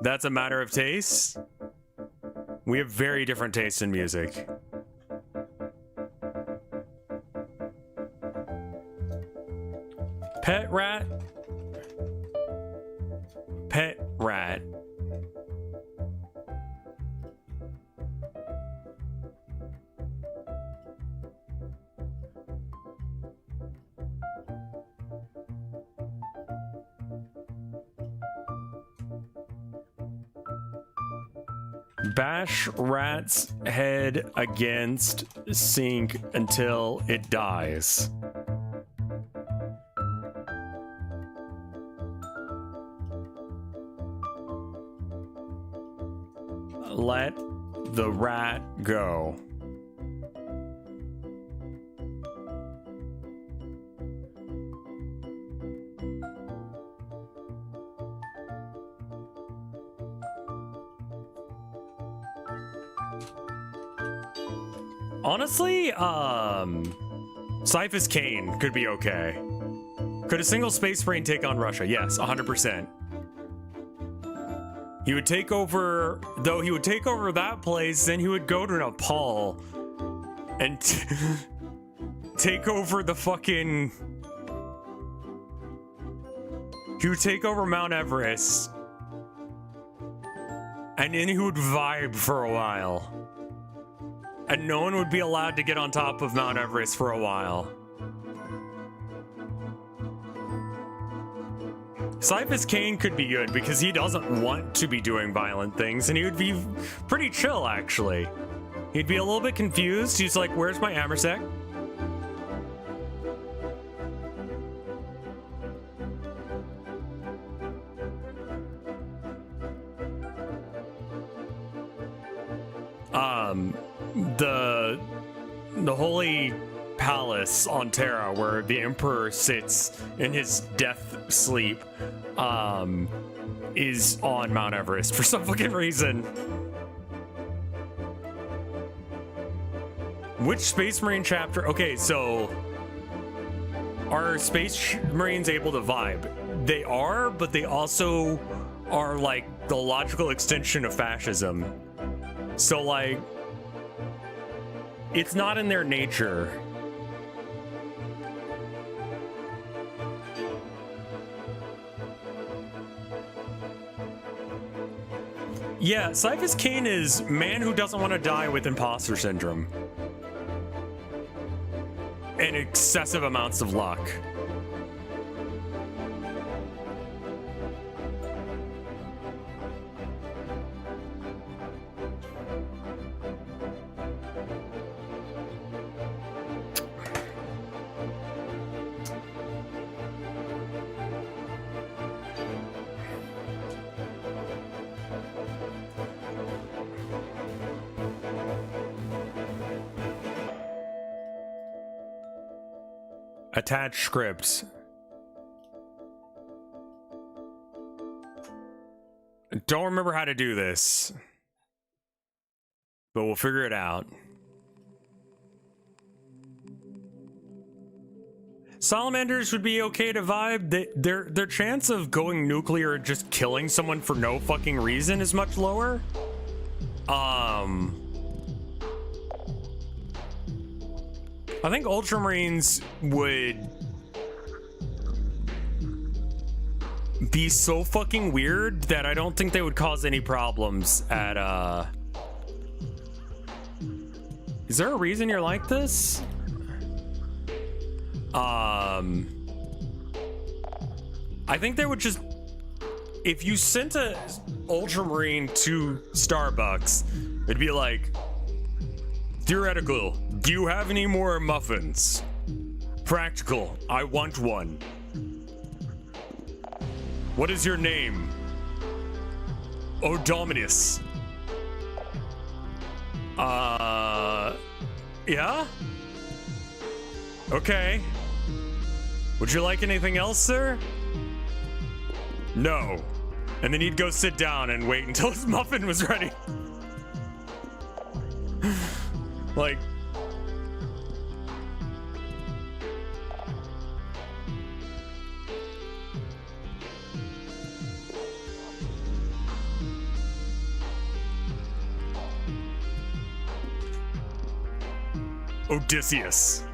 That's a matter of taste. We have very different tastes in music. Pet rat. Pet rat. Bash rat's head against sink until it dies. Let the rat go. Honestly, Cyphus Kane could be okay. Could a single space marine take on Russia? Yes, 100%. He would take over, though he would take over that place, then he would go to Nepal and take over the fucking... He would take over Mount Everest. And then he would vibe for a while. And no one would be allowed to get on top of Mount Everest for a while. Cyphus Kane could be good because he doesn't want to be doing violent things, and he would be pretty chill, actually. He'd be a little bit confused. He's like, where's my Amersec? The Holy Palace on Terra, where the Emperor sits in his death sleep, is on Mount Everest for some fucking reason. Which Space Marine chapter? Okay, so are Space Marines able to vibe? They are, but they also are like the logical extension of fascism. So like, it's not in their nature. Yeah, Cyphus Kane is man who doesn't want to die with imposter syndrome. And excessive amounts of luck. Attach scripts. Don't remember how to do this, but we'll figure it out. Salamanders would be okay to vibe. Their chance of going nuclear and just killing someone for no fucking reason is much lower. I think Ultramarines would be so fucking weird that I don't think they would cause any problems at, Is there a reason you're like this? I think they would just... If you sent a Ultramarine to Starbucks, it'd be like... Theoretical, do you have any more muffins? Practical, I want one. What is your name? Odominus. Yeah? Okay. Would you like anything else, sir? No. And then he'd go sit down and wait until his muffin was ready. Like, Odysseus.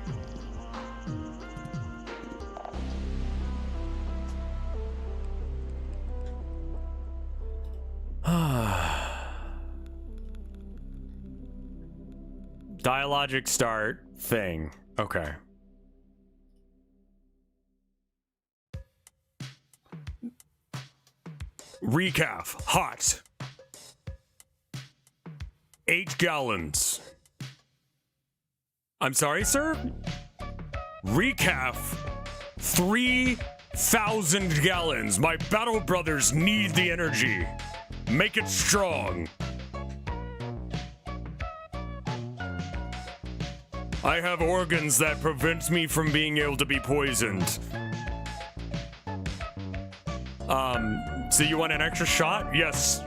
Dialogic start thing. Okay. Recaf. Hot. 8 gallons. I'm sorry, sir? Recaf. 3,000 gallons. My battle brothers need the energy. Make it strong. I have organs that prevent me from being able to be poisoned. So you want an extra shot? Yes.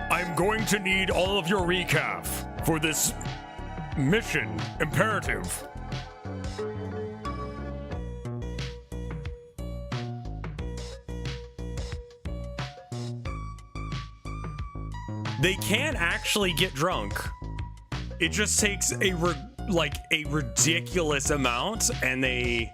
I'm going to need all of your recaf for this mission imperative. They can't actually get drunk. It just takes a ridiculous amount, and the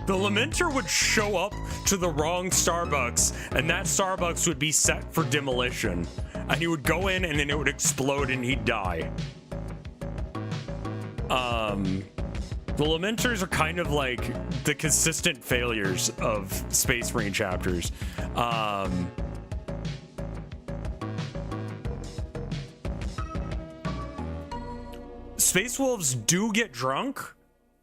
Lamenter would show up to the wrong Starbucks, and that Starbucks would be set for demolition, and he would go in, and then it would explode, and he'd die. The Lamenters are kind of like the consistent failures of Space Marine chapters. Space Wolves do get drunk,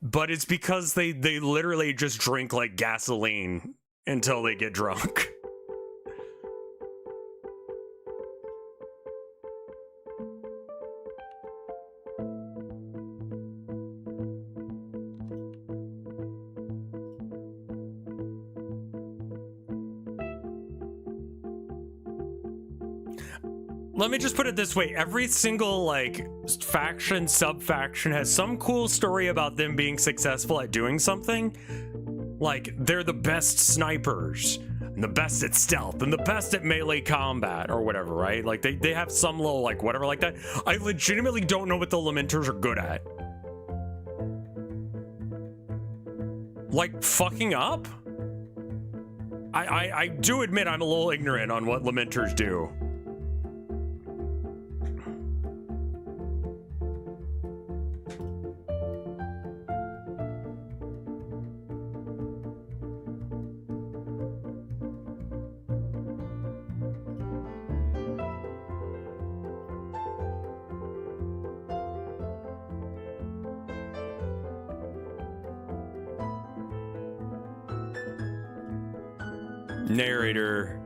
but it's because they literally just drink like gasoline until they get drunk. Let me just put it this way. Every single, like, faction, sub-faction has some cool story about them being successful at doing something. Like, they're the best snipers, and the best at stealth, and the best at melee combat, or whatever, right? Like, they have some little, like, whatever like that. I legitimately don't know what the Lamenters are good at. Like, fucking up? I do admit I'm a little ignorant on what Lamenters do. Narrator.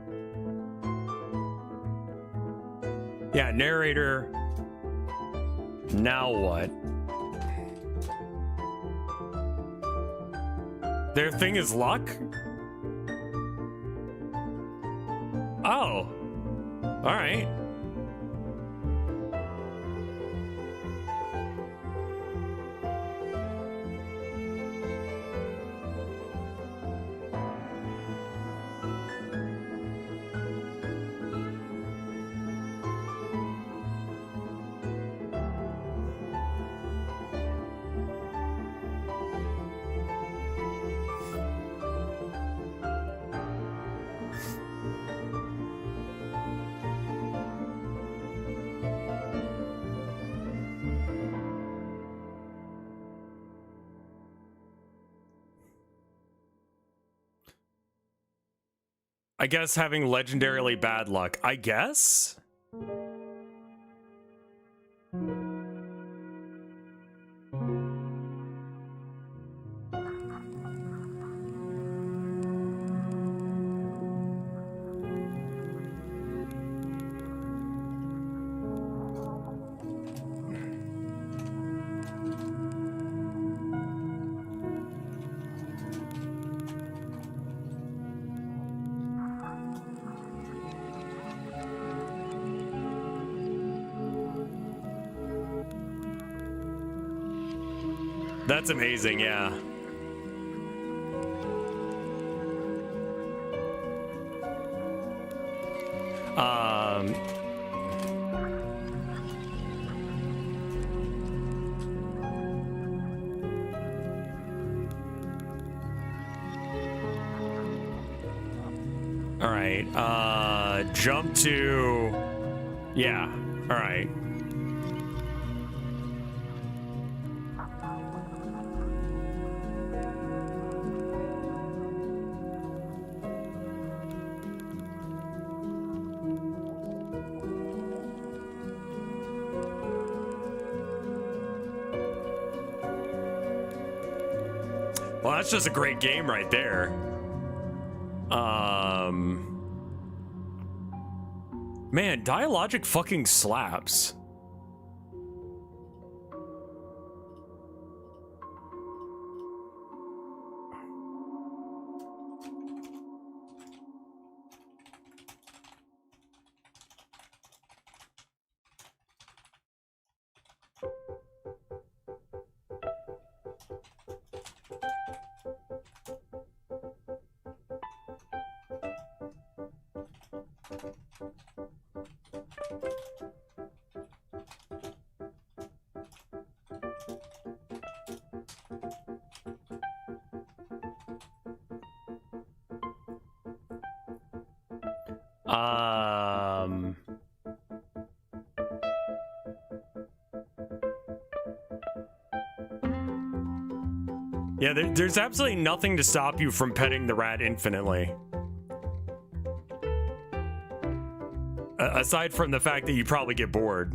Yeah, narrator. Now what? Their thing is luck? Oh. All right. I guess having legendarily bad luck. I guess? That's amazing, yeah. All right, jump to, yeah, all right. Well, that's just a great game right there. Man, Dialogic fucking slaps. Yeah, there's absolutely nothing to stop you from petting the rat infinitely. Aside from the fact that you probably get bored.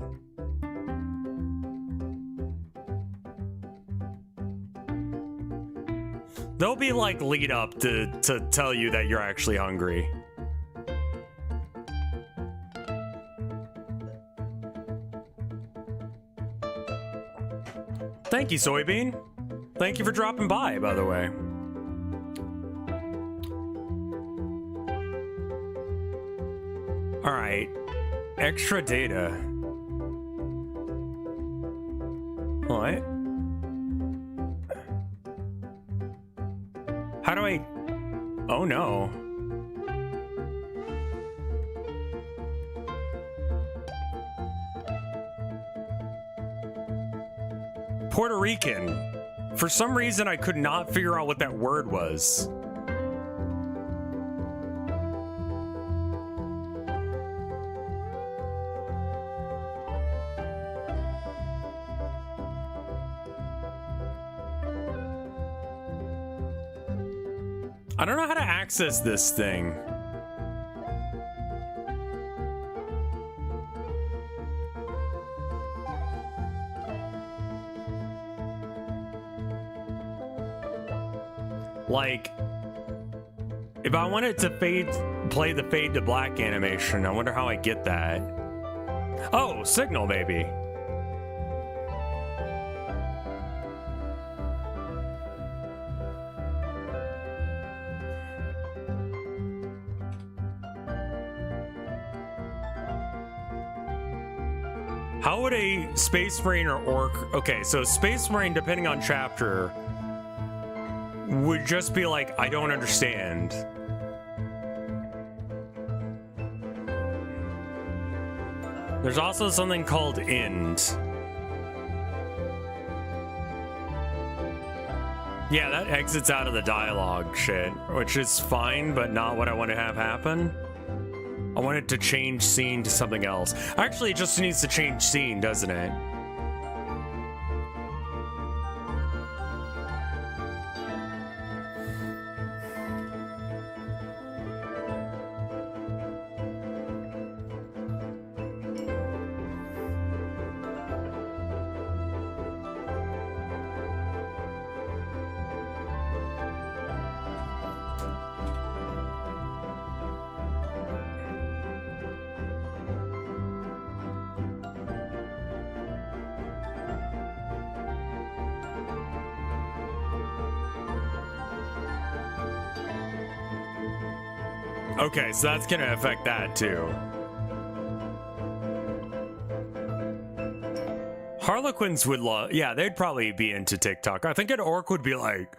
There'll be like lead up to tell you that you're actually hungry. Thank you, Soybean. Thank you for dropping by the way. All right, extra data. What? How do I? Oh no. Puerto Rican. For some reason, I could not figure out what that word was. I don't know how to access this thing. Like, if I wanted to play the fade to black animation, I wonder how I get that. Oh, signal maybe. How would a Space Marine or Orc... Okay, so Space Marine, depending on chapter, would just be like, I don't understand. There's also something called end. Yeah, that exits out of the dialogue shit, which is fine, but not what I want to have happen. I want it to change scene to something else. Actually, it just needs to change scene, doesn't it? Okay, so that's gonna affect that too. Harlequins would love, yeah, they'd probably be into TikTok. I think an orc would be like,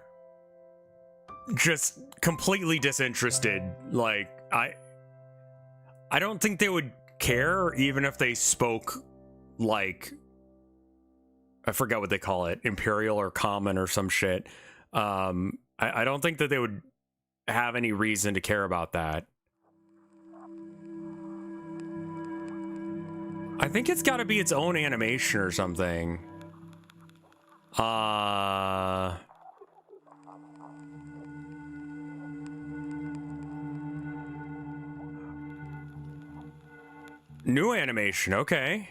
just completely disinterested. Like, I don't think they would care even if they spoke like, I forgot what they call it, Imperial or Common or some shit. I don't think that they would have any reason to care about that. I think it's got to be its own animation or something. New animation, okay.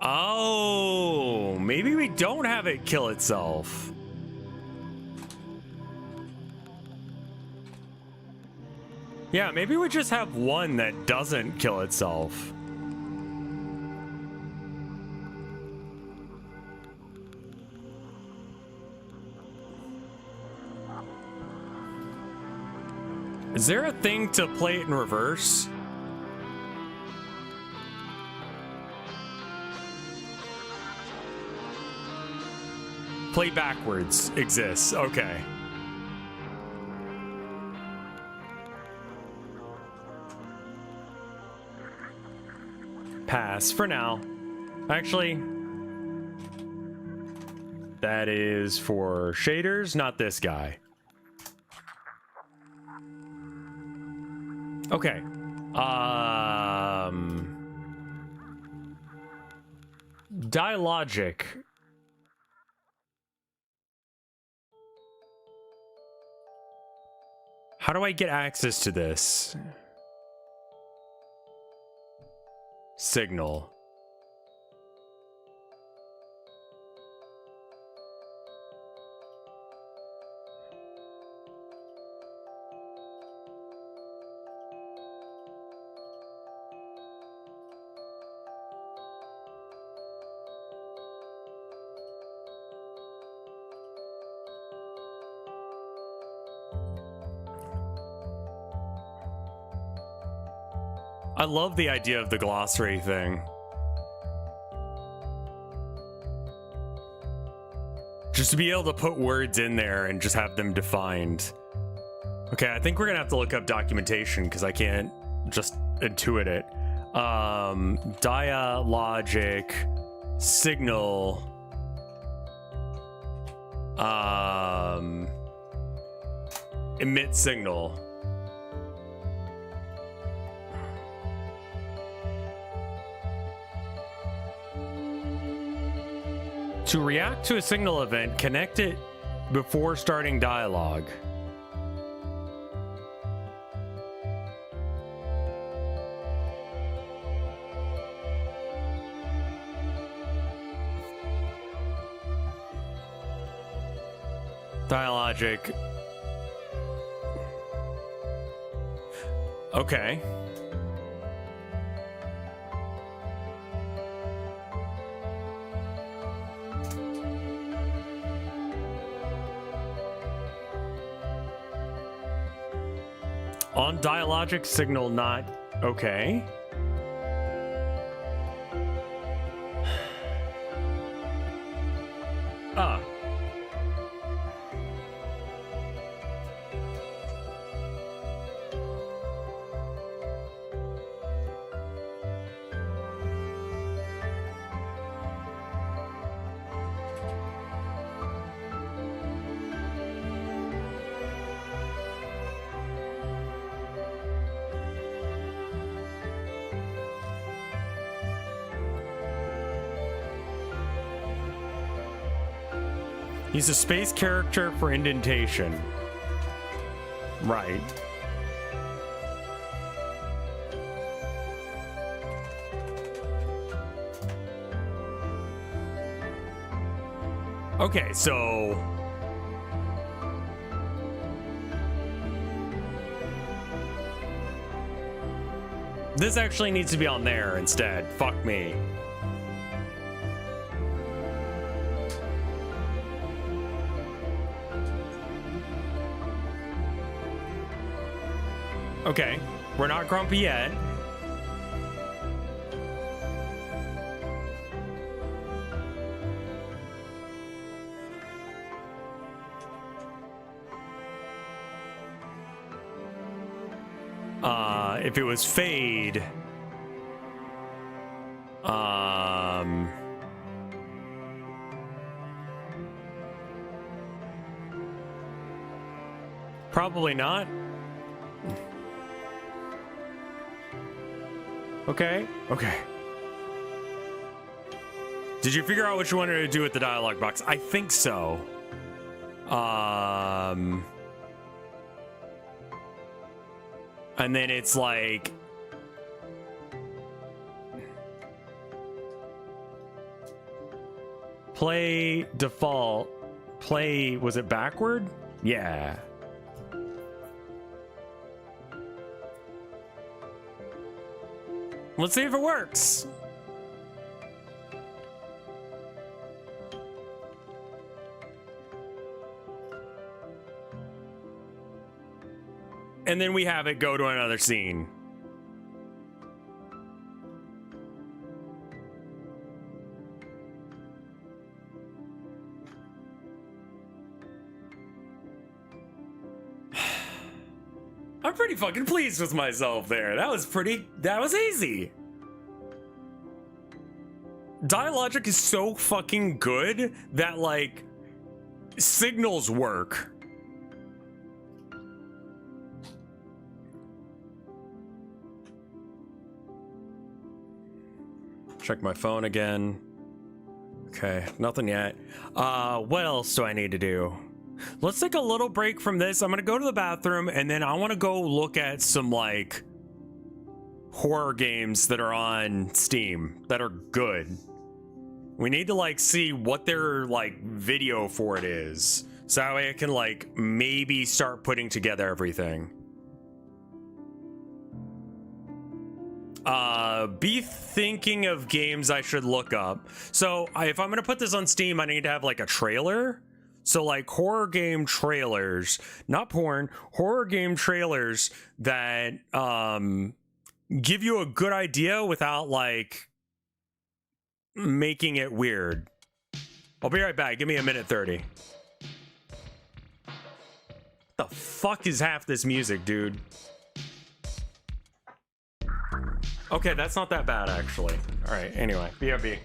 Oh, maybe we don't have it kill itself. Yeah, maybe we just have one that doesn't kill itself. Is there a thing to play it in reverse? Play backwards exists, okay. Pass for now. Actually, that is for shaders, not this guy. Okay. Dialogic. How do I get access to this? Signal. I love the idea of the glossary thing. Just to be able to put words in there and just have them defined. Okay, I think we're gonna have to look up documentation because I can't just intuit it. Dialogic signal. Emit signal. To react to a signal event, connect it before starting dialogue. Dialogic. Okay. On dialogic signal, not okay. Ah. He's a space character for indentation. Right. Okay, so this actually needs to be on there instead. Fuck me. Okay, we're not grumpy yet. If it was fade, probably not. Okay. Did you figure out what you wanted to do with the dialogue box? I think so. And then it's like, play default, play, was it backward? Yeah. Let's see if it works. And then we have it go to another scene. I'm pretty fucking pleased with myself there. That was easy. Dialogic is so fucking good that, like, signals work. Check my phone again. Okay, nothing yet. What else do I need to do? Let's take a little break from this. I'm gonna go to the bathroom, and then I want to go look at some, like, horror games that are on Steam that are good. We need to, like, see what their, like, video for it is, so that way I can, like, maybe start putting together everything. Be thinking of games I should look up. So if I'm gonna put this on Steam, I need to have, like, a trailer. So, like, horror game trailers, not porn, horror game trailers that give you a good idea without, like, making it weird. I'll be right back. Give me a minute 30. What the fuck is half this music, dude? Okay, that's not that bad, actually. All right, anyway, BRB.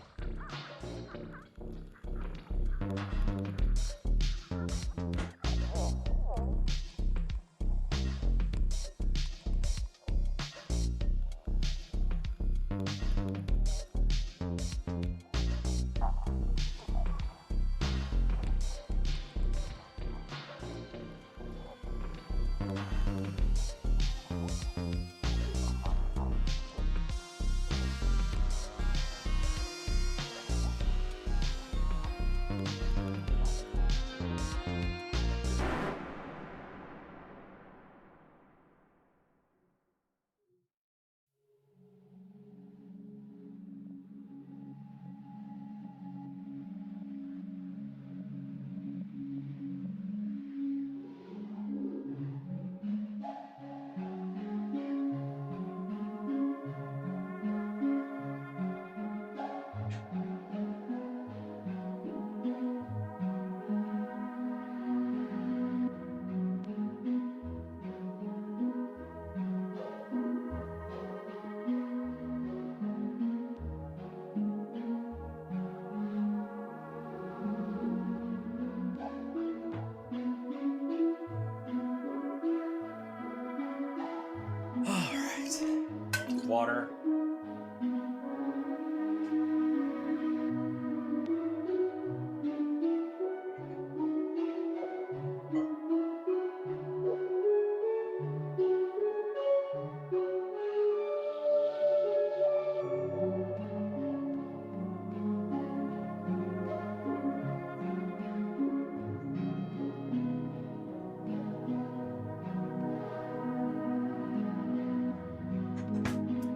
Water.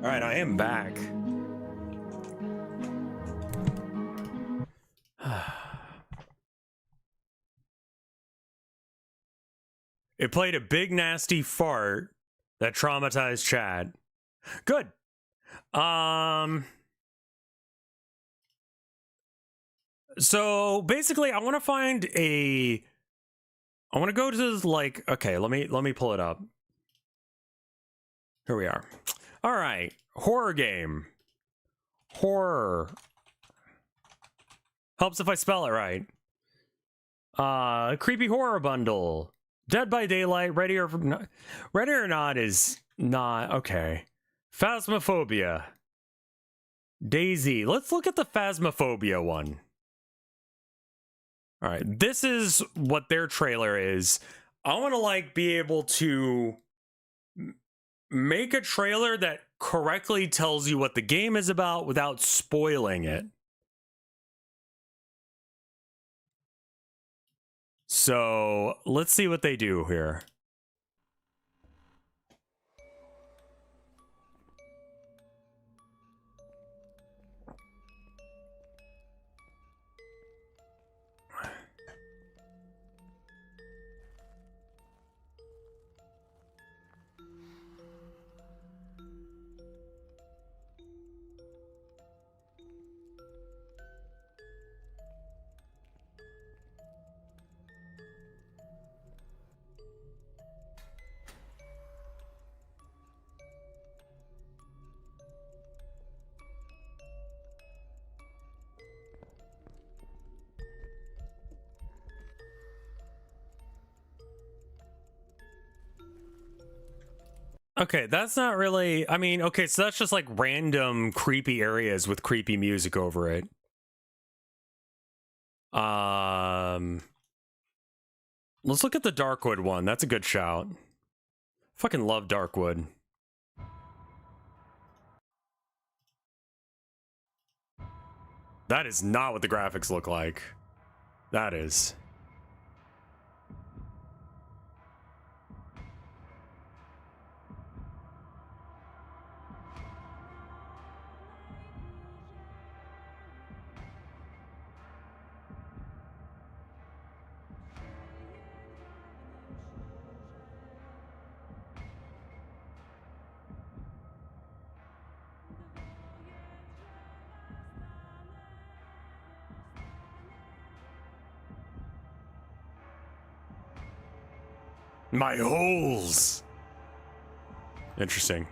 All right, I am back. It played a big nasty fart that traumatized Chad. Good. So basically I want to go to, like, okay, let me pull it up. Here we are. All right. Horror game. Horror. Helps if I spell it right. Creepy horror bundle. Dead by Daylight. Ready or Not is not okay. Phasmophobia. Daisy. Let's look at the Phasmophobia one. All right. This is what their trailer is. I want to like be able to make a trailer that correctly tells you what the game is about without spoiling it. So let's see what they do here. Okay, that's not really, I mean, okay, so that's just like random creepy areas with creepy music over it. Let's look at the Darkwood one. That's a good shout. Fucking love Darkwood. That is not what the graphics look like. That is. My holes. Interesting.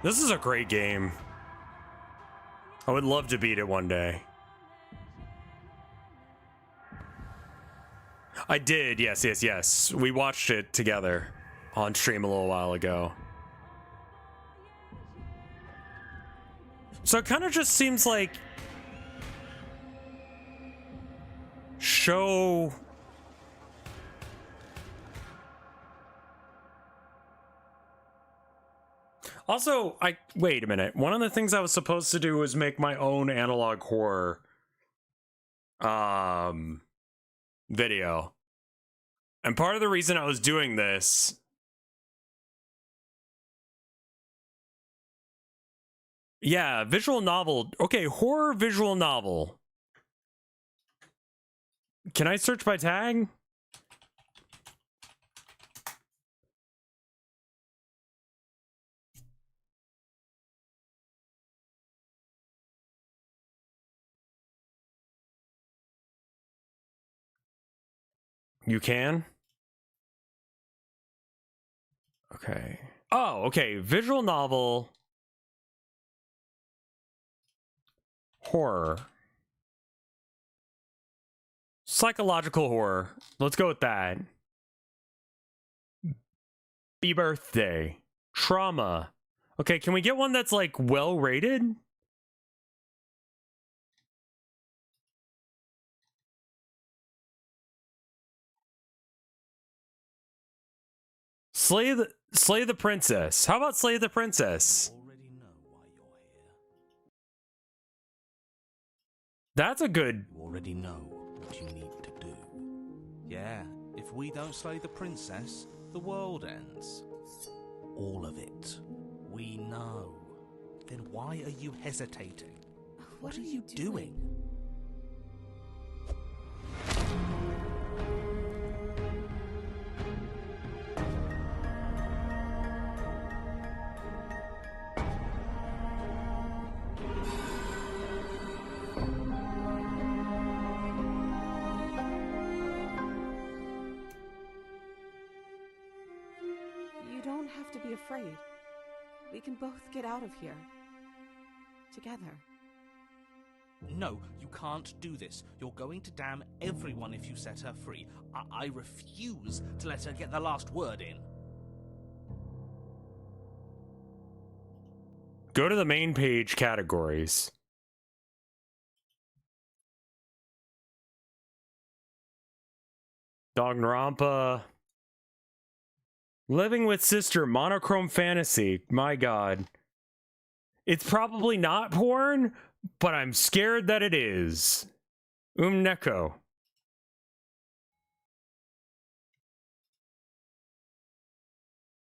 This is a great game. I would love to beat it one day. I did, yes. We watched it together on stream a little while ago. So it kind of just seems like show also wait a minute, one of the things I was supposed to do was make my own analog horror video, and part of the reason I was doing this visual novel. Okay, horror visual novel. Can I search by tag? You can? Okay. Oh, okay. Visual novel. Horror. Psychological horror. Let's go with that. Happy birthday. Trauma. Okay, can we get one that's like well rated? Slay the princess. How about Slay the Princess? Already know why you're here. That's a good. You already know what you need to do. Yeah, if we don't slay the princess, the world ends. All of it. We know. Then why are you hesitating? What are you doing? be afraid. We can both get out of here. Together. No, you can't do this. You're going to damn everyone if you set her free. I refuse to let her get the last word in. Go to the main page categories. Danganronpa. Living with Sister, monochrome fantasy. My god. It's probably not porn, but I'm scared that it is. Neko.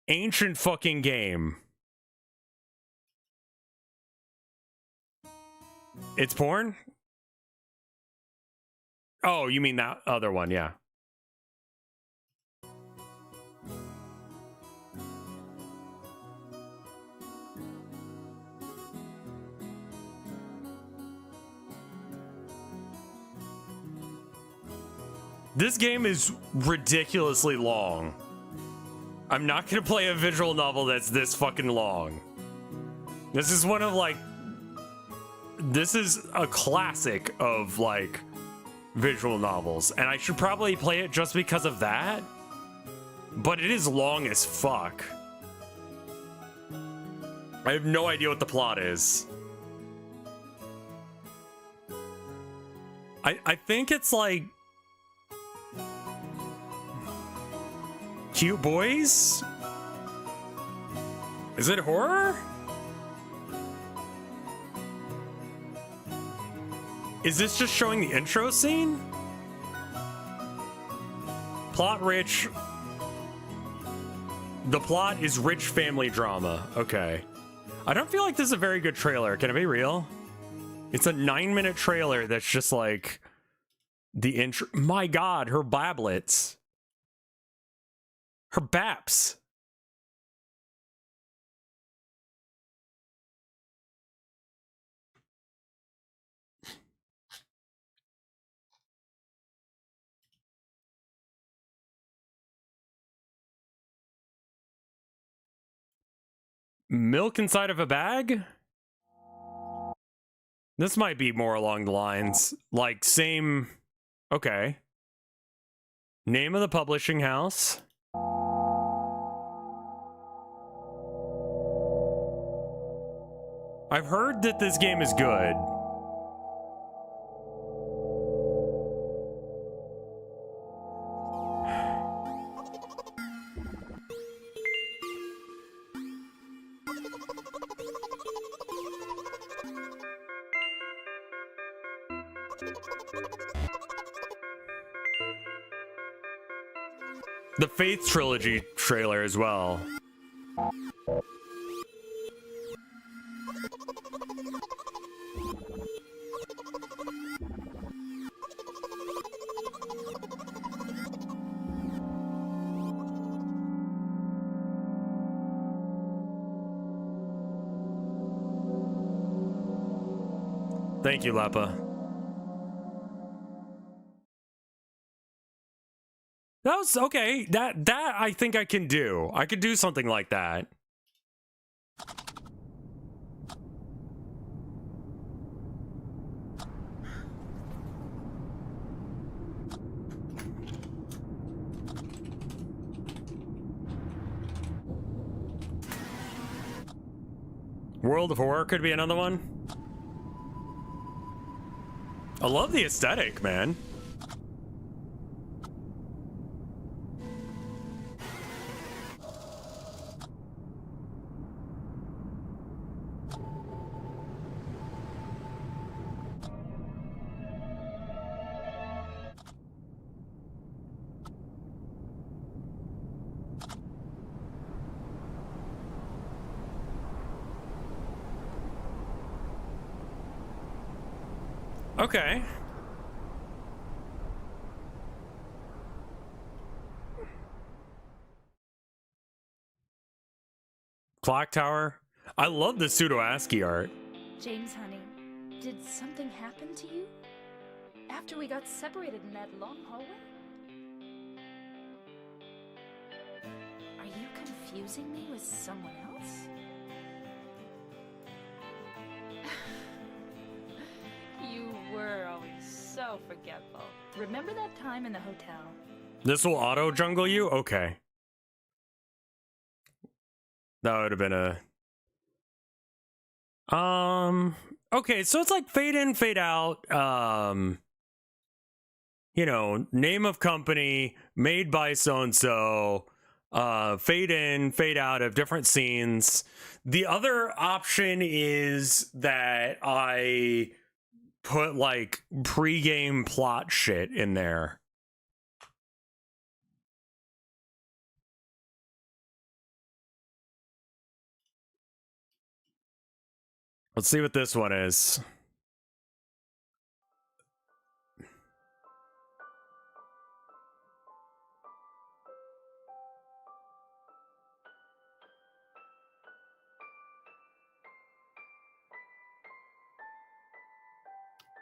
Ancient fucking game. It's porn? Oh, you mean that other one, yeah. This game is ridiculously long. I'm not gonna play a visual novel that's this fucking long. This is one of like... This is a classic of like visual novels, and I should probably play it just because of that. But it is long as fuck. I have no idea what the plot is. I think it's like... Cute boys? Is it horror? Is this just showing the intro scene? Plot rich. The plot is rich family drama. Okay. I don't feel like this is a very good trailer. Can it be real? It's a 9-minute trailer that's just like the intro. My god, her bablets. Her baps. Milk inside of a bag? This might be more along the lines, like same... Okay. Name of the publishing house. I've heard that this game is good. The Faith Trilogy trailer as well. Thank you, Lappa. That was okay. That I think I can do. I could do something like that. World of Horror could be another one. I love the aesthetic, man. Okay. Clock tower. I love the pseudo ASCII art. James, honey, did something happen to you? After we got separated in that long hallway? Are you confused? confusing me with someone else? You were always so forgetful. Remember that time in the hotel? This will auto jungle you? Okay. That would have been a... Okay, so it's like fade in, fade out. You know, name of company, made by so-and-so. Fade in, fade out of different scenes. The other option is that I put like pre-game plot shit in there. Let's see what this one is.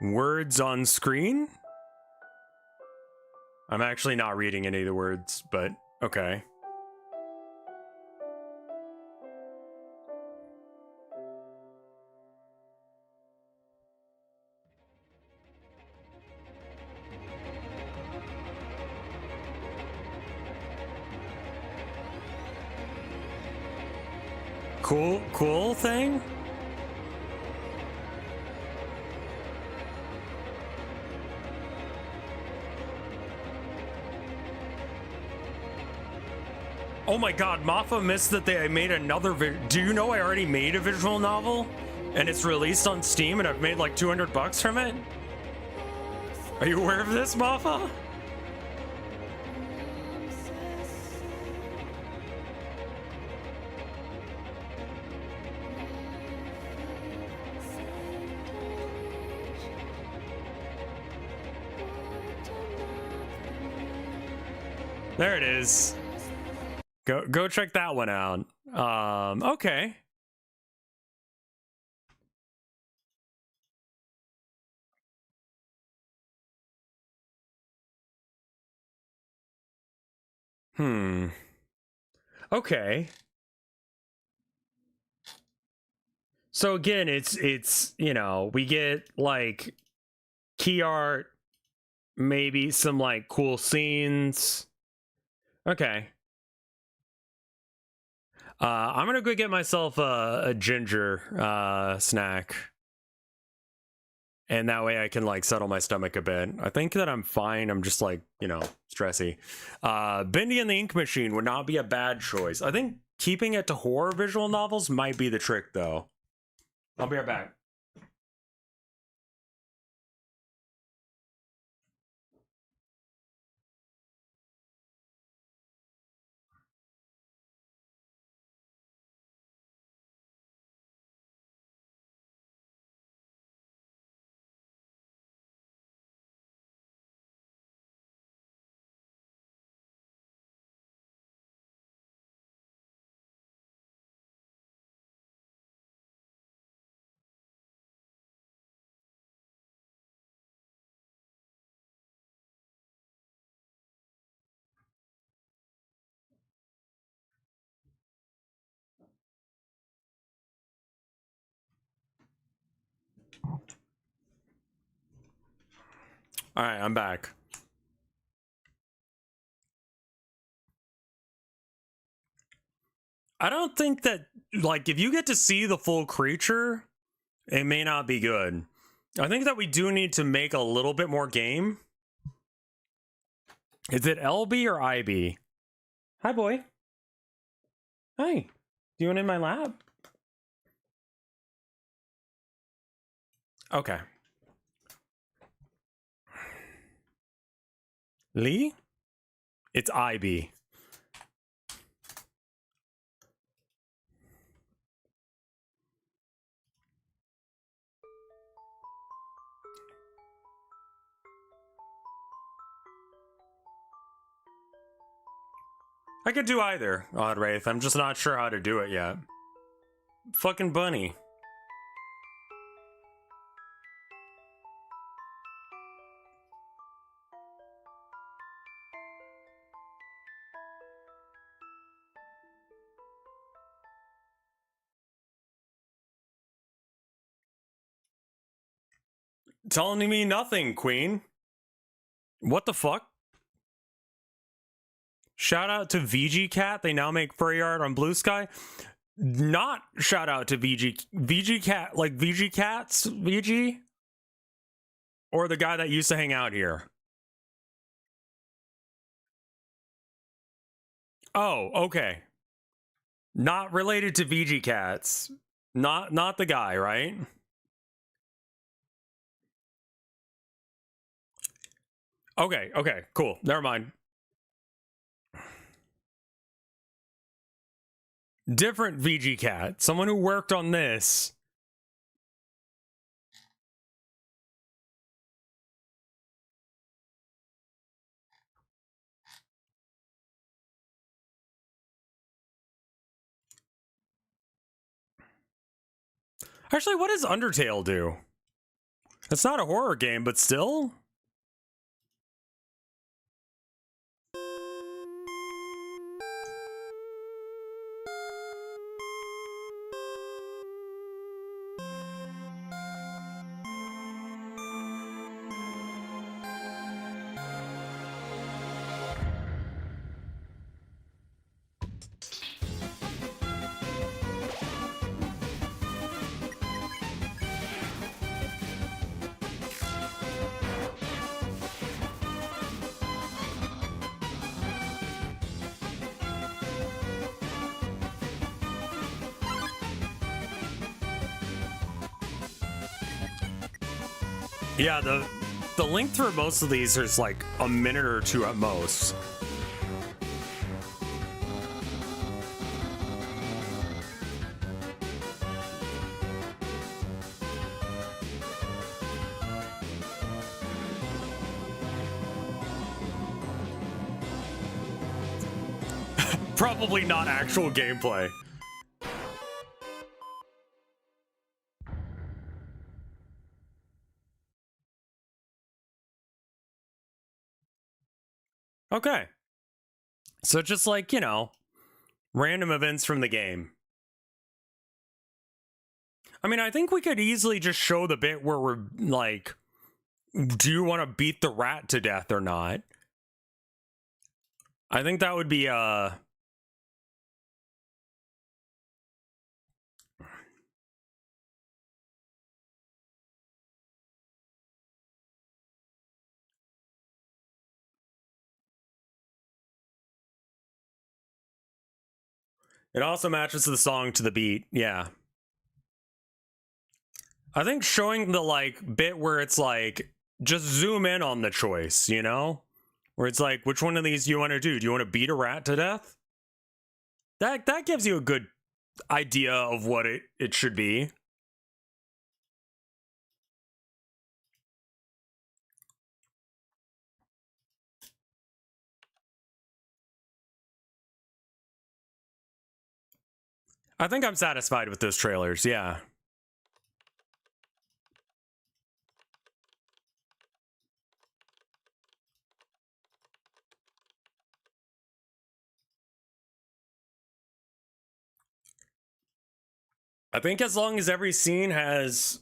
Words on screen? I'm actually not reading any of the words, but okay. Cool thing? Oh my god, Maffa missed that I made another do you know I already made a visual novel? And it's released on Steam and I've made like $200 from it? Are you aware of this, Maffa? There it is. Go check that one out. Okay. Okay. So again, it's you know, we get like key art, maybe some like cool scenes. Okay. I'm gonna go get myself a ginger snack. And that way I can like settle my stomach a bit. I think that I'm fine. I'm just like, you know, stressy. Bendy and the Ink Machine would not be a bad choice. I think keeping it to horror visual novels might be the trick though. I'll be right back. All right, I'm back. I don't think that, like, if you get to see the full creature, it may not be good. I think that we do need to make a little bit more game. Is it LB or IB? Hi, boy. Hi. Do you want in my lab? Okay. Lee? It's IB. I could do either, Odd Wraith. I'm just not sure how to do it yet. Fucking bunny. Telling me nothing, Queen. What the fuck? Shout out to VG Cat. They now make furry art on Blue Sky. Not shout out to VG Cat, like VG Cats, VG? Or the guy that used to hang out here. Oh, okay. Not related to VG Cats. Not the guy, right? Okay, cool. Never mind. Different VG Cat. Someone who worked on this. Actually, what does Undertale do? It's not a horror game, but still? Yeah, the length for most of these is like a minute or two at most. Probably not actual gameplay. Okay. So just like, you know, random events from the game. I mean, I think we could easily just show the bit where we're like, do you want to beat the rat to death or not? I think that would be it also matches the song to the beat, yeah. I think showing the like bit where it's like just zoom in on the choice, you know? Where it's like, which one of these do you want to do? Do you want to beat a rat to death? That gives you a good idea of what it should be. I think I'm satisfied with those trailers, yeah. I think as long as every scene has...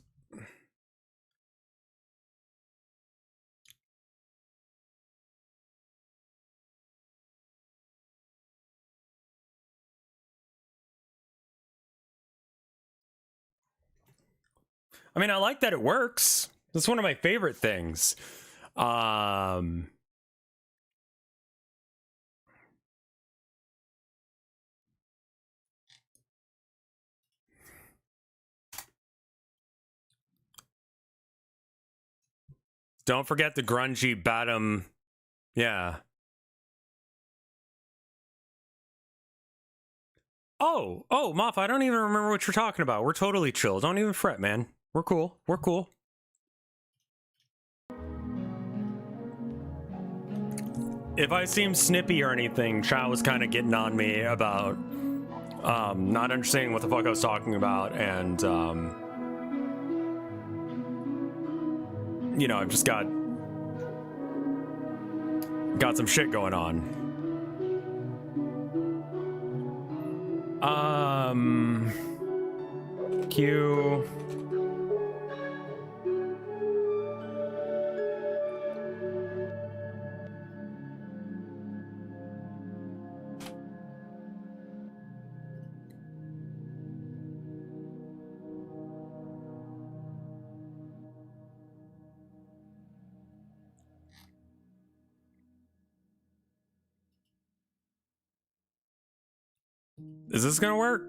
I mean, I like that it works. That's one of my favorite things. Don't forget the grungy Batum. Yeah. Oh, Moff, I don't even remember what you're talking about. We're totally chill. Don't even fret, man. We're cool. We're cool. If I seem snippy or anything, chat was kind of getting on me about not understanding what the fuck I was talking about, and you know, I've just got some shit going on. Q. Is this gonna work?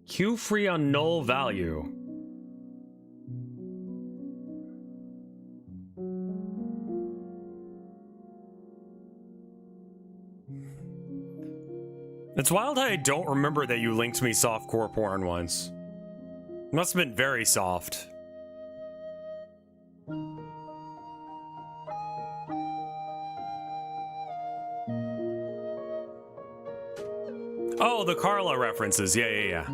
Q free on null value. It's wild how I don't remember that you linked me softcore porn once. Must have been very soft. Oh, the Carla references. Yeah.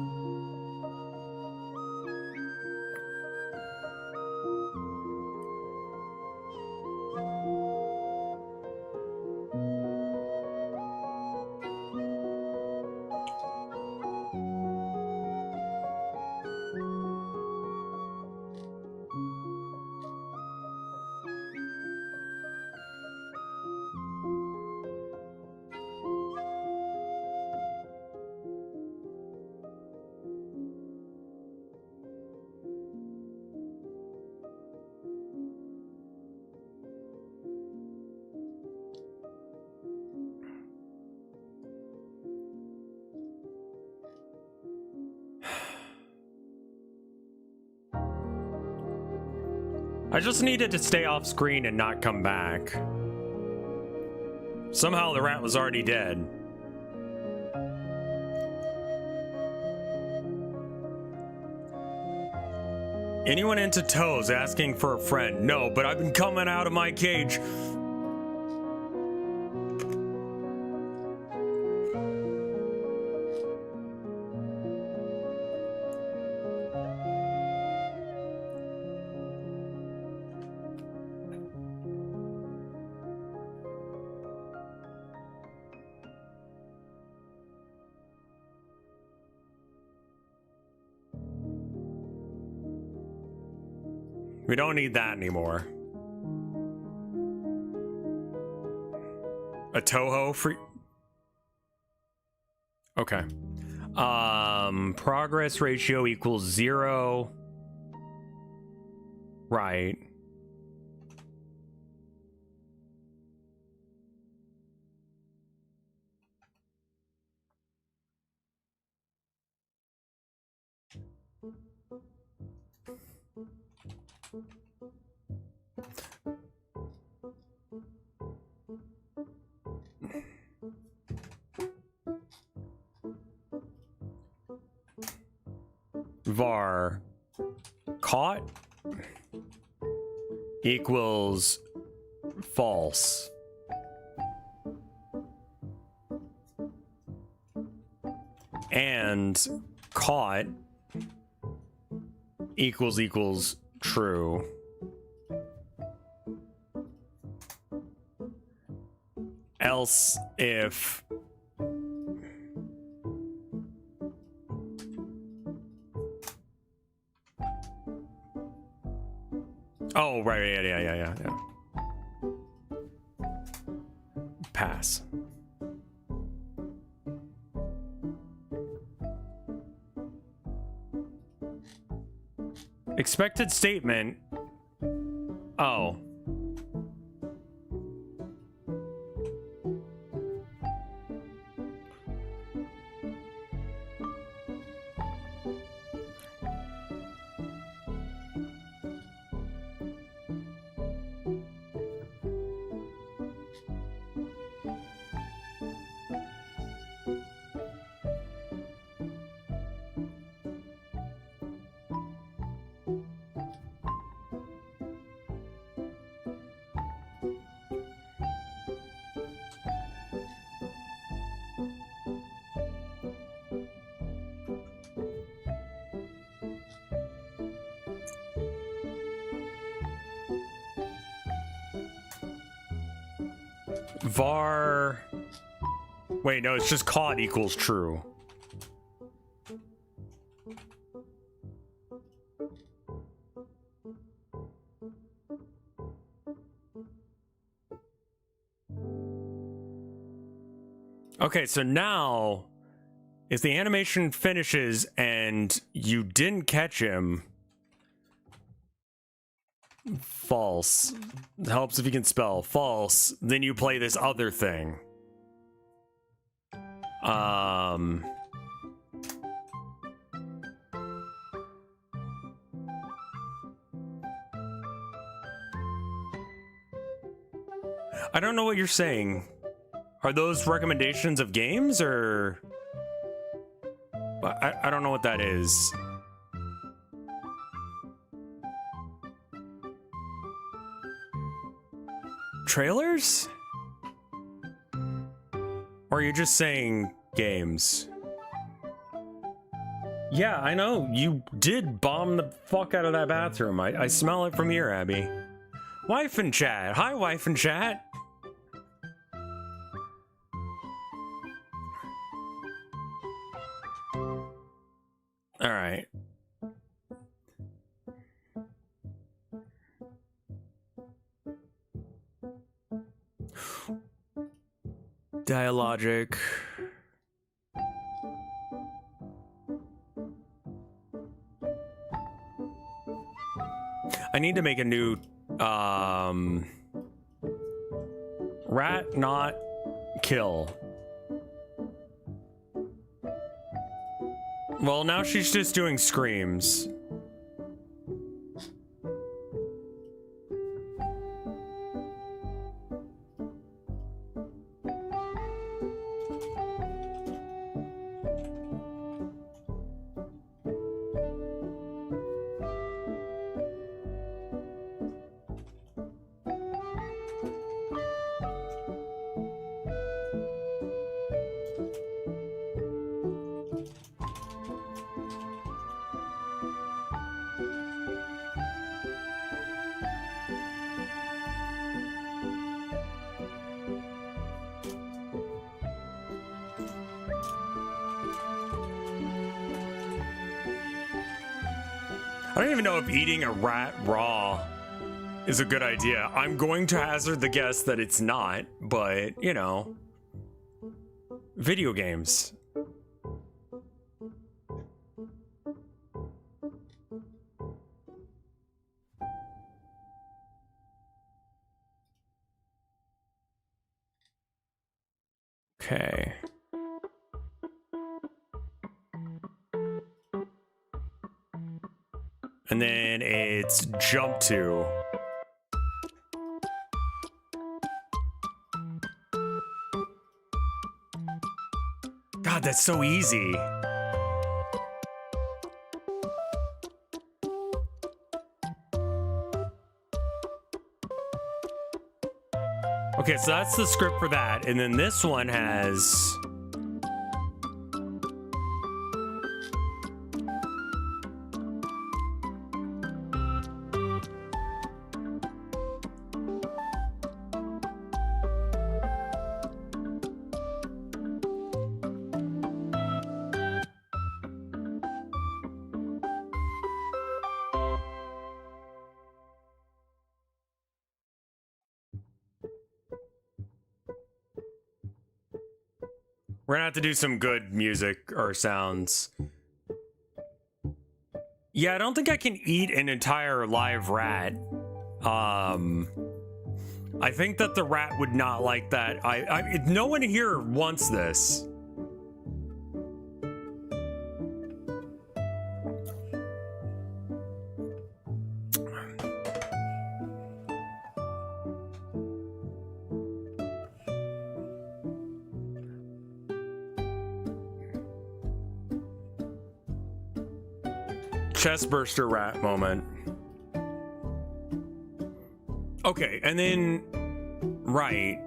I just needed to stay off screen and not come back. Somehow the rat was already dead. Anyone into toes asking for a friend? No, but I've been coming out of my cage. We don't need that anymore. A Toho free. Okay. Progress ratio equals 0. Right. Var caught equals false. And caught equals true. Else if oh, right, yeah. Pass. Expected statement. Oh. Var. Wait, no, it's just caught equals true. Okay, so now if the animation finishes and you didn't catch him, false. Helps if you can spell. False. Then you play this other thing. I don't know what you're saying. Are those recommendations of games or... I don't know what that is. Trailers? Or are you just saying games? Yeah, I know. You did bomb the fuck out of that bathroom. I smell it from here, Abby. Wife in chat. Hi, wife in chat. All right. Dialogic. I need to make a new rat not kill. Well, now she's just doing screams. I don't even know if eating a rat raw is a good idea. I'm going to hazard the guess that it's not, but, you know, video games. Okay. And then it's jump to. God, that's so easy. Okay, so that's the script for that. And then this one has... We're gonna have to do some good music or sounds. Yeah, I don't think I can eat an entire live rat. I think that the rat would not like that. No one here wants this. Chest burster rat moment. Okay, and then right.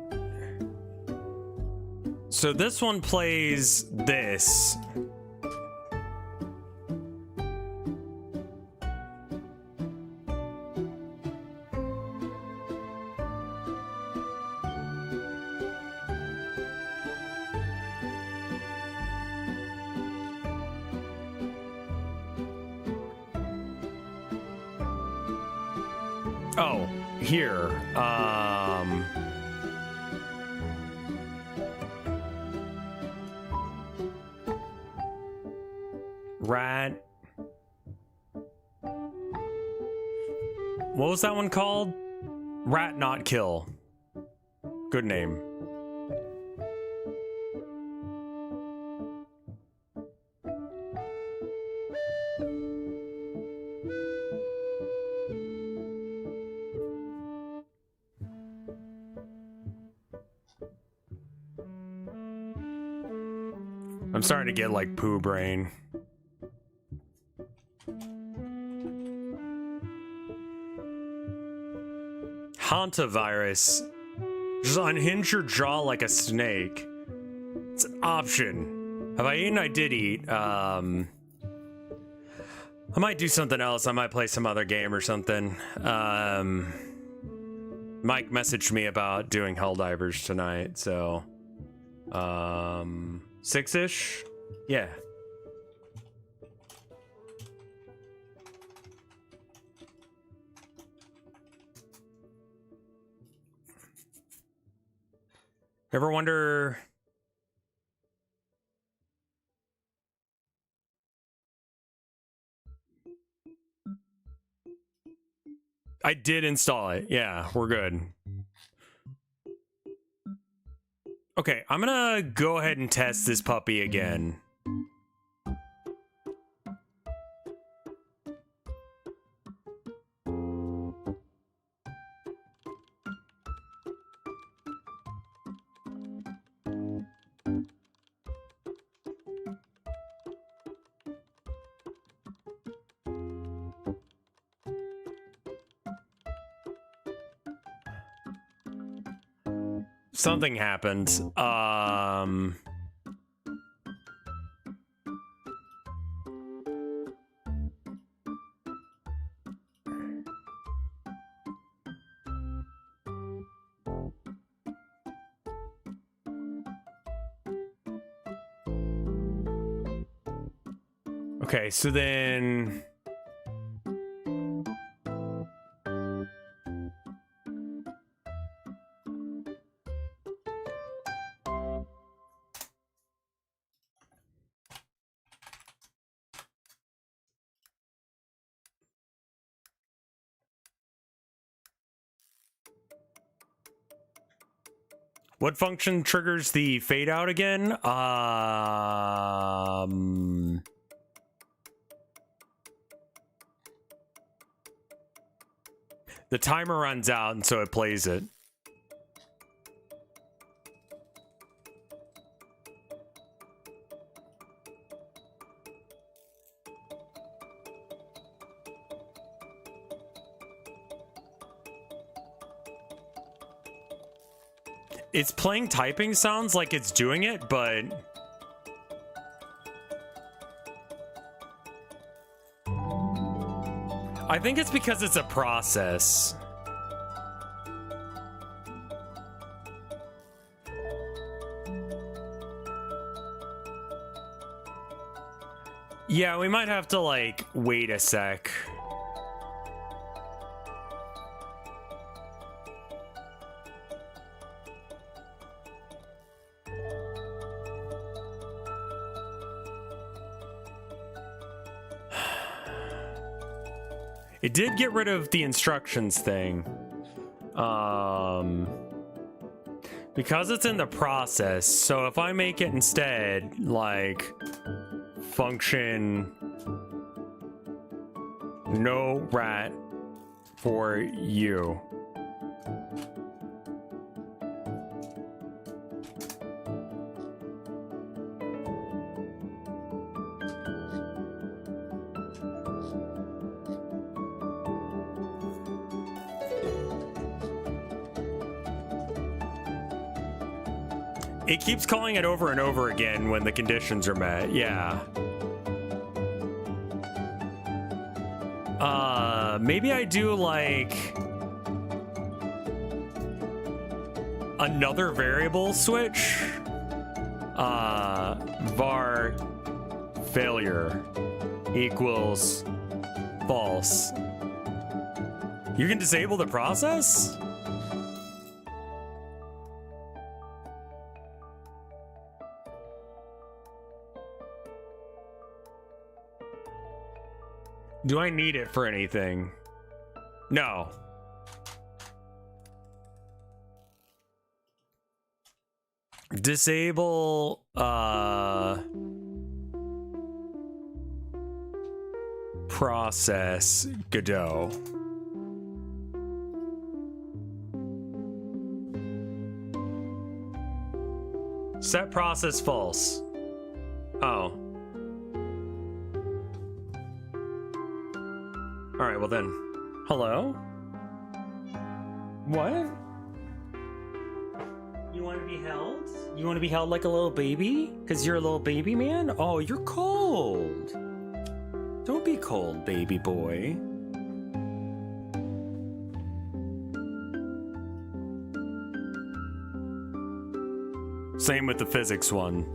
So this one plays this. Oh, here. Rat. What was that one called? Rat Not Kill. Good name. I'm starting to get like poo brain. Hantavirus. Just unhinge your jaw like a snake. It's an option. Have I eaten? I did eat. I might do something else. I might play some other game or something. Mike messaged me about doing Helldivers tonight, so 6-ish? Yeah. Ever wonder... I did install it. Yeah, we're good. Okay, I'm gonna go ahead and test this puppy again. Something happened. Okay, so then... What function triggers the fade out again? The timer runs out, and so it plays it. It's playing typing sounds like it's doing it, but... I think it's because it's a process. Yeah, we might have to, like, wait a sec. It did get rid of the instructions thing. Because it's in the process, so if I make it instead, like, function no rat for you. It keeps calling it over and over again when the conditions are met, yeah. Maybe I do, like, another variable switch? Var failure equals false. You can disable the process? Do I need it for anything? No. Disable, process Godot. Set process false. Oh. Alright, well then. Hello? What? You want to be held? You want to be held like a little baby? Because you're a little baby man? Oh, you're cold. Don't be cold, baby boy. Same with the physics one.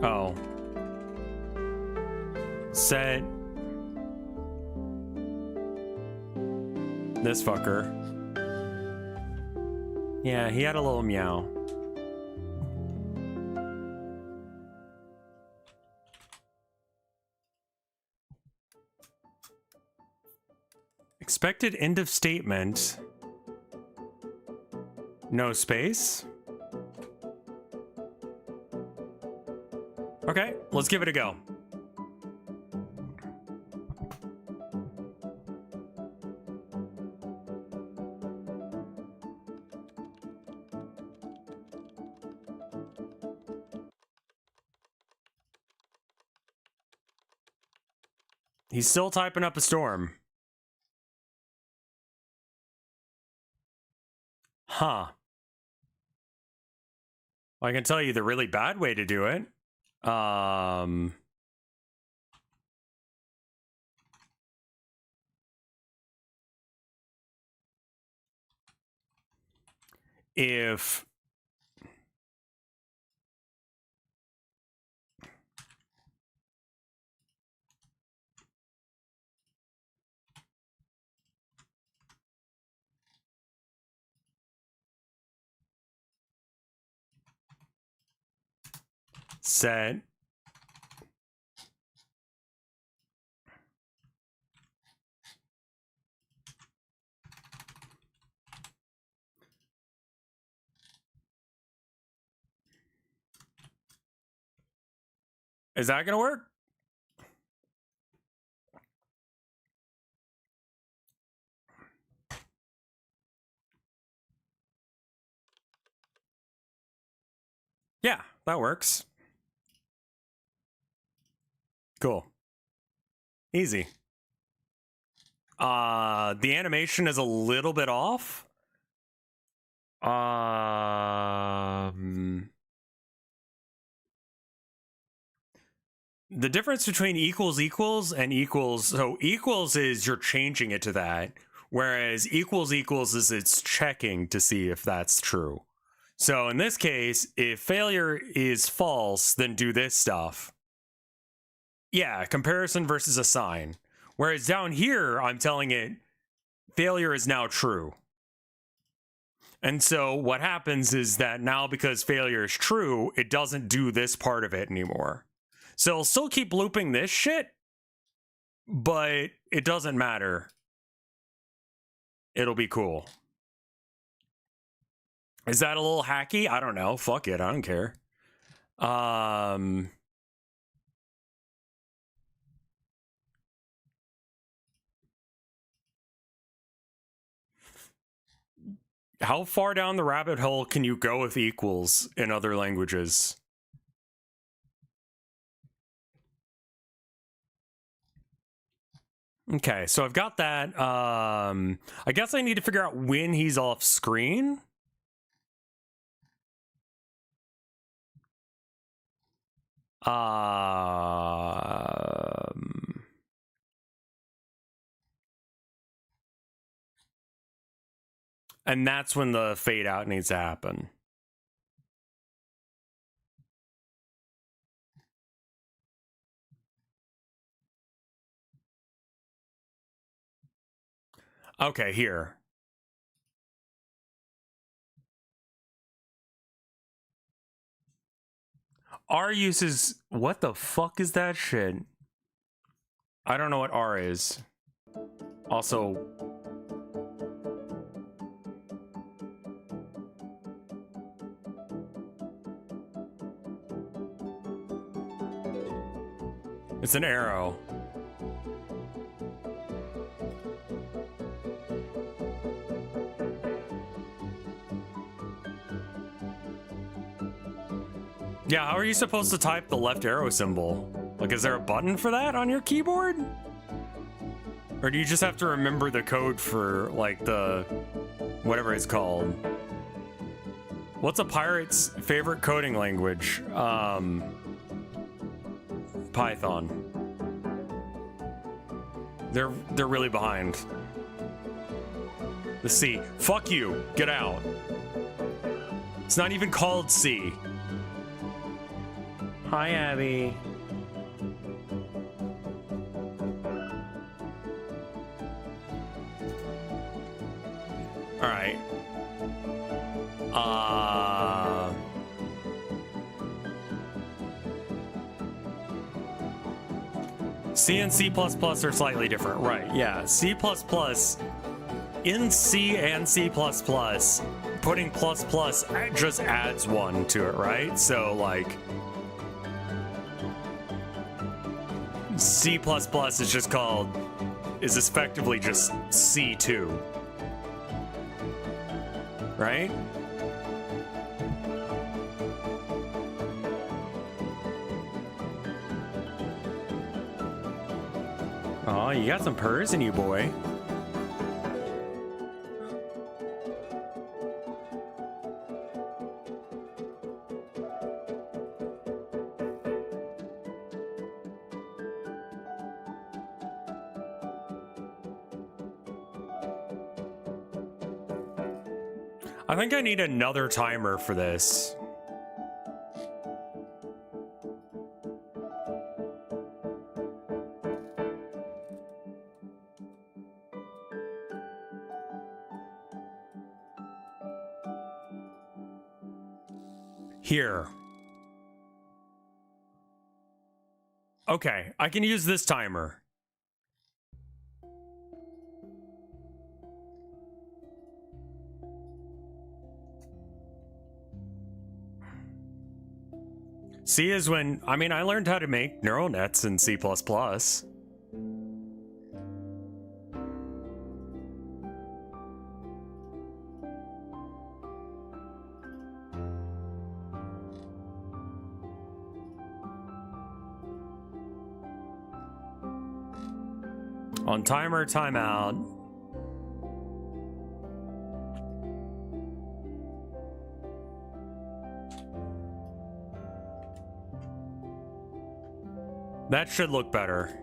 Oh. Set this fucker. Yeah, he had a little meow. Expected end of statement. No space. Okay, let's give it a go. He's still typing up a storm. Huh. I can tell you the really bad way to do it. If set is that gonna work? Yeah, that works. Cool. Easy. The animation is a little bit off. The difference between equals and equals, so equals is you're changing it to that, whereas equals is it's checking to see if that's true. So in this case, if failure is false, then do this stuff. Yeah, comparison versus assign. Whereas down here, I'm telling it failure is now true. And so what happens is that now because failure is true, it doesn't do this part of it anymore. So it'll still keep looping this shit, but it doesn't matter. It'll be cool. Is that a little hacky? I don't know. Fuck it. I don't care. How far down the rabbit hole can you go with equals in other languages? Okay, so I've got that. I guess I need to figure out when he's off screen. And that's when the fade out needs to happen. Okay, here. R uses... What the fuck is that shit? I don't know what R is. Also... It's an arrow. Yeah, how are you supposed to type the left arrow symbol? Like, is there a button for that on your keyboard? Or do you just have to remember the code for, like, the... whatever it's called? What's a pirate's favorite coding language? Python. They're really behind. The C. Fuck you. Get out. It's not even called C. Hi, Abby. All right. C and C++ are slightly different, right? Yeah, C++, in C and C++, putting plus plus just adds one to it, right? So like C++ is just called, is effectively just C2, right? Oh, you got some purrs in you, boy. I think I need another timer for this. Here. Okay, I can use this timer. C is when, I mean, I learned how to make neural nets in C++. On timer, timeout. That should look better.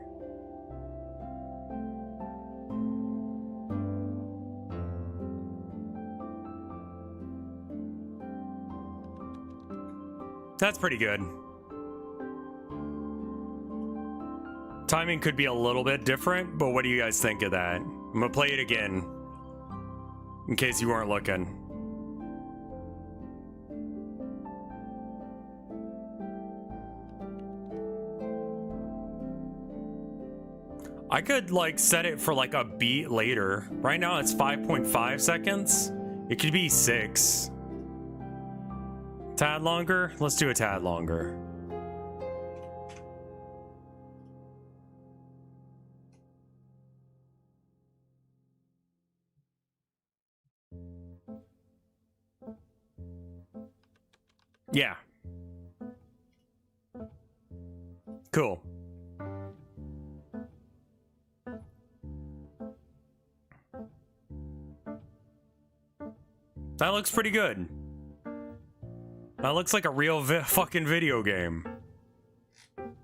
That's pretty good. Timing could be a little bit different, but what do you guys think of that? I'm gonna play it again, in case you weren't looking. I could like set it for like a beat later. Right now it's 5.5 seconds. It could be 6. Tad longer? Let's do a tad longer. Yeah. Cool. That looks pretty good. That looks like a real fucking video game.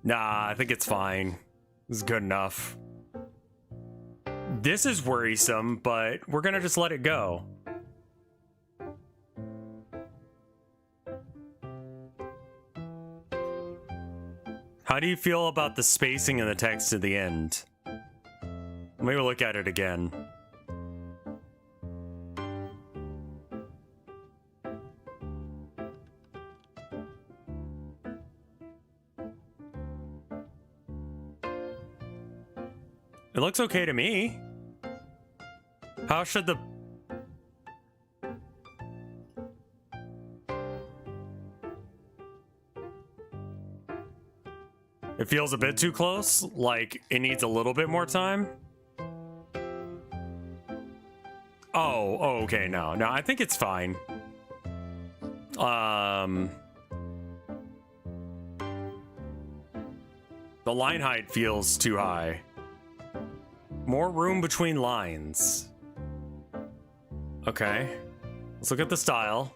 Nah, I think it's fine. It's good enough. This is worrisome, but we're gonna just let it go. How do you feel about the spacing in the text at the end? Let me look at it again. It looks okay to me. How should the... It feels a bit too close, like it needs a little bit more time. Oh, okay, no, I think it's fine. The line height feels too high. More room between lines. Okay, let's look at the style.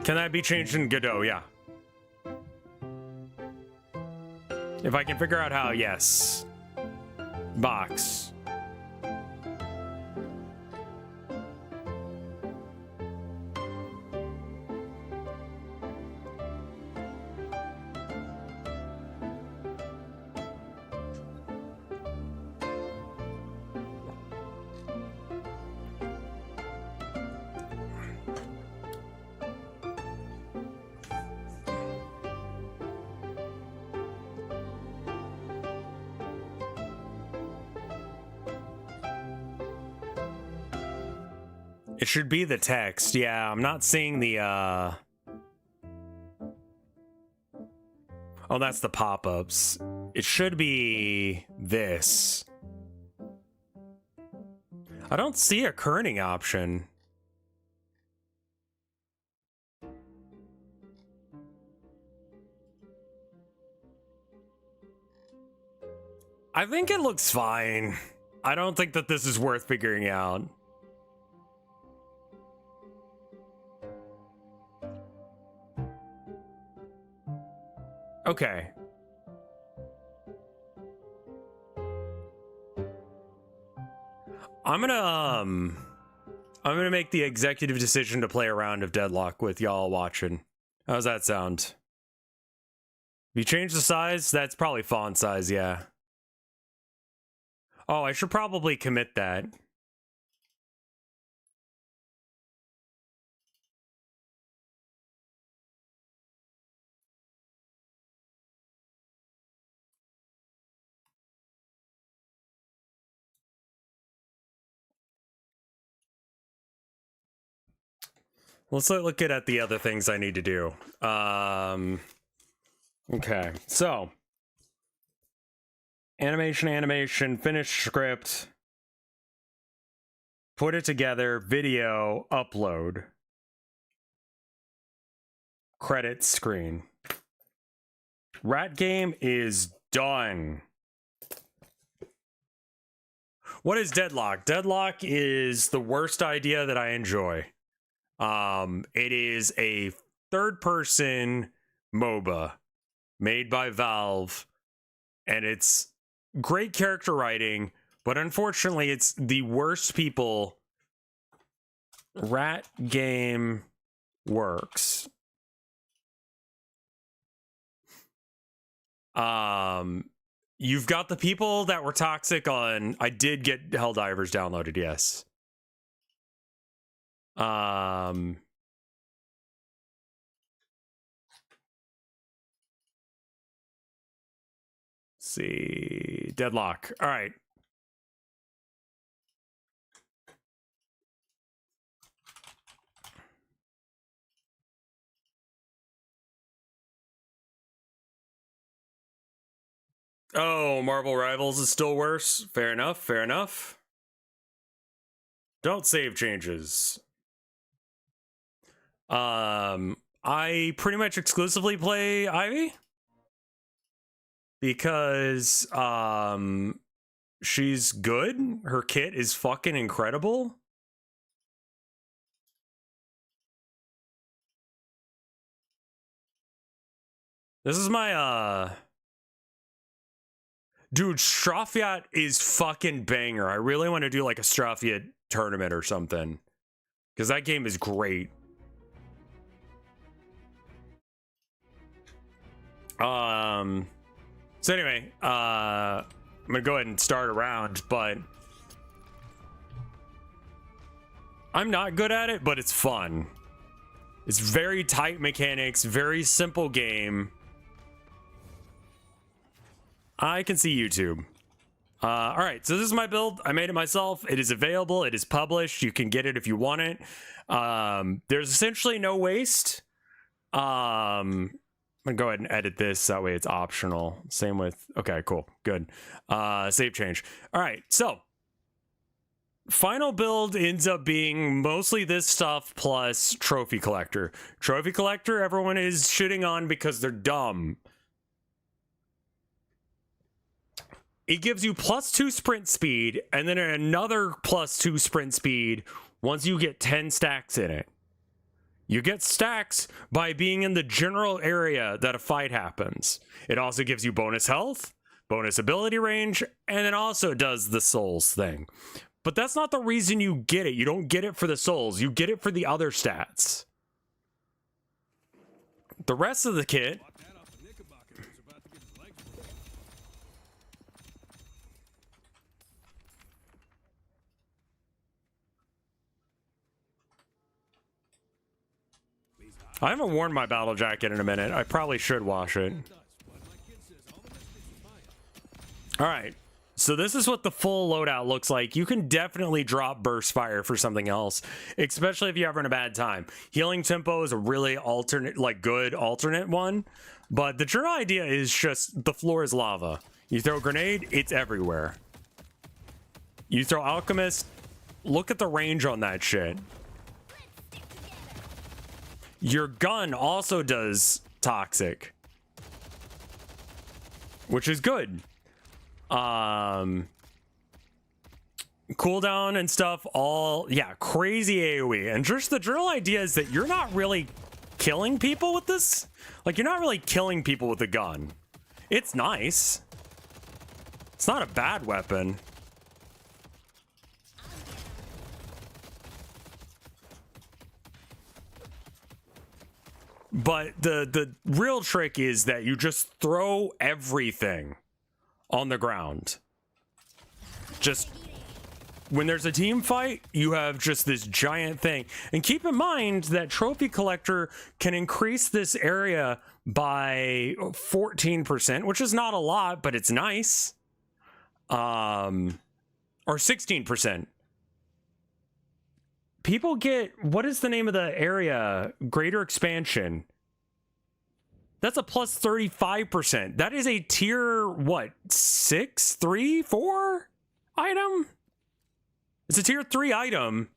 Can that be changed in Godot? Yeah. If I can figure out how, yes. Box. It should be the text. Yeah, I'm not seeing the, Oh, that's the pop-ups. It should be this. I don't see a kerning option. I think it looks fine. I don't think that this is worth figuring out. Okay. I'm gonna make the executive decision to play a round of Deadlock with y'all watching. How's that sound? You change the size? That's probably font size, yeah. Oh, I should probably commit that. Let's look at the other things I need to do. Okay, so animation, finish script, put it together, video, upload, credit screen. Rat game is done. What is Deadlock? Deadlock is the worst idea that I enjoy. It is a third-person MOBA made by Valve, and it's great character writing, but unfortunately, it's the worst people. Rat game works. You've got the people that were toxic on. I did get Helldivers downloaded, yes. See, Deadlock. All right. Oh, Marvel Rivals is still worse. Fair enough, fair enough. Don't save changes. I pretty much exclusively play Ivy because she's good. Her kit is fucking incredible. This is my dude, Straffiat is fucking banger. I really want to do like a Straffiat tournament or something, because that game is great. So anyway, I'm gonna go ahead and start a round, but I'm not good at it, but it's fun. It's very tight mechanics, very simple game. I can see YouTube. All right, so this is my build. I made it myself. It is available. It is published. You can get it if you want it. There's essentially no waste. I'm gonna go ahead and edit this. That way it's optional. Same with, okay, cool, good. Save change. All right, so final build ends up being mostly this stuff plus trophy collector. Trophy collector, everyone is shitting on because they're dumb. It gives you +2 sprint speed and then another +2 sprint speed once you get 10 stacks in it. You get stacks by being in the general area that a fight happens. It also gives you bonus health, bonus ability range, and it also does the souls thing. But that's not the reason you get it. You don't get it for the souls. You get it for the other stats. The rest of the kit... I haven't worn my battle jacket in a minute. I probably should wash it. All right. So this is what the full loadout looks like. You can definitely drop burst fire for something else, especially if you're having a bad time. Healing tempo is a really alternate, like good alternate one. But the general idea is just the floor is lava. You throw a grenade, it's everywhere. You throw alchemist, look at the range on that shit. Your gun also does toxic, which is good. Cooldown and stuff, all, yeah, crazy AoE. And just the general idea is that you're not really killing people with this. Like, you're not really killing people with a gun. It's nice. It's not a bad weapon. But the real trick is that you just throw everything on the ground. Just when there's a team fight, you have just this giant thing. And keep in mind that trophy collector can increase this area by 14%, which is not a lot, but it's nice. Or 16%. People get, what is the name of the area? Greater expansion. That's a plus 35%. That is a tier, what, 6, 3, 4 item? It's a tier 3 item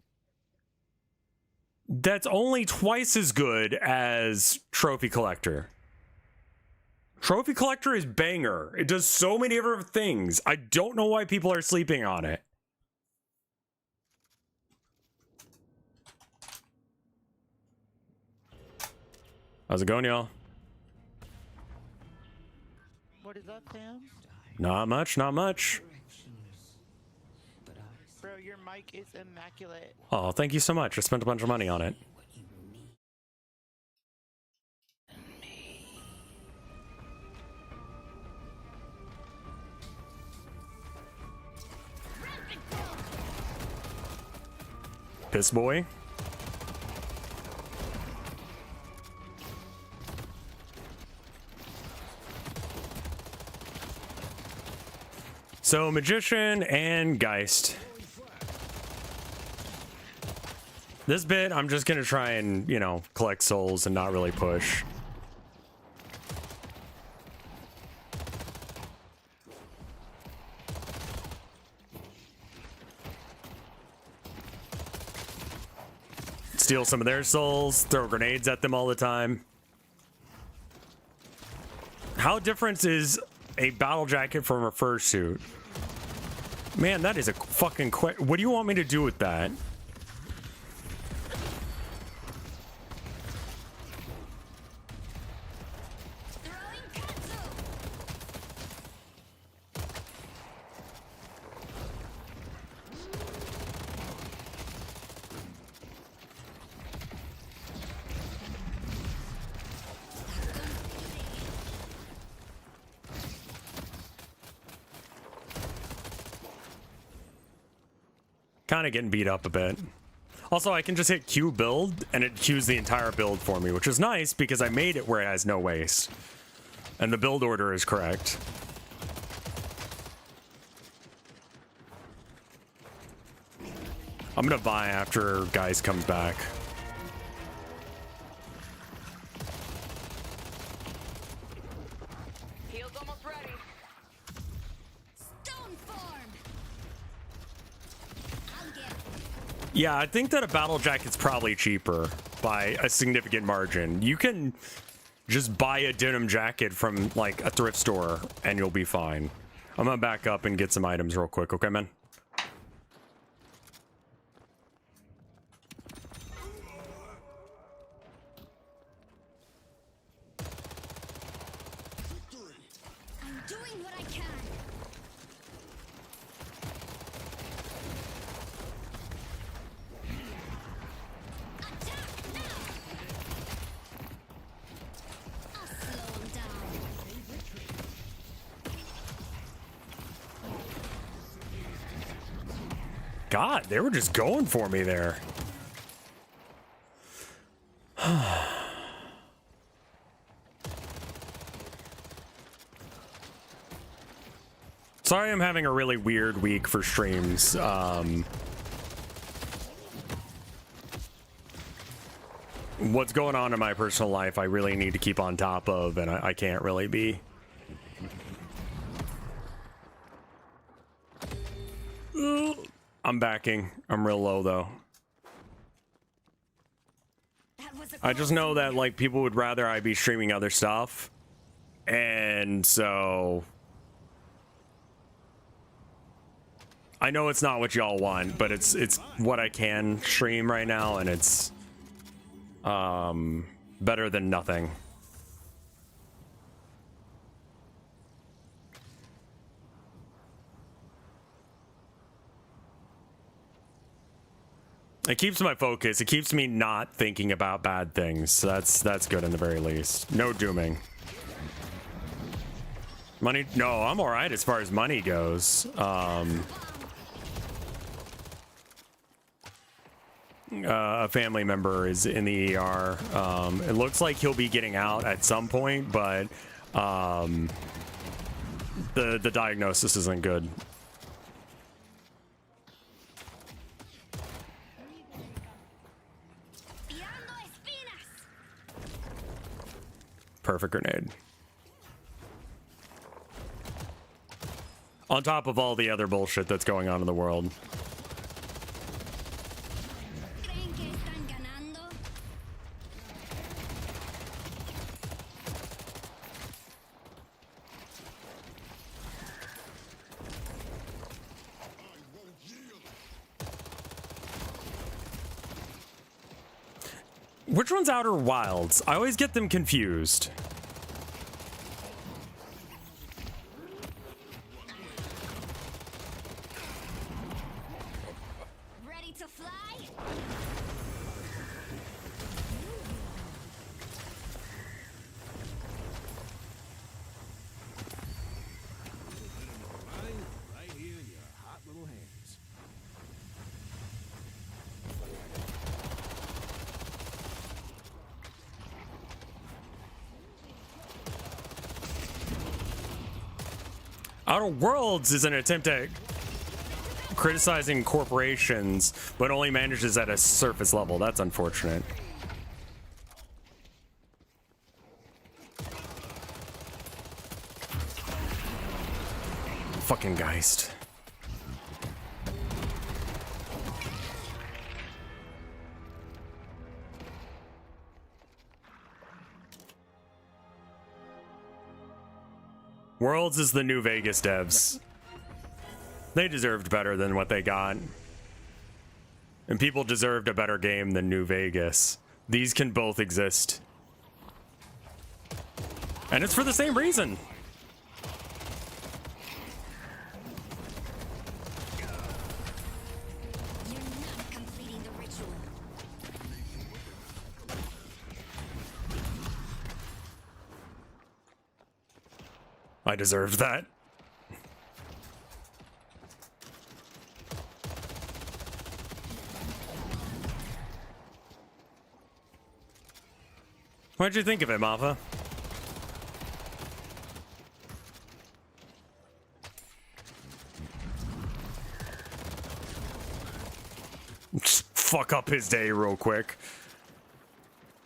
that's only twice as good as trophy collector. Trophy collector is banger. It does so many other things. I don't know why people are sleeping on it. How's it going, y'all? What is up, Sam? Not much, not much. Bro, your mic is immaculate. Oh, thank you so much. I spent a bunch of money on it. Piss boy. So, Magician and Geist. This bit, I'm just gonna try and, you know, collect souls and not really push. Steal some of their souls, throw grenades at them all the time. How different is a battle jacket from a fursuit? Man, that is a fucking what do you want me to do with that? Kind of getting beat up a bit. Also, I can just hit Q build, and it queues the entire build for me, which is nice because I made it where it has no waste. And the build order is correct. I'm gonna buy after Guys comes back. Heel's almost ready. Stone form. I'll get Yeah, I think that a battle jacket's probably cheaper by a significant margin. You can just buy a denim jacket from like a thrift store and you'll be fine. I'm gonna back up and get some items real quick, okay, man? I'm doing what I can. Attack now. I'll slow him down. God, they were just going for me there. Sorry I'm having a really weird week for streams. What's going on in my personal life I really need to keep on top of, and I can't really be. I'm backing. I'm real low though. That was a I just know that like people would rather I be streaming other stuff, and so I know it's not what y'all want, but it's what I can stream right now, and it's better than nothing. It keeps my focus. It keeps me not thinking about bad things. So that's good in the very least. No dooming. Money? No, I'm all right as far as money goes. A family member is in the ER. It looks like he'll be getting out at some point, but the diagnosis isn't good. Perfect grenade. On top of all the other bullshit that's going on in the world. ¿Creen que están ganando? Which one's Outer Wilds? I always get them confused. Ready to fly? Right here in your hot little hands. Outer Worlds is an attempt at criticizing corporations, but only manages at a surface level. That's unfortunate. Fucking Geist. Worlds is the new Vegas devs. They deserved better than what they got. And people deserved a better game than New Vegas. These can both exist. And it's for the same reason. You're not completing the ritual. I deserved that. What'd you think of it, Mava? Just fuck up his day real quick.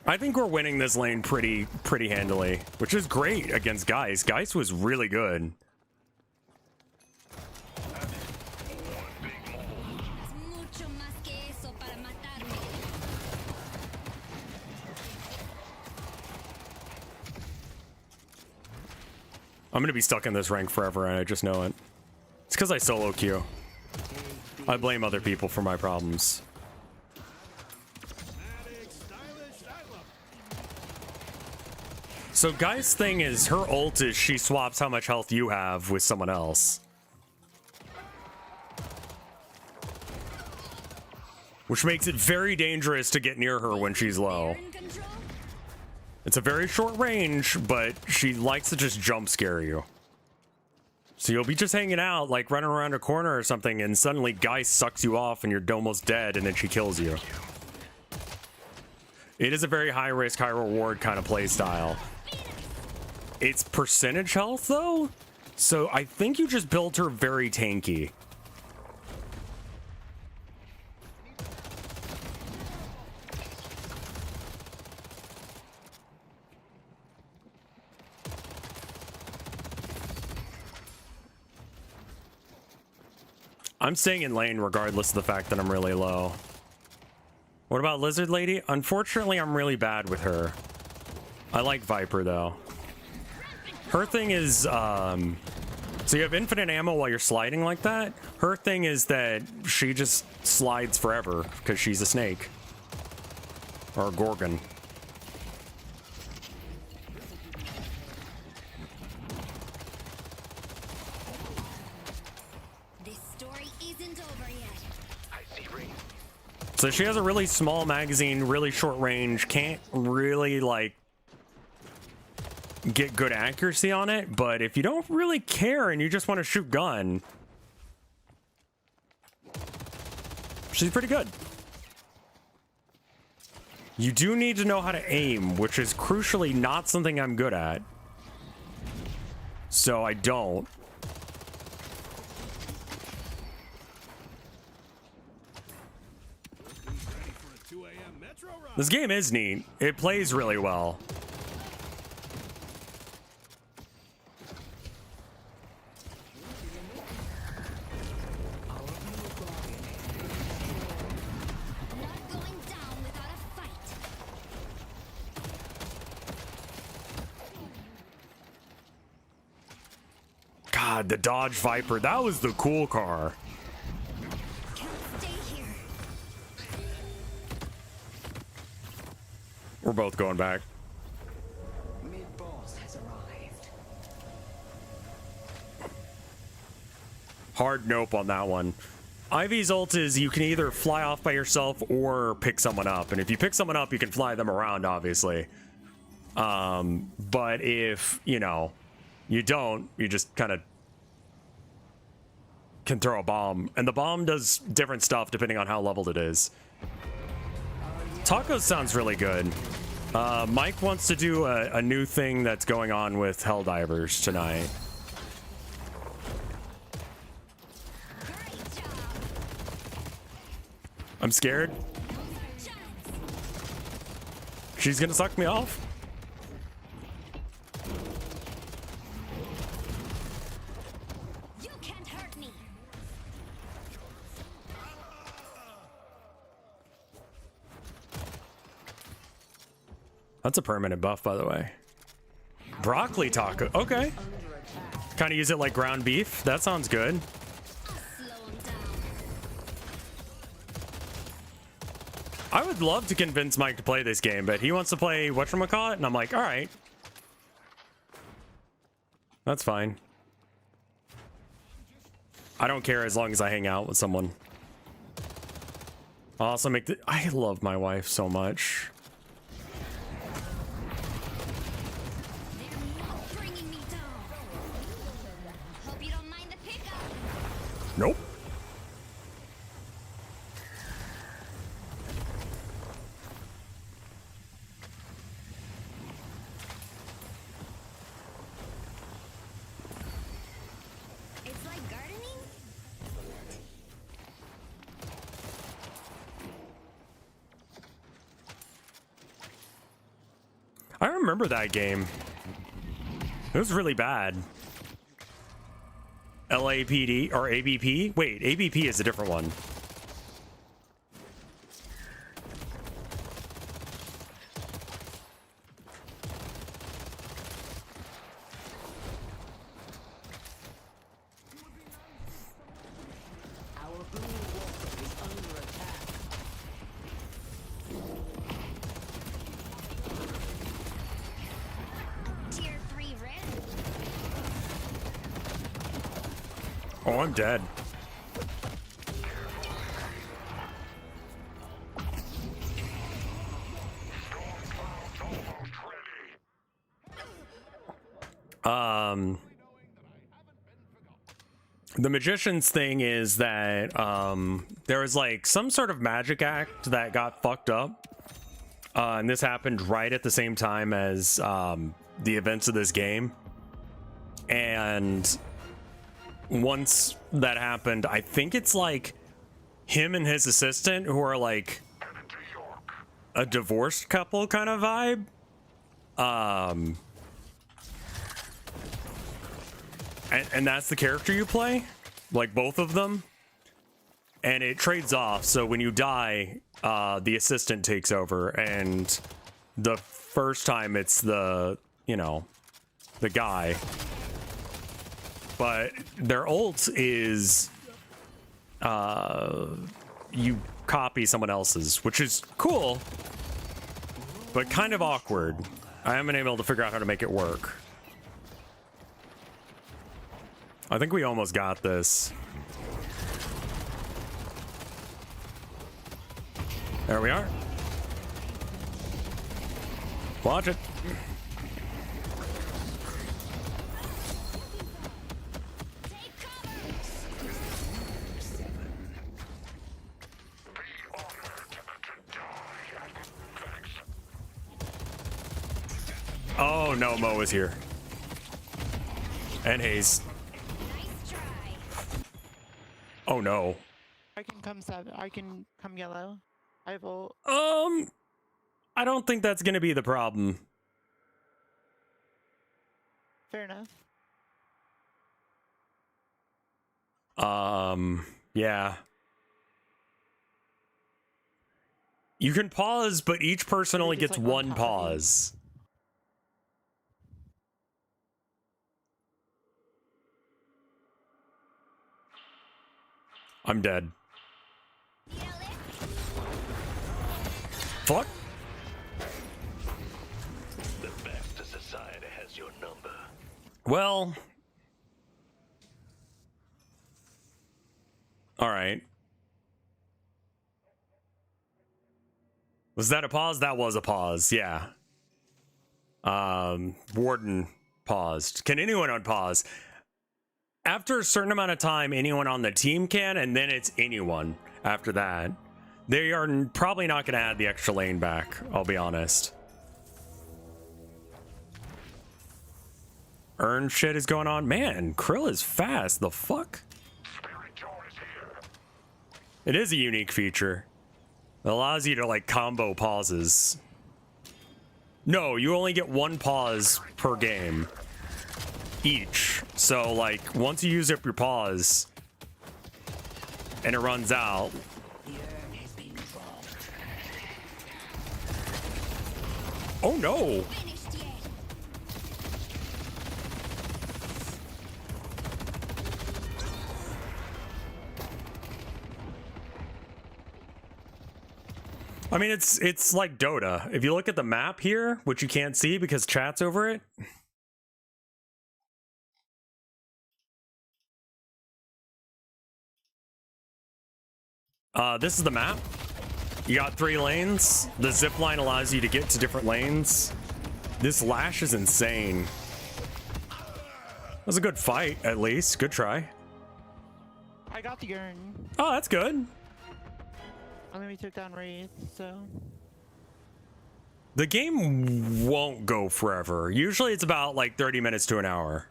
I think we're winning this lane pretty handily, which is great against Geist. Geist was really good. Mucho más que eso para matarme. I'm gonna be stuck in this rank forever, and I just know it. It's because I solo queue. I blame other people for my problems. So Guy's thing is, her ult is she swaps how much health you have with someone else. Which makes it very dangerous to get near her when she's low. In control? It's a very short range, but she likes to just jump scare you. So you'll be just hanging out, like running around a corner or something, and suddenly Guy sucks you off and you're almost dead, and then she kills you. It is a very high risk, high reward kind of play style. It's percentage health though, so I think you just built her very tanky. I'm staying in lane regardless of the fact that I'm really low. What about Lizard Lady? Unfortunately, I'm really bad with her. I like Viper though. Her thing is, so you have infinite ammo while you're sliding like that. Her thing is that she just slides forever because she's a snake. Or a Gorgon. This story isn't over yet. So she has a really small magazine, really short range, can't really like get good accuracy on it, but if you don't really care and you just want to shoot gun, she's pretty good. You do need to know how to aim, which is crucially not something I'm good at. So I don't. This game is neat. It plays really well. Not going down without a fight. God, the Dodge Viper, that was the cool car. Can't stay here. We're both going back. Mid-boss has arrived. Hard nope on that one. Ivy's ult is you can either fly off by yourself or pick someone up. And if you pick someone up, you can fly them around, obviously. But if, you know, you don't, you just kind of can throw a bomb. And the bomb does different stuff depending on how leveled it is. Tacos sounds really good. Mike wants to do a new thing that's going on with Helldivers tonight. Great job. I'm scared. Chance. She's gonna suck me off. You can't hurt me. That's a permanent buff, by the way. Broccoli taco. Okay. Kind of use it like ground beef. That sounds good. I'll slow him down. I would love to convince Mike to play this game, but he wants to play whatchamacallit, and I'm like, all right. That's fine. I don't care as long as I hang out with someone. I'll also make the... I love my wife so much. They're not bringing me down. Hope you don't mind the pickup. Nope. I remember that game. It was really bad. LAPD or ABP? Wait, ABP is a different one. Tier 3 red. Oh, I'm dead. The magician's thing is that there was like some sort of magic act that got fucked up, and this happened right at the same time as the events of this game. And once that happened, I think it's like him and his assistant who are like a divorced couple kind of vibe. And that's the character you play, like both of them, and it trades off. So when you die, the assistant takes over, and the first time it's the, you know, the guy, but their ult is you copy someone else's, which is cool, but kind of awkward. I haven't been able to figure out how to make it work. I think we almost got this. There we are. Watch it. Oh no, Mo is here. And Hayes. Oh no. I can come seven. I can come yellow. I have ult. I don't think that's gonna be the problem. Fair enough. Yeah. You can pause, but each person only just, gets like, on one top of you. pause. I'm dead. Fuck. The best society has your number. Well. All right. Was that a pause? That was a pause. Yeah. Warden paused. Can anyone unpause? After a certain amount of time, anyone on the team can, and then it's anyone after that. They are probably not going to add the extra lane back, I'll be honest. Earn shit is going on. Man, Krill is fast. The fuck? It is a unique feature. It allows you to, like, combo pauses. No, you only get one pause per game. Each. So, like, once you use up your pause and it runs out. Oh no! I mean, it's like Dota. If you look at the map here, which you can't see because chat's over it. This is the map. You got 3 lanes. The zip line allows you to get to different lanes. This lash is insane. That was a good fight, at least. Good try. I got the urn. Oh, that's good. And then we took down Wraith, so. The game won't go forever. Usually it's about like 30 minutes to an hour.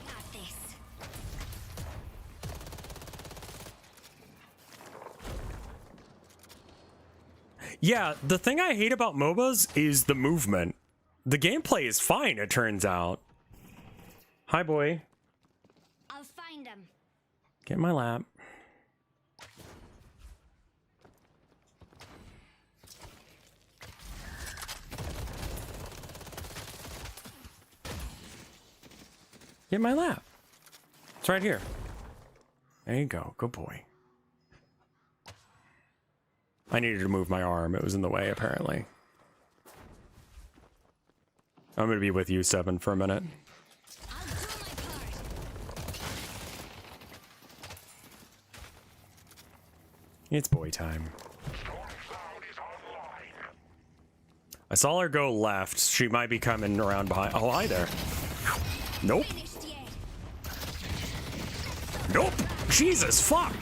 Got this. Yeah, the thing I hate about MOBAs is the movement. The gameplay is fine, it turns out. Hi, boy. I'll find him. Get in my lap. Get in my lap. It's right here. There you go. Good boy. I needed to move my arm. It was in the way, apparently. I'm going to be with you, Seven, for a minute. I'll do my part. It's boy time. I saw her go left. She might be coming around behind. Oh, hi there. Nope. Finished yet. Nope. Jesus, fuck.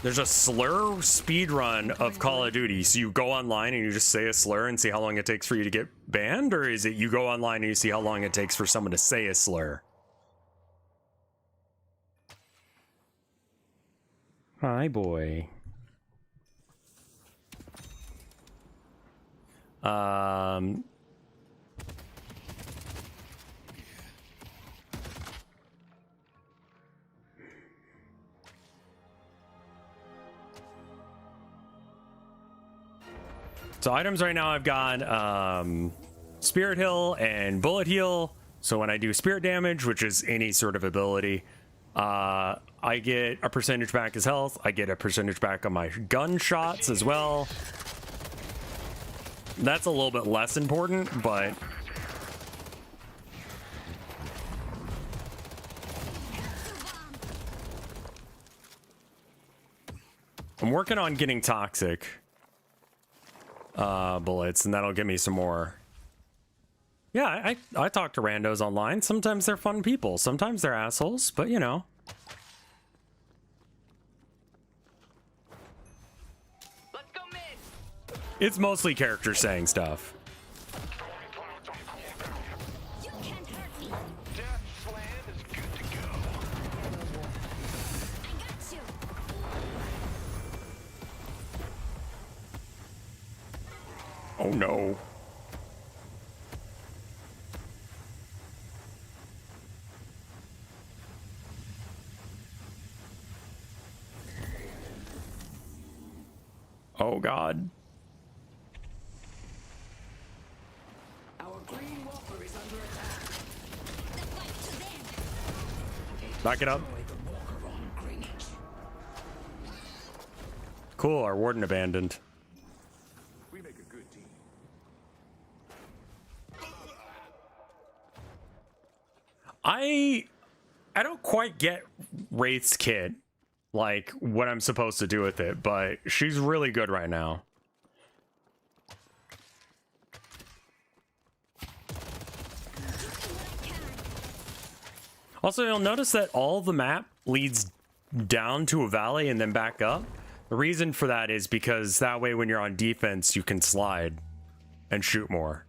There's a slur speed run of Call of Duty. So you go online and you just say a slur and see how long it takes for you to get banned? Or is it you go online and you see how long it takes for someone to say a slur? Hi, boy. So items right now, I've got Spirit Heal and Bullet Heal. So when I do spirit damage, which is any sort of ability, I get a percentage back as health. I get a percentage back on my gunshots as well. That's a little bit less important, but I'm working on getting toxic bullets, and that'll give me some more. Yeah, I talk to randos online. Sometimes they're fun people. Sometimes they're assholes, but you know. Let's go mid. It's mostly characters saying stuff. You can't hurt me. Death's land is good to go. I got you. Oh no. Oh god. Our green walker is under attack. The fight to them. Back it up. The walker on Greenwich. Cool, our warden abandoned. We make a good team. I don't quite get Wraith's kit, like what I'm supposed to do with it, but she's really good right now. Also, you'll notice that all the map leads down to a valley and then back up. The reason for that is because that way when you're on defense, you can slide and shoot more.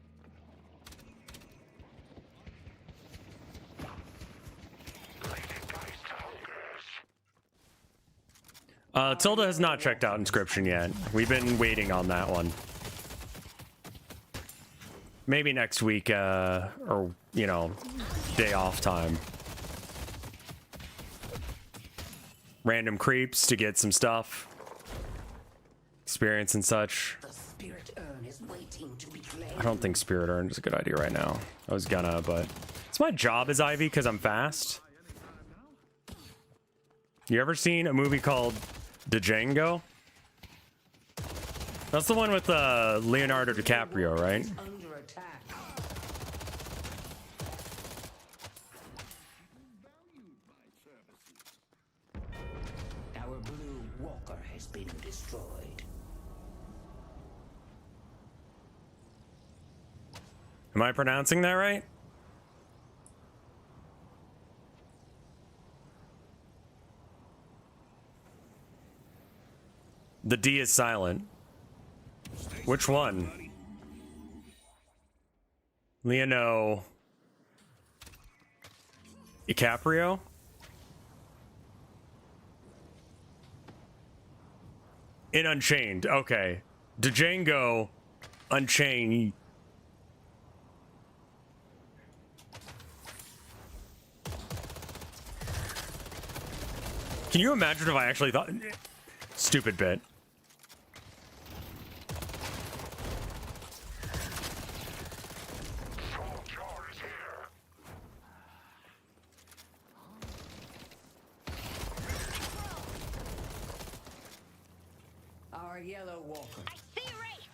Tilda has not checked out Inscription yet. We've been waiting on that one. Maybe next week, or, you know, day off time. Random creeps to get some stuff. Experience and such. The spirit urn is waiting to be claimed. I don't think Spirit Urn is a good idea right now. I was gonna, but it's my job as Ivy because I'm fast. You ever seen a movie called Django? That's the one with Leonardo DiCaprio, right? Under attack. Our blue walker has been destroyed. Am I pronouncing that right? The D is silent. Which one? Leonardo DiCaprio? In Unchained. Okay. Django Unchained. Can you imagine if I actually thought... Stupid bit. Our yellow walker. I see Wraith.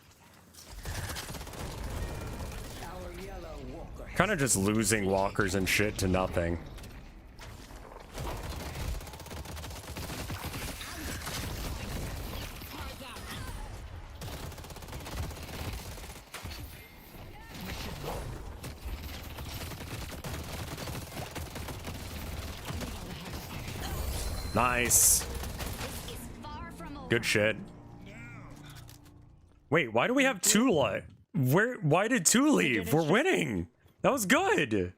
Our yellow walker. Kind of just losing walkers and shit to nothing. Nice. This is far from over. Good shit. Wait, why do we have two why did two leave? We're winning. That was good.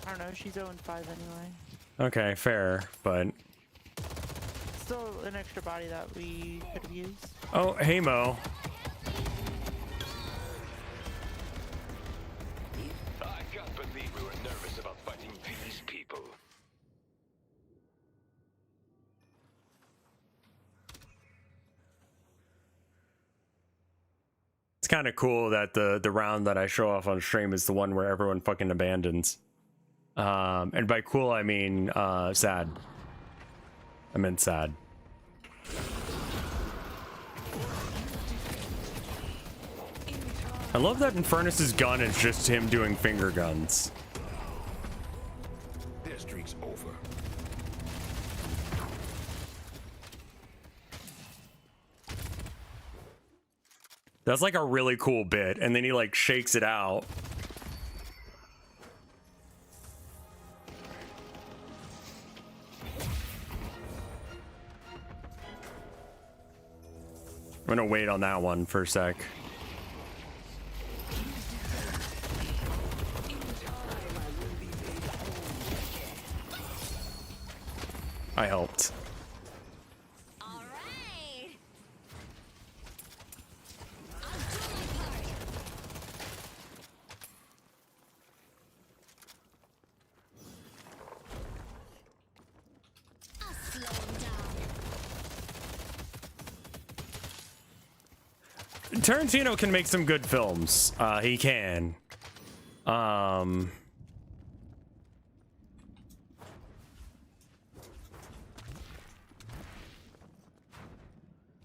I don't know, she's 0-5 anyway. Okay, fair, but Still an extra body that we could have used. oh, hey Mo. I can't believe we were nervous about fighting these people. It's kind of cool that the round that I show off on stream is the one where everyone fucking abandons. And by cool I mean sad. I meant sad. I love that Infernus's gun is just him doing finger guns. Their streak's over. That's like a really cool bit, and then he like shakes it out. I'm gonna wait on that one for a sec. I helped. All right. I'll do my part. I'll slow him down. Tarantino can make some good films. He can.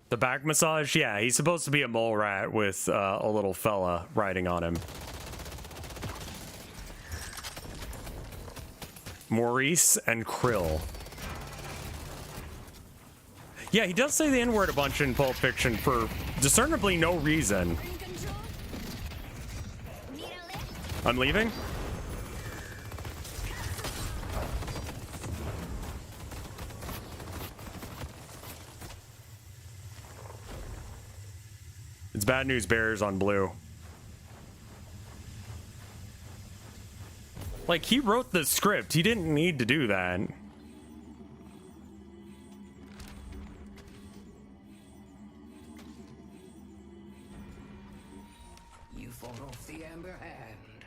The back massage, yeah, he's supposed to be a mole rat with a little fella riding on him. Maurice and Krill. Yeah, he does say the N-word a bunch in Pulp Fiction for discernibly no reason. In control. Need a lift? I'm leaving? It's bad news bears on blue. Like, he wrote the script. He didn't need to do that. You fought off the Amber Hand.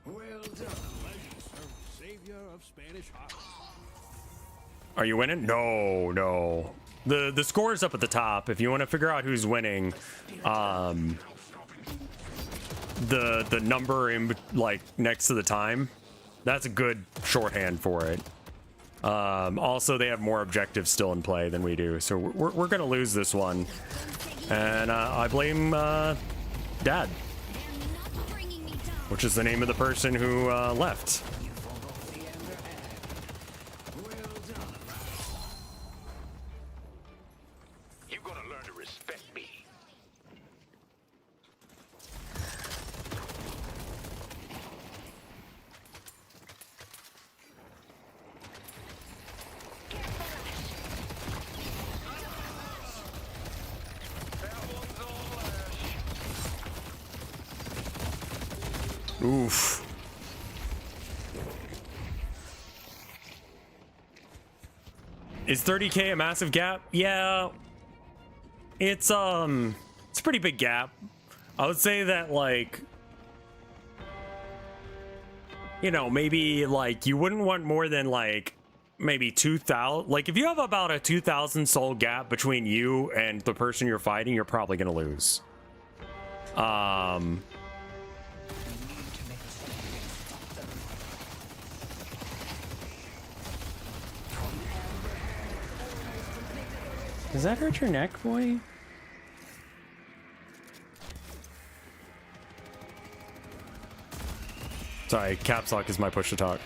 Well done. Savior of Spanish heart. Are you winning? No, no. The score is up at the top. If you want to figure out who's winning, the number in like next to the time, that's a good shorthand for it. Also, they have more objectives still in play than we do, so we're gonna lose this one, and I blame Dad, They're not bringing me down. which is the name of the person who left. You fought off the Amber Hand. Well done. You're gonna learn to respect me. Oof. Is 30K a massive gap? Yeah. It's a pretty big gap. I would say that, like, you know, maybe like you wouldn't want more than like maybe 2,000. Like if you have about a 2,000 soul gap between you and the person you're fighting, you're probably gonna lose. Does that hurt your neck, boy? Sorry, caps lock is my push to talk.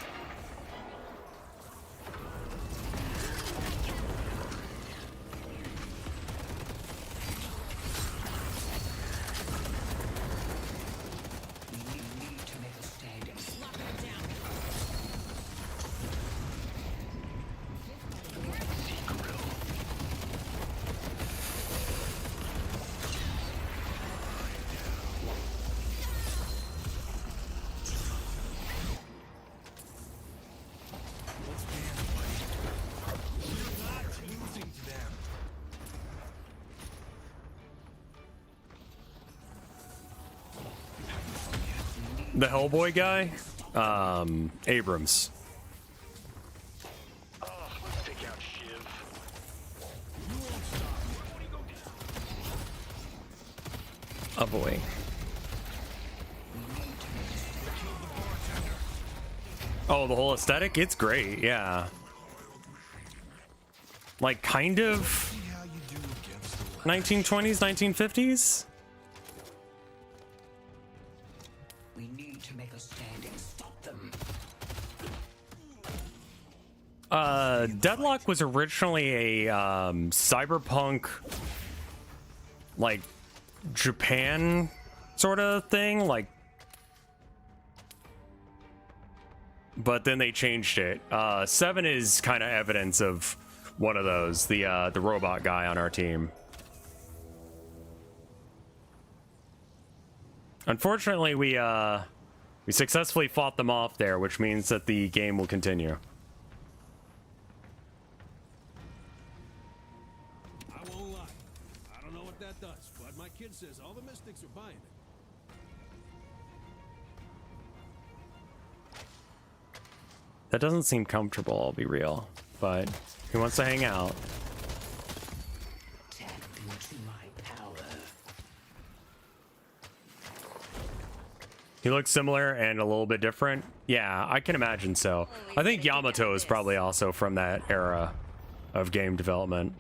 The Hellboy guy, Abrams. Let's take out Shiv. Oh boy. Oh, the whole aesthetic? It's great, yeah. Like, kind of 1920s, 1950s? We need to make a stand and stop them. Deadlock was originally a cyberpunk, like, Japan sort of thing, like, but then they changed it. 7 is kind of evidence of one of those, the robot guy on our team. Unfortunately, we successfully fought them off there, which means that the game will continue. I won't lie. I don't know what that does, but my kid says all the mystics are buying it. That doesn't seem comfortable, I'll be real, but he wants to hang out. Tap into my power. He looks similar and a little bit different. Yeah, I can imagine so. I think Yamato is probably also from that era of game development.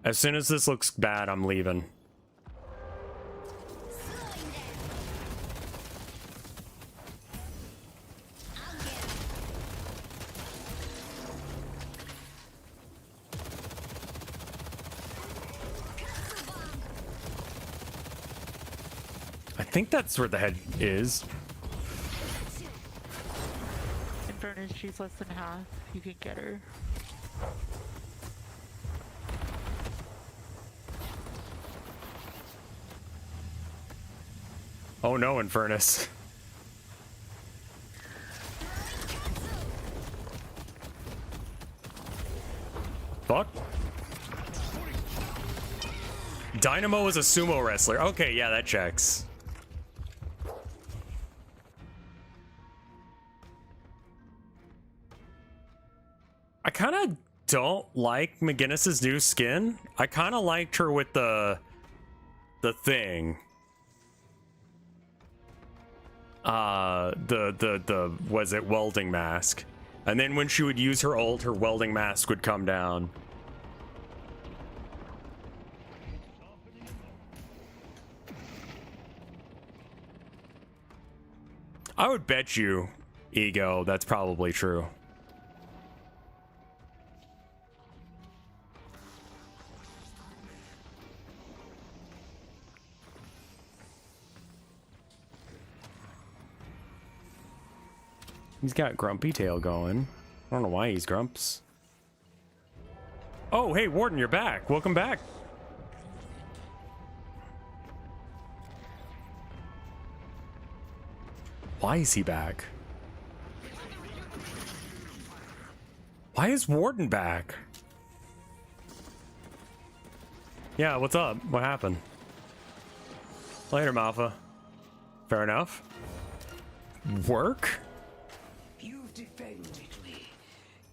As soon as this looks bad, I'm leaving. I think that's where the head is. In fairness, she's less than half. You can get her. Oh no, Infernus. Fuck. Dynamo is a sumo wrestler. Okay, yeah, that checks. I kind of don't like McGinnis's new skin. I kind of liked her with the thing. The was it welding mask? And then when she would use her ult, her welding mask would come down. I would bet you, Ego, that's probably true. He's got grumpy tail going. I don't know why he's grumps. Oh, hey, Warden, you're back. Welcome back. Why is he back? Why is Warden back? Yeah, what's up? What happened? Later, Malfa. Fair enough. Work? You've defended me.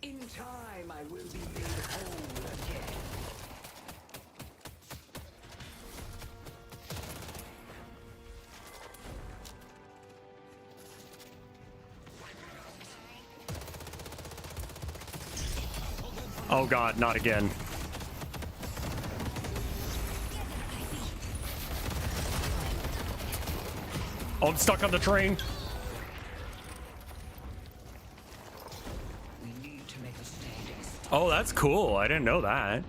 In time, I will be made whole again. Oh god, not again. Oh, I'm stuck on the train. We need to make a standing start. Oh, that's cool. I didn't know that.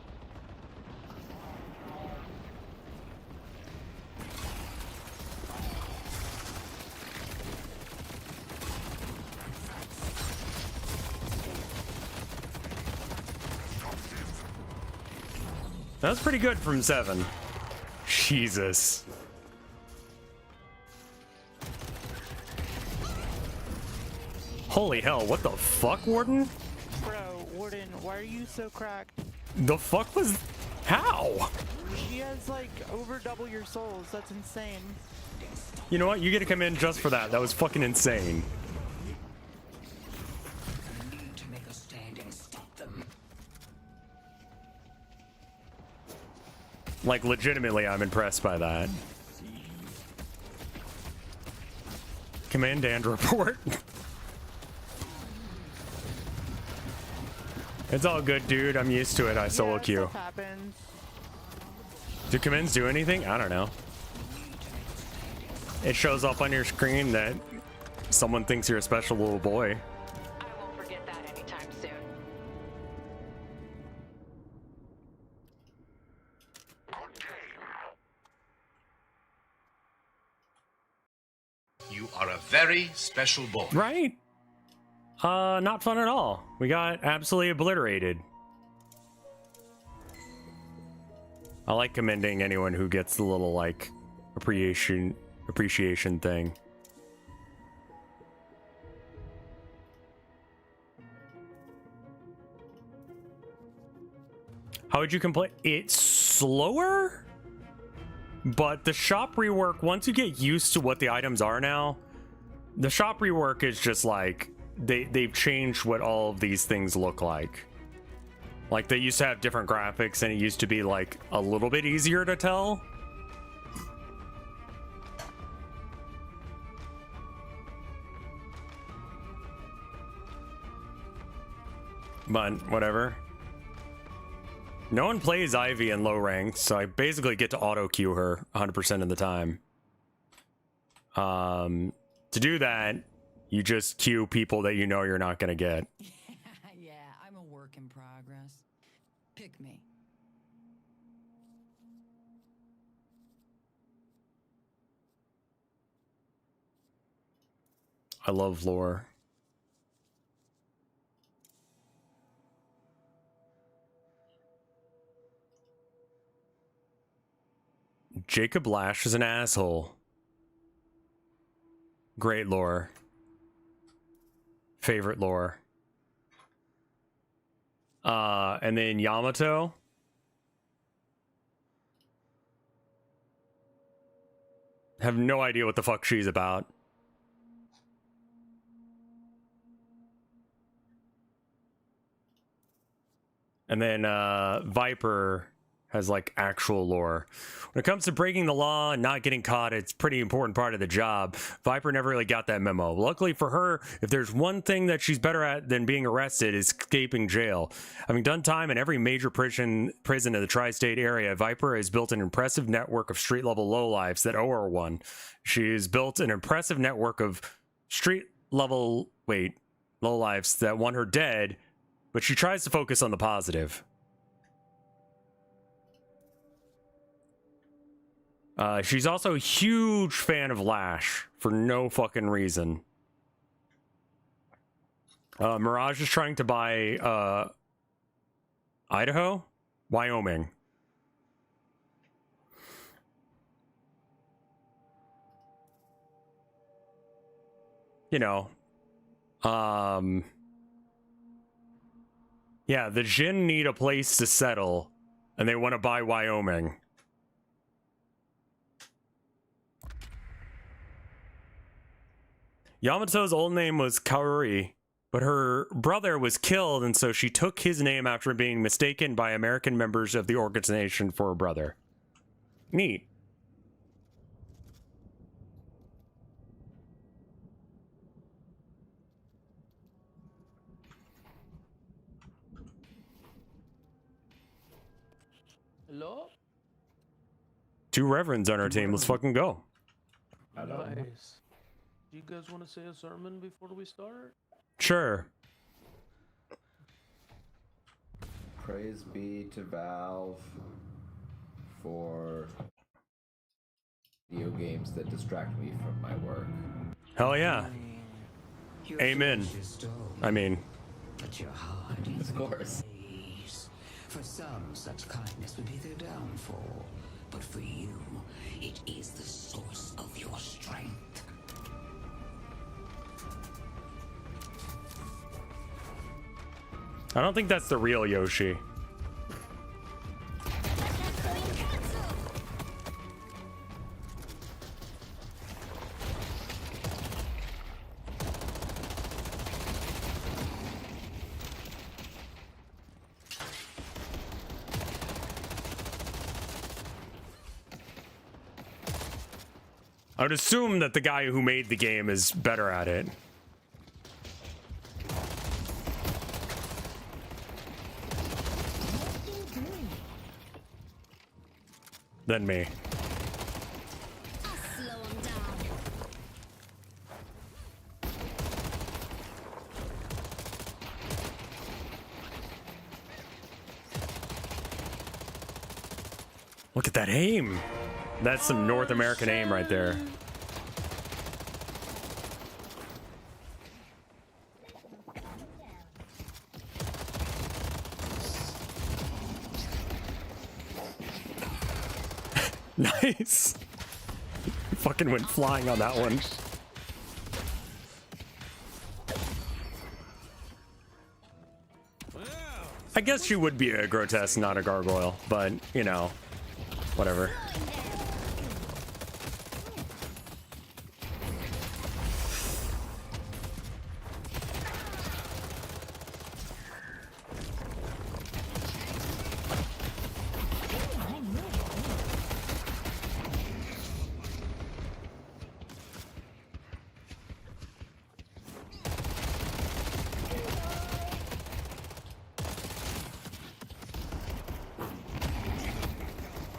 That's pretty good from 7. Jesus. Holy hell, what the fuck, Warden? Bro, Warden, why are you so cracked? The fuck was... How? She has like over double your souls. That's insane. You know what? You get to come in just for that. That was fucking insane. We need to make a stand and stop them. Like, legitimately, I'm impressed by that. Command and report. It's all good, dude. I'm used to it. I solo queue. Stuff happens. Do commands do anything? I don't know. It shows up on your screen that someone thinks you're a special little boy. I won't forget that anytime soon. You are a very special boy. Right? Not fun at all. We got absolutely obliterated. I like commending anyone who gets the little, like, appreciation thing. How would you complain? It's slower, but the shop rework, once you get used to what the items are now, the shop rework is just like, they've changed what all of these things look like. Like, they used to have different graphics, and it used to be, like, a little bit easier to tell. But, whatever. No one plays Ivy in low ranks, so I basically get to auto-queue her 100% of the time. To do that, you just queue people that you know you're not gonna get. Yeah, I'm a work in progress. Pick me. I love lore. Jacob Lash is an asshole. Great lore. Favorite lore. And then Yamato. Have no idea what the fuck she's about. And then Viper has like actual lore. When it comes to breaking the law and not getting caught, it's a pretty important part of the job. Viper never really got that memo. Luckily for her, if there's one thing that she's better at than being arrested, is escaping jail. Having done time in every major prison in the tri-state area, Viper has built an impressive network of street-level lowlifes that owe her one. She's built an impressive network of street-level, lowlifes that want her dead, but she tries to focus on the positive. She's also a huge fan of Lash for no fucking reason. Mirage is trying to buy Idaho? Wyoming. You know. Yeah, the Jinn need a place to settle. And they want to buy Wyoming. Yamato's old name was Kaori, but her brother was killed, and so she took his name after being mistaken by American members of the organization for her brother. Neat. Hello? 2 reverends on our team. Let's fucking go. Nice. Do you guys want to say a sermon before we start? Sure. Praise be to Valve for video games that distract me from my work. Hell yeah. Amen. I mean, But your heart is of course. ablaze. For some, such kindness would be their downfall. But for you, it is the source of your strength. I don't think that's the real Yoshi. I would assume that the guy who made the game is better at it. Than me. Look at that aim. That's some North American aim right there. Nice. You fucking went flying on that one. I guess she would be a grotesque, not a gargoyle, but you know, whatever.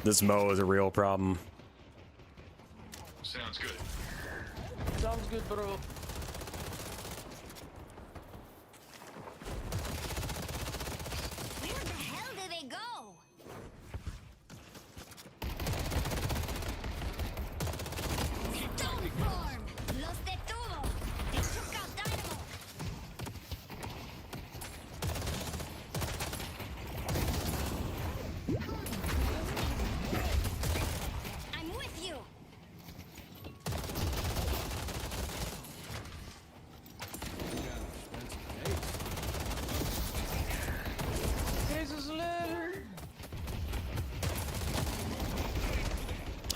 This Mo is a real problem. Sounds good. Sounds good, bro. Where the hell did they go? Don't form! Los detuvo! They took out Dynamo! I'm with you! Jesus letter!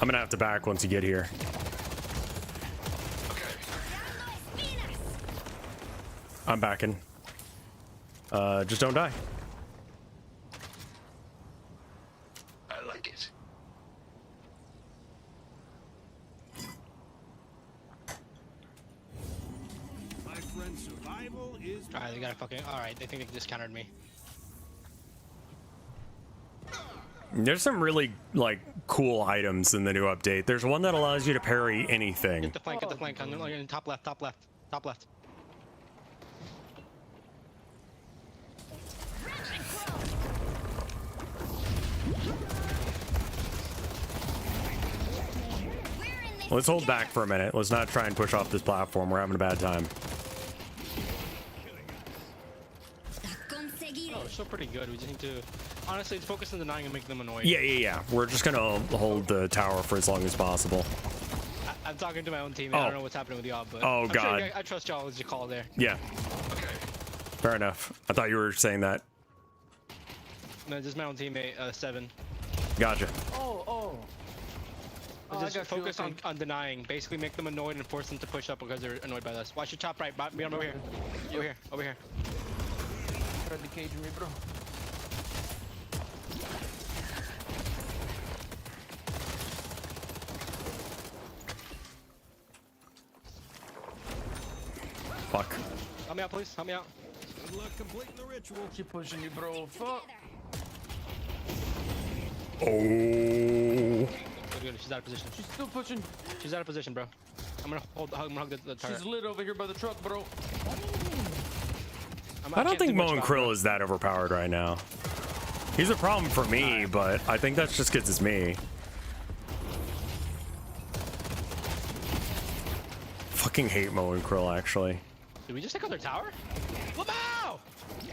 I'm gonna have to back once you get here. I'm backing. Just don't die. I like it. My friend, survival is. Alright, they got a fucking. Alright, they think they discounted me. There's some really like cool items in the new update. There's one that allows you to parry anything. Get the flank, get the flank. On the top left, top left, top left. Let's hold back for a minute. Let's not try and push off this platform. We're having a bad time. Oh, we're still pretty good. We just need to honestly focus on denying and make them annoyed. Yeah. We're just gonna hold the tower for as long as possible. I'm talking to my own team. I don't know what's happening with y'all, but Oh, I'm God. Sure I trust y'all as you call there. Yeah. Fair enough. I thought you were saying that. No, this is my own teammate, 7. Gotcha. Oh, Just focus on denying. Basically make them annoyed and force them to push up because they're annoyed by us. Watch your top right, be on over here. Over here. Tried to cage me, bro. Fuck. Help me out, please. Help me out. Good luck completing the ritual. Keep pushing you, bro. Fuck. Oh. Good. She's out of position. She's still pushing. She's out of position, bro. I'm gonna hug the turret. She's lit over here by the truck, bro. I don't think Mo and Krill is that overpowered right now. He's a problem for me, but I think that's just because it's me. Fucking hate Mo and Krill, actually. Did we just take out their tower? Wow!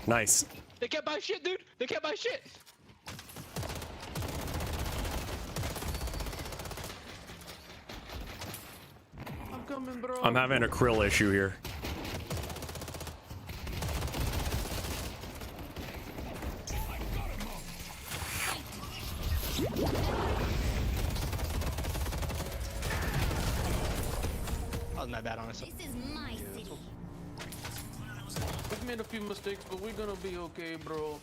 Nice. They can't buy shit, dude. They can't buy shit. I'm coming, bro. I'm having a Krill issue here. That was my bad, honestly. This is my city. We've made a few mistakes, but we're gonna be okay, bro.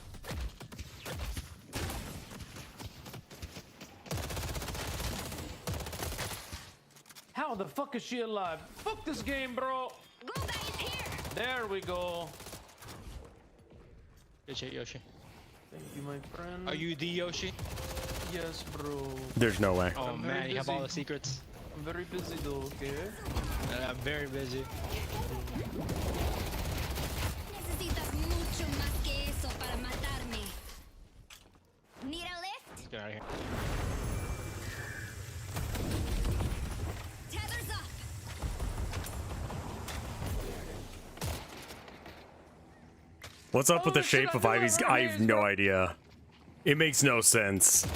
How the fuck is she alive? Fuck this game, bro. Guga is here. There we go. Good shit, Yoshi. Thank you, my friend. Are you the Yoshi? Yes, bro. There's no way. Oh I'm very man, you have all the busy. secrets. I'm very busy though, okay? I'm very busy. Necesitas mucho más que eso para matarme. Need a lift? Let's get out of here. Tether's up. What's up with the shape of Ivy's? I have no idea. It makes no sense.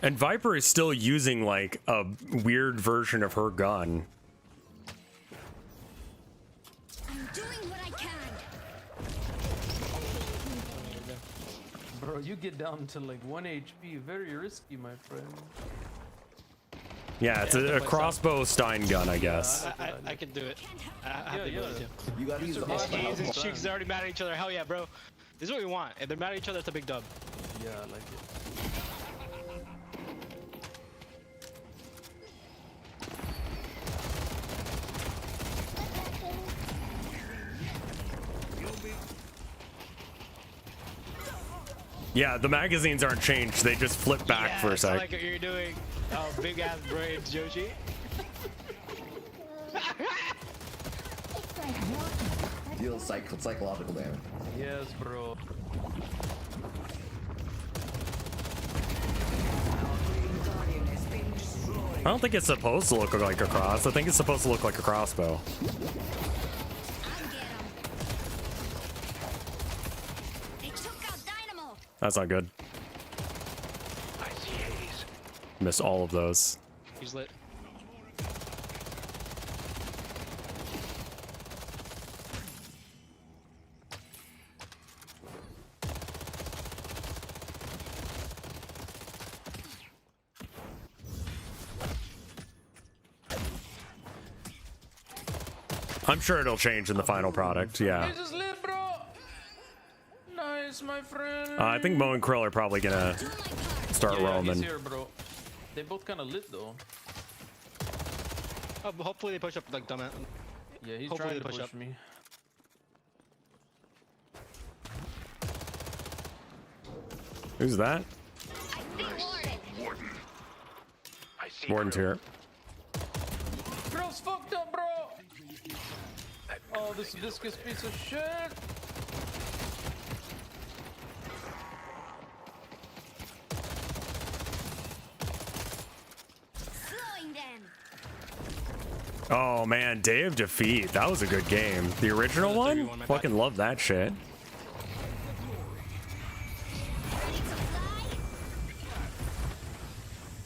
And Viper is still using like a weird version of her gun. I'm doing what I can. Bro, you get down to like 1 HP. Very risky, my friend. Yeah, it's a crossbow Stein gun, I guess. I can do it. I have the ability to. You gotta use the He's and Cheeks are already mad at each other. Hell yeah, bro. This is what we want. If they're mad at each other, it's a big dub. Yeah, I like it. Yeah, the magazines aren't changed. They just flip back for a I sec. like what you're doing. Oh, big ass braids, Yoshi. Deal psychological damage. Yes, bro. I don't think it's supposed to look like a cross. I think it's supposed to look like a crossbow. That's not good. I see haze. Missed all of those. He's lit. I'm sure it'll change in the final product. Yeah. This is lit, bro. Nice, my friend. I think Mo and Krill are probably gonna start Yeah, roaming. he's here, bro. They both kind of lit though. Oh, but hopefully they push up like dumbass. Yeah, he's Hopefully trying they to push push up. me. Who's that? I see Warden's here. Girl's fucked up, bro. Oh, this viscous piece of shit. Slowing them. Oh man, Day of Defeat. That was a good game. The original one? Fucking love that shit.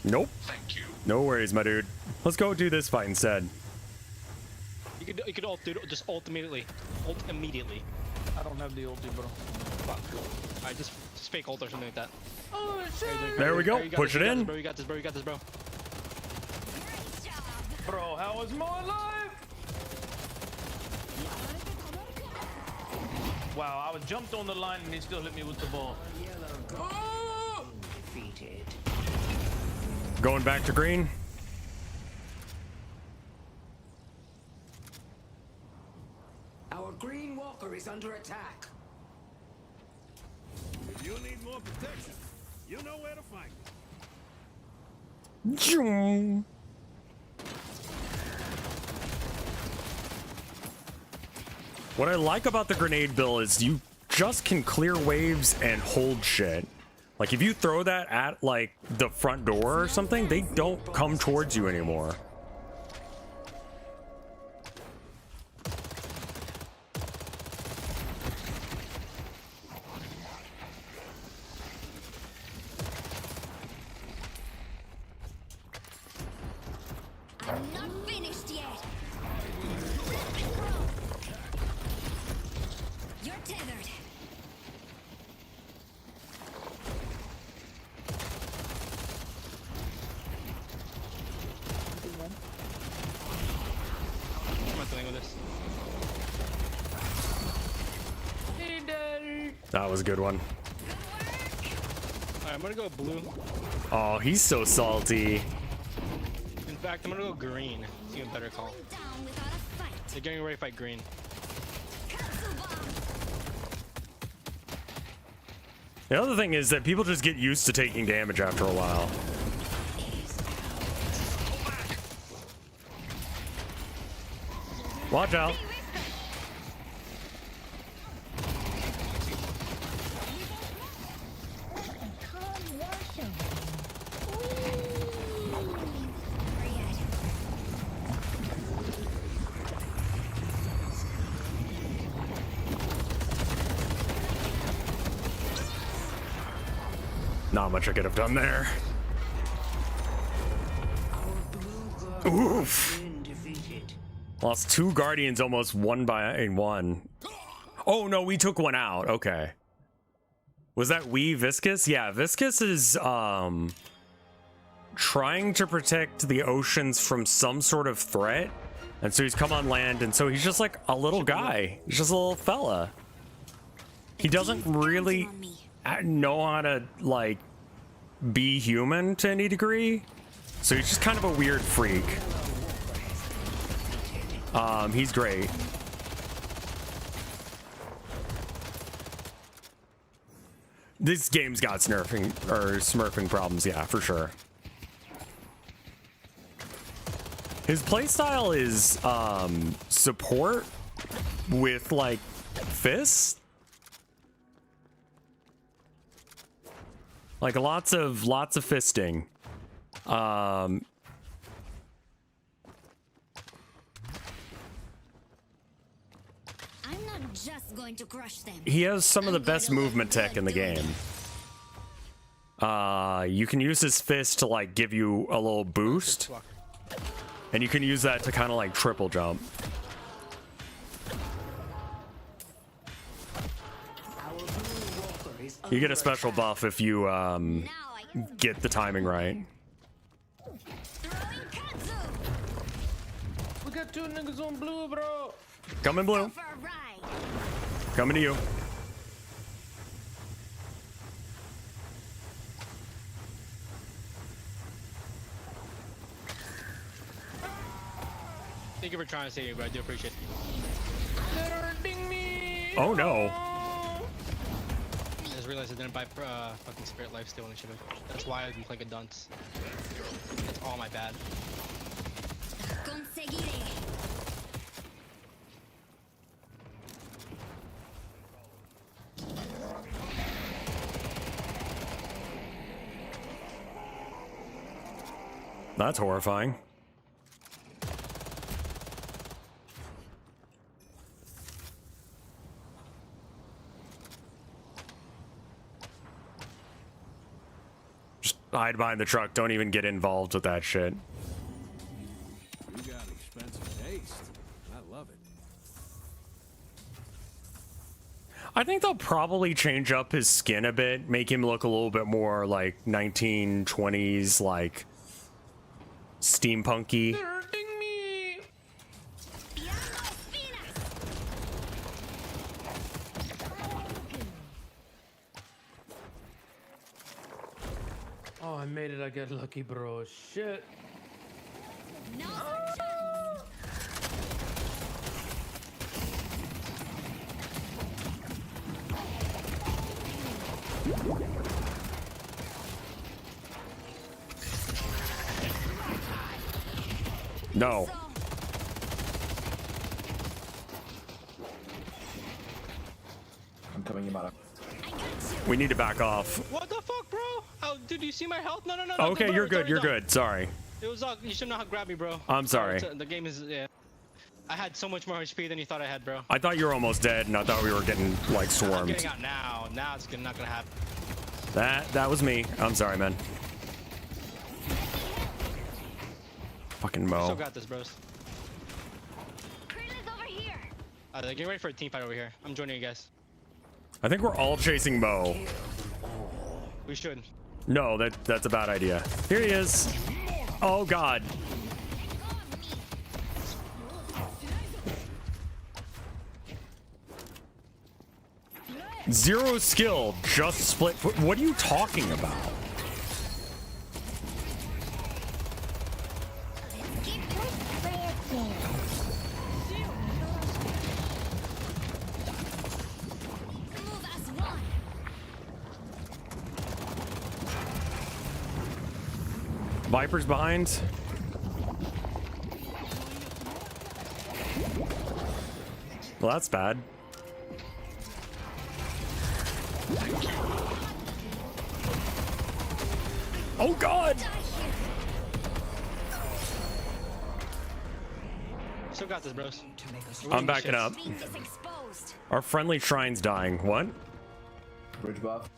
Nope. Thank you. No worries, my dude. Let's go do this fight instead. You could ult, dude. Just ult immediately. Ult immediately. I don't have the ulti, bro. Fuck. Alright, just fake ult or something like that. Oh shit! There we go. Push it in. Bro, you got this, bro. You got this, bro. Bro, how is Mo alive? Wow, I was jumped on the line and he still hit me with the ball. Oh! Defeated. Going back to green. Our green walker is under attack. If you need more protection, you know where to find Zoom. What I like about the grenade bill is you just can clear waves and hold shit. Like if you throw that at like the front door or something, they don't come towards you anymore. I'm not finished yet. You're tethered. I'm not dealing with this. Hey, daddy. That was a good one. Alright, I'm gonna go blue. Oh, he's so salty. In fact, I'm gonna go green. It's even better call. Down without a fight. They're getting ready to fight green. Cancel bomb. The other thing is that people just get used to taking damage after a while. Watch out. Not much I could have done there. Oof. Lost 2 Guardians almost 1-by-1. Oh no, we took one out. Okay. Was that Viscous? Yeah, Viscous is trying to protect the oceans from some sort of threat. And so he's come on land, and so he's just like a little guy. He's just a little fella. He doesn't really know how to like be human to any degree, so he's just kind of a weird freak. He's great. This game's got smurfing problems, yeah, for sure. His playstyle is support with like fists. Like lots of fisting. I'm not just going to crush them. He has some of the best movement tech in the game. You can use his fist to like give you a little boost. And you can use that to kind of like triple jump. You get a special buff if you get the timing right. We got 2 niggas on blue, bro. Coming blue. Coming to you. Thank you for trying to save me, but I do appreciate it. They're hurting me. Oh no. I just realized I didn't buy fucking Spirit Lifesteal when I should have. That's why I've been playing a dunce. That's all my bad. Conseguiré. That's horrifying. Just hide behind the truck. Don't even get involved with that shit. You got expensive taste. I love it. I think they'll probably change up his skin a bit, make him look a little bit more like 1920s, like steampunky. Oh, I made it. I got lucky, bro. Shit. No. I'm coming in, Mara. We need to back off. What the fuck, bro? Oh, dude, you see my health? No. Okay, bro, you're it's good. already You're done. good. Sorry. It was you should not have grabbed me, bro. I'm sorry. The game is yeah. I had so much more HP than you thought I had, bro. I thought you were almost dead, and I thought we were getting like I'm swarmed. getting out now. Now it's not gonna happen. That was me. I'm sorry, man. Fucking We Mo. still got this, bros. They're getting ready for a team fight over here. I'm joining you guys. I think we're all chasing Mo. We should. No, that's a bad idea. Here he is. Oh God. Zero skill, just split foot. What are you talking about? Viper's behind. Well, that's bad. Oh God! Still got this, bros. I'm backing up. Our friendly shrine's dying. What? Bridge buff.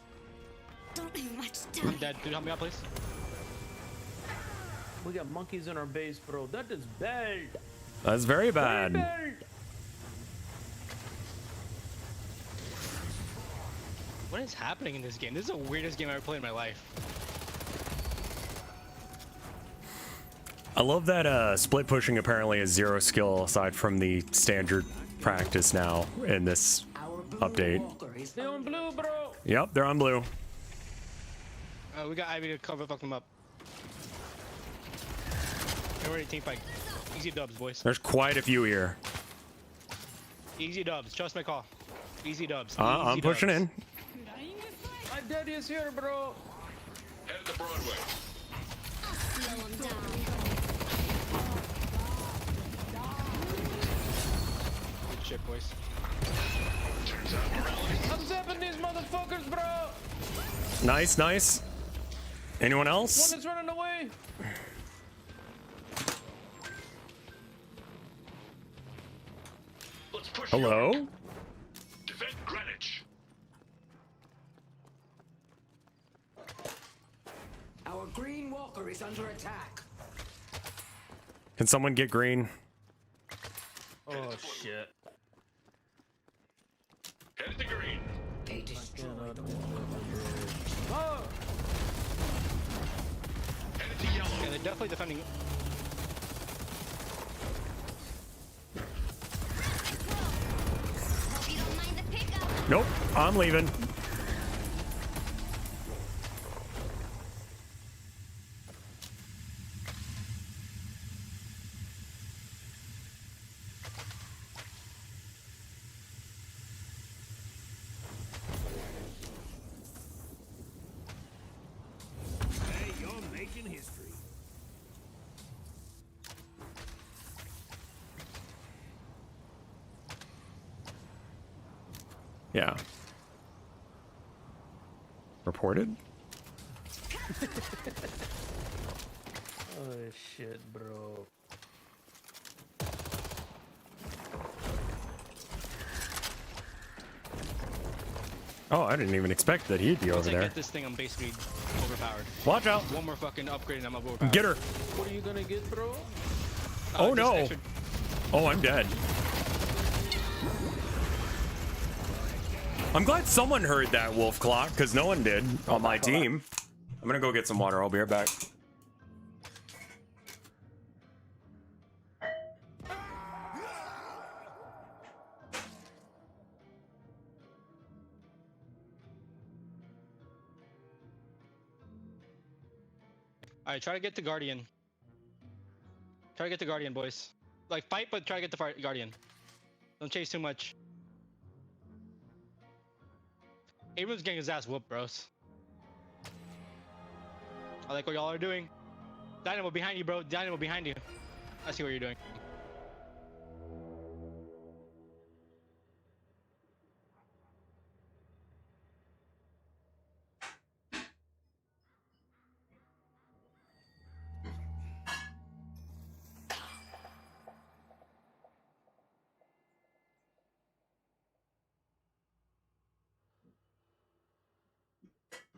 I'm dead. Dude, help me out, please. We got monkeys in our base, bro. That is bad. That's very bad. Very bad. What is happening in this game? This is the weirdest game I've ever played in my life. I love that split pushing apparently is zero skill aside from the standard practice now in this update. They're on blue, bro. Yep, they're on blue. We got Ivy to cover fuck them up. They're ready to team fight. Easy dubs, boys. There's quite a few here. Easy dubs. Trust my call. Easy dubs. I'm pushing in. My daddy is here, bro. Head to Broadway. Good shit, boys. I'm zapping these motherfuckers, bro. Nice, nice. Anyone else? One is running away. Let's push. Hello? Defend Greenwich. Our green walker is under attack. Can someone get green? Oh shit. Head to green. They destroyed. Oh. Head to yellow. Yeah, they're definitely defending. Nope, I'm leaving. Hey, you're making history. Yeah. Reported? Oh shit, bro. Oh, I didn't even expect that he'd be Once over I there. get this thing, I'm basically overpowered. Watch out. One more fucking upgrade and I'm overpowered. Get her. What are you gonna get, bro? Oh just no. extra- Oh, I'm dead. I'm glad someone heard that wolf clock, because no one did on my team. I'm gonna go get some water. I'll be right back. Alright, try to get the Guardian. Try to get the Guardian, boys. Like, fight, but try to get the Guardian. Don't chase too much. Abram's getting his ass whooped, bros. I like what y'all are doing. Dynamo behind you, bro. Dynamo behind you. I see what you're doing.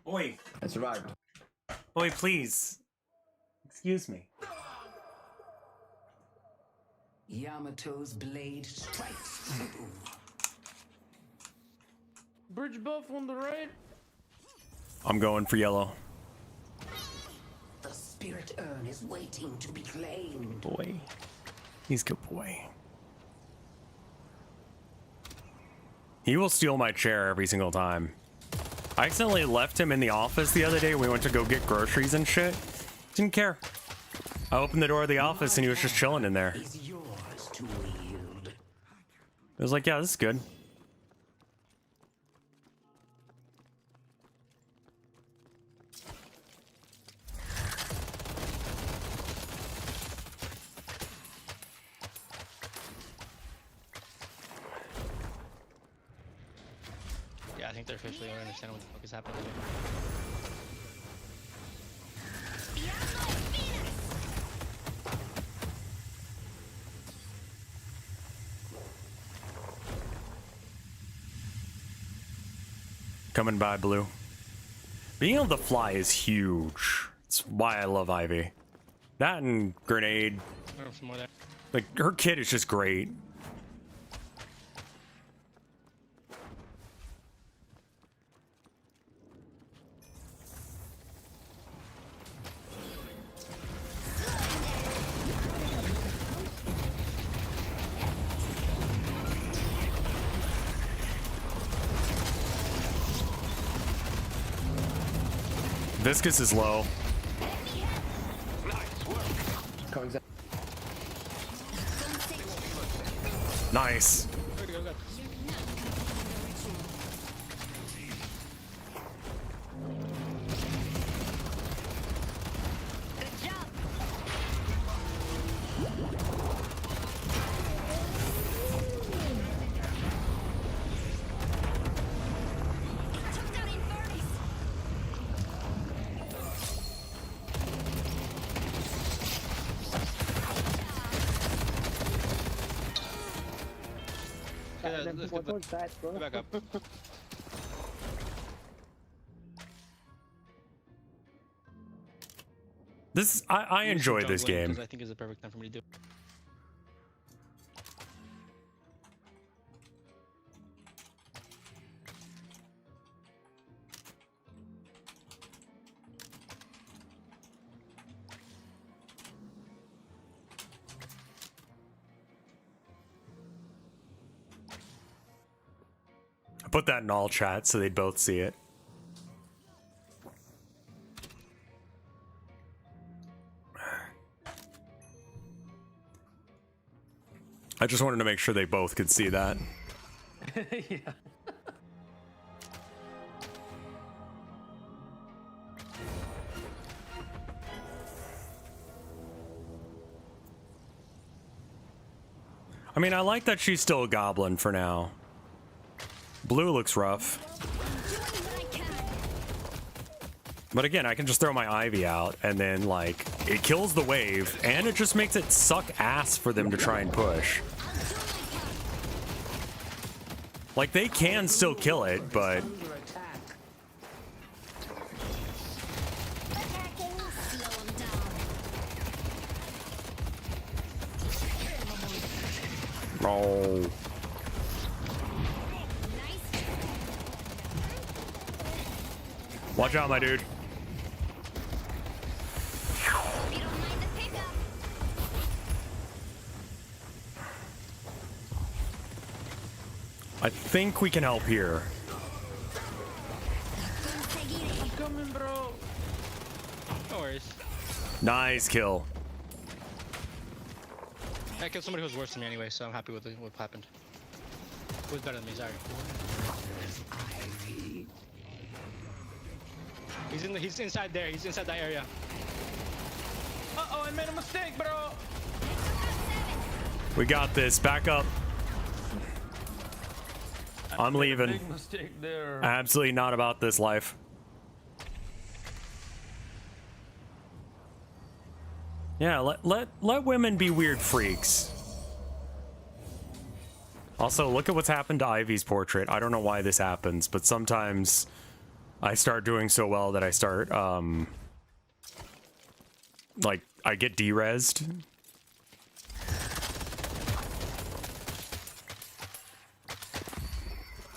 Oi. I survived. Oi, please. Excuse me. Yamato's blade strikes through. Bridge buff on the right. I'm going for yellow. The spirit urn is waiting to be claimed. Boy. He's a good boy. He will steal my chair every single time. I accidentally left him in the office the other day. We went to go get groceries and shit. Didn't care. I opened the door of the office and he was just chilling in there. I was like, yeah, this is good. Yeah, I think they're officially don't understand what the fuck is happening here. Coming by, Blue. Being able to fly is huge. That's why I love Ivy. That and Grenade. Some more there. Like, her kit is just great. Viscous is low. Nice. What was that, bro? Back up. This I enjoy this game. I think is the perfect time for me to do. I put that in all chat so they'd both see it. I just wanted to make sure they both could see that. Yeah. I mean, I like that she's still a goblin for now. Blue looks rough. But again, I can just throw my Ivy out and then, like, it kills the wave and it just makes it suck ass for them to try and push. Like, they can still kill it, but... Oh. Watch out, my dude. I think we can help here. I'm coming, bro. No worries. Nice kill. I killed somebody who was worse than me anyway, so I'm happy with what happened. Who's better than me? Sorry. He's inside there. He's inside that area. Uh-oh, I made a mistake, bro. We got this. Back up. I'm leaving. Big mistake there. Absolutely not about this life. Yeah, let women be weird freaks. Also, look at what's happened to Ivy's portrait. I don't know why this happens, but sometimes I start doing so well that I start like I get derezzed.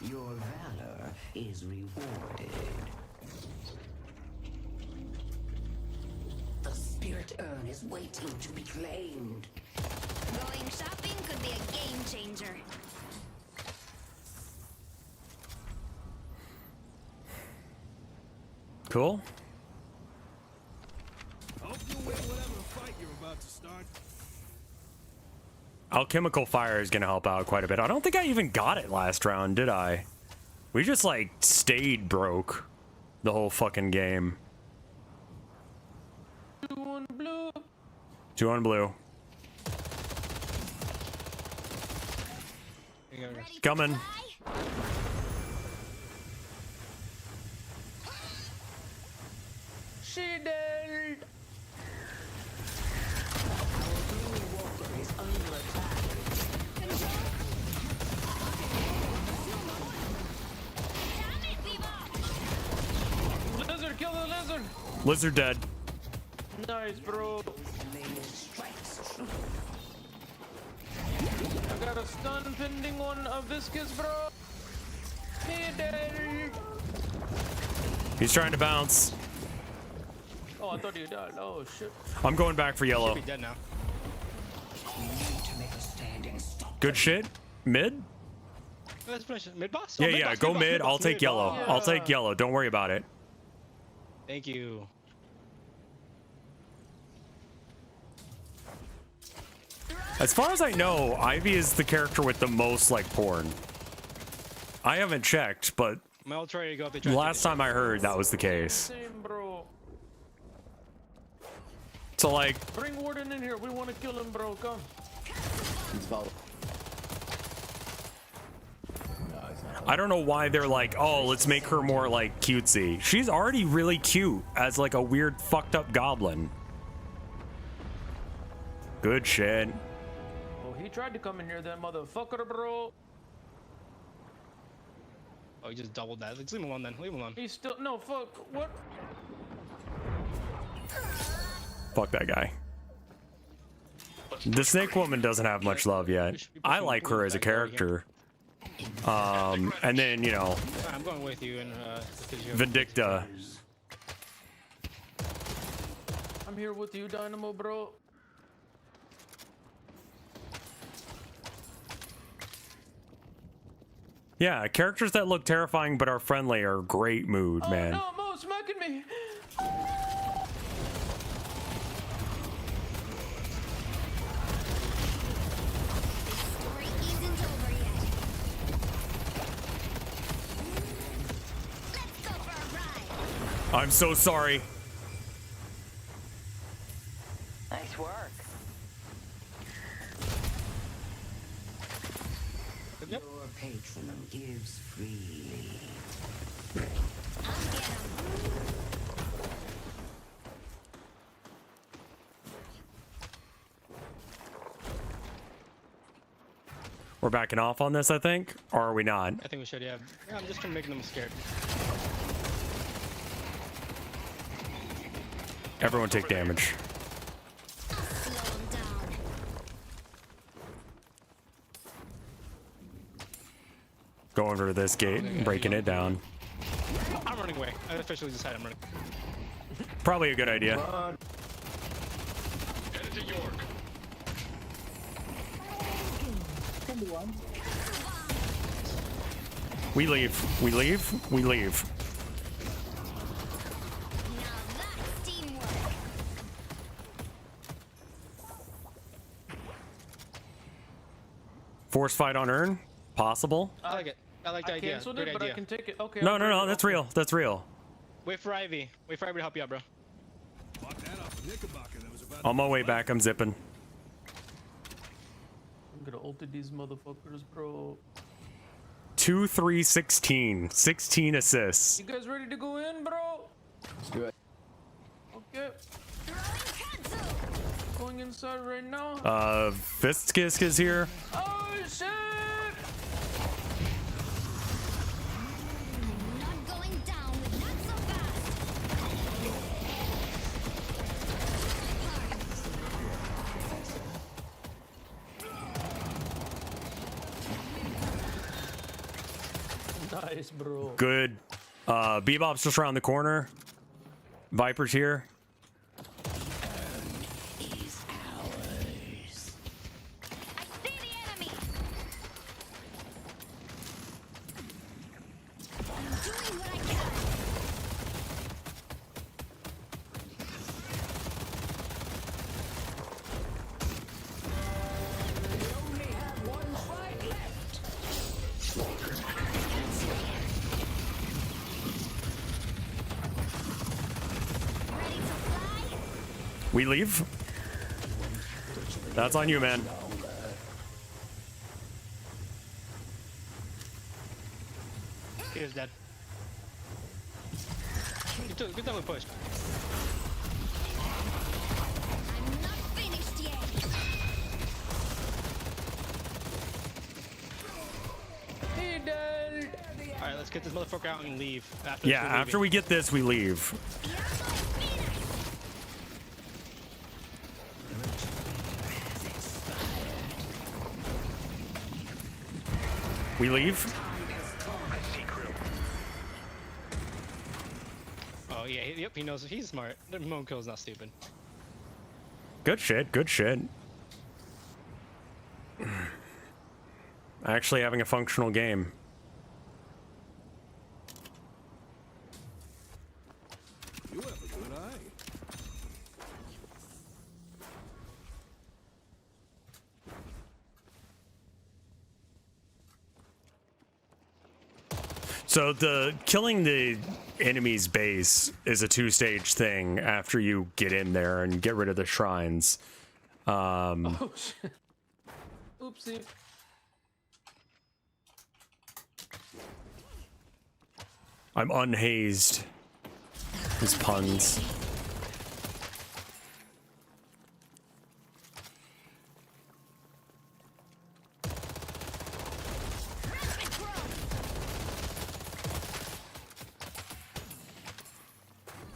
Your valor is rewarded. The spirit urn is waiting to be claimed. Going shopping could be a game changer. Cool. Hope you win whatever fight you're about to start. Alchemical fire is gonna help out quite a bit. I don't think I even got it last round, did I? We just like stayed broke the whole fucking game. 2 on blue. 2 on blue. Coming. She dead. Lizard, kill the lizard. Lizard dead. Nice, bro. I got a stun pending on a viscous, bro. He dead. He's trying to bounce. Oh, I thought he died. Oh shit. I'm going back for yellow. Should be dead now. Good shit. Mid? Let's finish it. Mid boss? Yeah, yeah. Go mid. I'll take yellow. I'll take yellow. Don't worry about it. Thank you. As far as I know, Ivy is the character with the most like porn. I haven't checked, but My ult's ready to go up. last time I heard that was the case. Same, bro. So like, Bring Warden in here. We want to kill him, bro. Come. I don't know why they're like, oh, let's make her more like cutesy. She's already really cute as like a weird fucked up goblin. Good shit. Oh, he tried to come in here, that motherfucker, bro. Oh, he just doubled that. Let's leave him alone then. Leave him alone. He's still no fuck. What? Fuck that guy. The snake woman doesn't have much love yet. I like her as a character. And then, you know, I'm going with you and Vindicta. I'm here with you, Dynamo, bro. Yeah, characters that look terrifying but are friendly are great mood, man. Oh no, Mo's smacking me. I'm so sorry. Nice work. Your patron gives freely. We're backing off on this, I think, or are we not? I think we should, yeah. I'm just trying to make them scared. Everyone take damage. Going for this gate, breaking it down. I'm running away. I officially decided I'm running. Probably a good idea. Headed to York. We leave. We leave. We leave. Force fight on Earn? Possible? I like it. I like the idea. Canceled Great it, but idea. I can take it. Okay. No, no, no. That's real. That's real. Wait for Ivy. Wait for Ivy to help you out, bro. On my way back, I'm zipping. I'm gonna ulti these motherfuckers, bro. 2, 3, 16. 16 assists. You guys ready to go in, bro? Let's do it. Okay. Going inside right now. Fistkisk is here. Oh shit! Not going down with not so fast. Nice, bro. Good. Bebop's just around the corner. Viper's here. We leave. That's on you, man. Here's dead. Good time we pushed. I'm not finished yet. He dead. All right, let's get this motherfucker out and leave. Yeah, after we get this, we leave. We leave. Oh yeah, yep, he knows. He's smart. The Moan Kill's not stupid. Good shit. Good shit. Actually having a functional game. You have a good eye. So the killing the enemy's base is a 2-stage thing after you get in there and get rid of the shrines. Oh shit. Oopsie. I'm unhazed. His puns.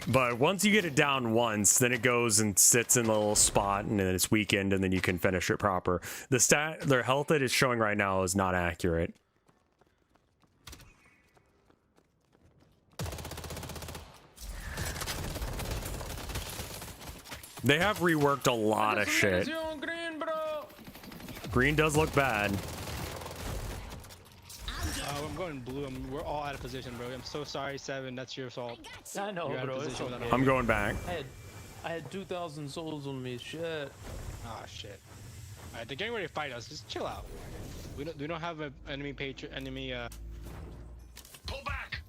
But once you get it down once, then it goes and sits in a little spot, and then it's weakened, and then you can finish it proper. Their health that it's showing right now is not accurate. They have reworked a lot of shit. Green, bro. Green does look bad. I'm going blue. We're all out of position, bro. I'm so sorry, Seven. That's your fault. I know, You're out of bro. It's position without okay. a- I'm going back. I had 2,000 souls on me. Shit. Ah, shit. All right, they're getting ready to fight us. Just chill out. We don't have an enemy enemy. Pull back.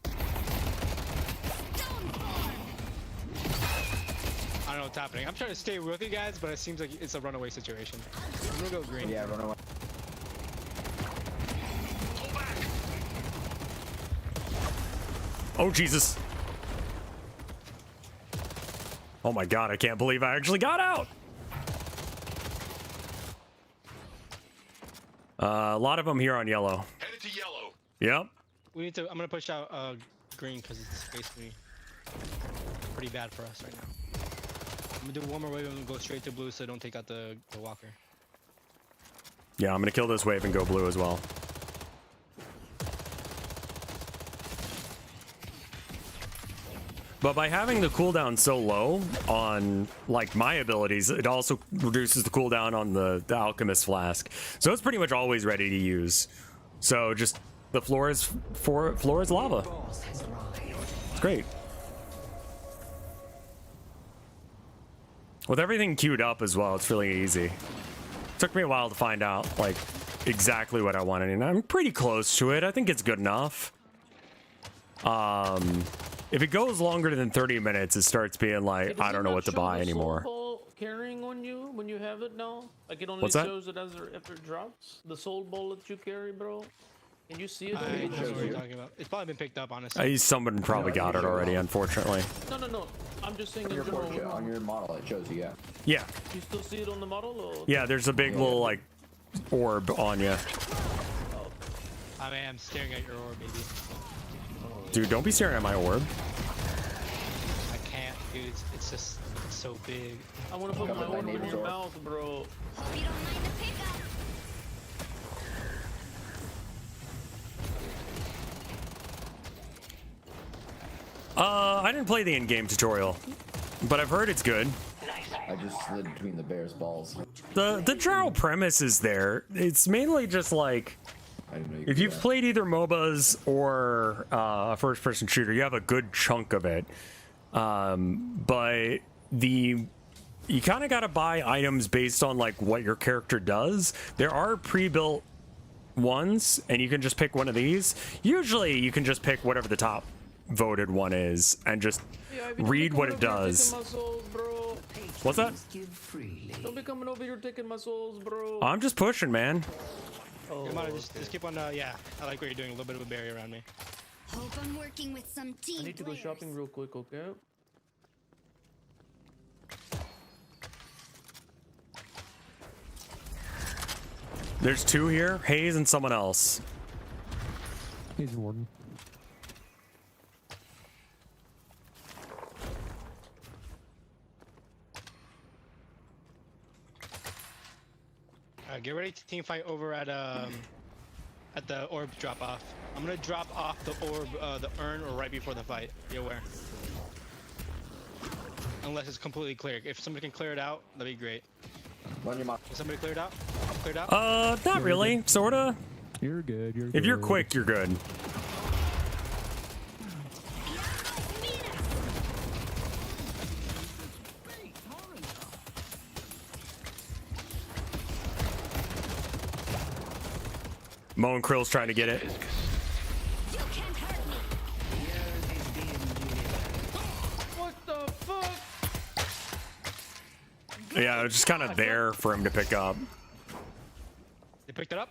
I don't know what's happening. I'm trying to stay with you guys, but it seems like it's a runaway situation. I'm gonna go green. Yeah, run away. Oh, Jesus. Oh my god, I can't believe I actually got out. A lot of them here on yellow. Headed to yellow. Yep. We need to. I'm gonna push out green because it's basically pretty bad for us right now. I'm gonna do one more wave and go straight to blue so don't take out the walker. Yeah, I'm gonna kill this wave and go blue as well. But by having the cooldown so low on like my abilities, it also reduces the cooldown on the alchemist flask. So it's pretty much always ready to use. So just the floor is lava. It's great. With everything queued up as well, it's really easy. Took me a while to find out like exactly what I wanted, and I'm pretty close to it. I think it's good enough. If it goes longer than 30 minutes, it starts being like, I don't know what to buy anymore. Carrying on you when you have it now? Like it only What's that? shows it as after it drops? The soul ball that you carry, bro? Can you see it? I know what you're talking about. It's probably been picked up, honestly. Someone probably got it already, unfortunately. No. I'm just saying On in general. on your model, it shows you, yeah. Yeah. You still see it on the model? Or? Yeah, there's a big little like orb on you. I mean, I'm staring at your orb, baby. Dude, don't be staring at my orb. I can't, dude. It's just so big. I want to put my orb in your mouth, bro. Hope you don't mind the pickup. I didn't play the in-game tutorial, but I've heard it's good. I just slid between the bear's balls. The general premise is there. It's mainly just like, if you've played either MOBAs or a first-person shooter, you have a good chunk of it. But you kind of got to buy items based on like what your character does. There are pre-built ones, and you can just pick one of these. Usually, you can just pick whatever the top voted one is and just read what it does. What's that? Don't be coming over here taking my souls, bro. I'm just pushing, man. Oh, Come on, just keep on. Yeah, I like what you're doing. A little bit of a barrier around me. Hope I'm working with some team I need to go shopping real quick, okay? There's two here, Hayes and someone else. Hayes and Warden. Get ready to team fight over at the orb drop off. I'm gonna drop off the orb, the urn, or right before the fight. Be aware. Unless it's completely clear. If somebody can clear it out, that'd be great. Run your Can somebody clear it out? Cleared out? Not really. Sorta. You're good. You're If good. you're quick, you're good. Mo and Krill's trying to get it. What the fuck? Yeah, it was just kind of there for him to pick up. They picked it up?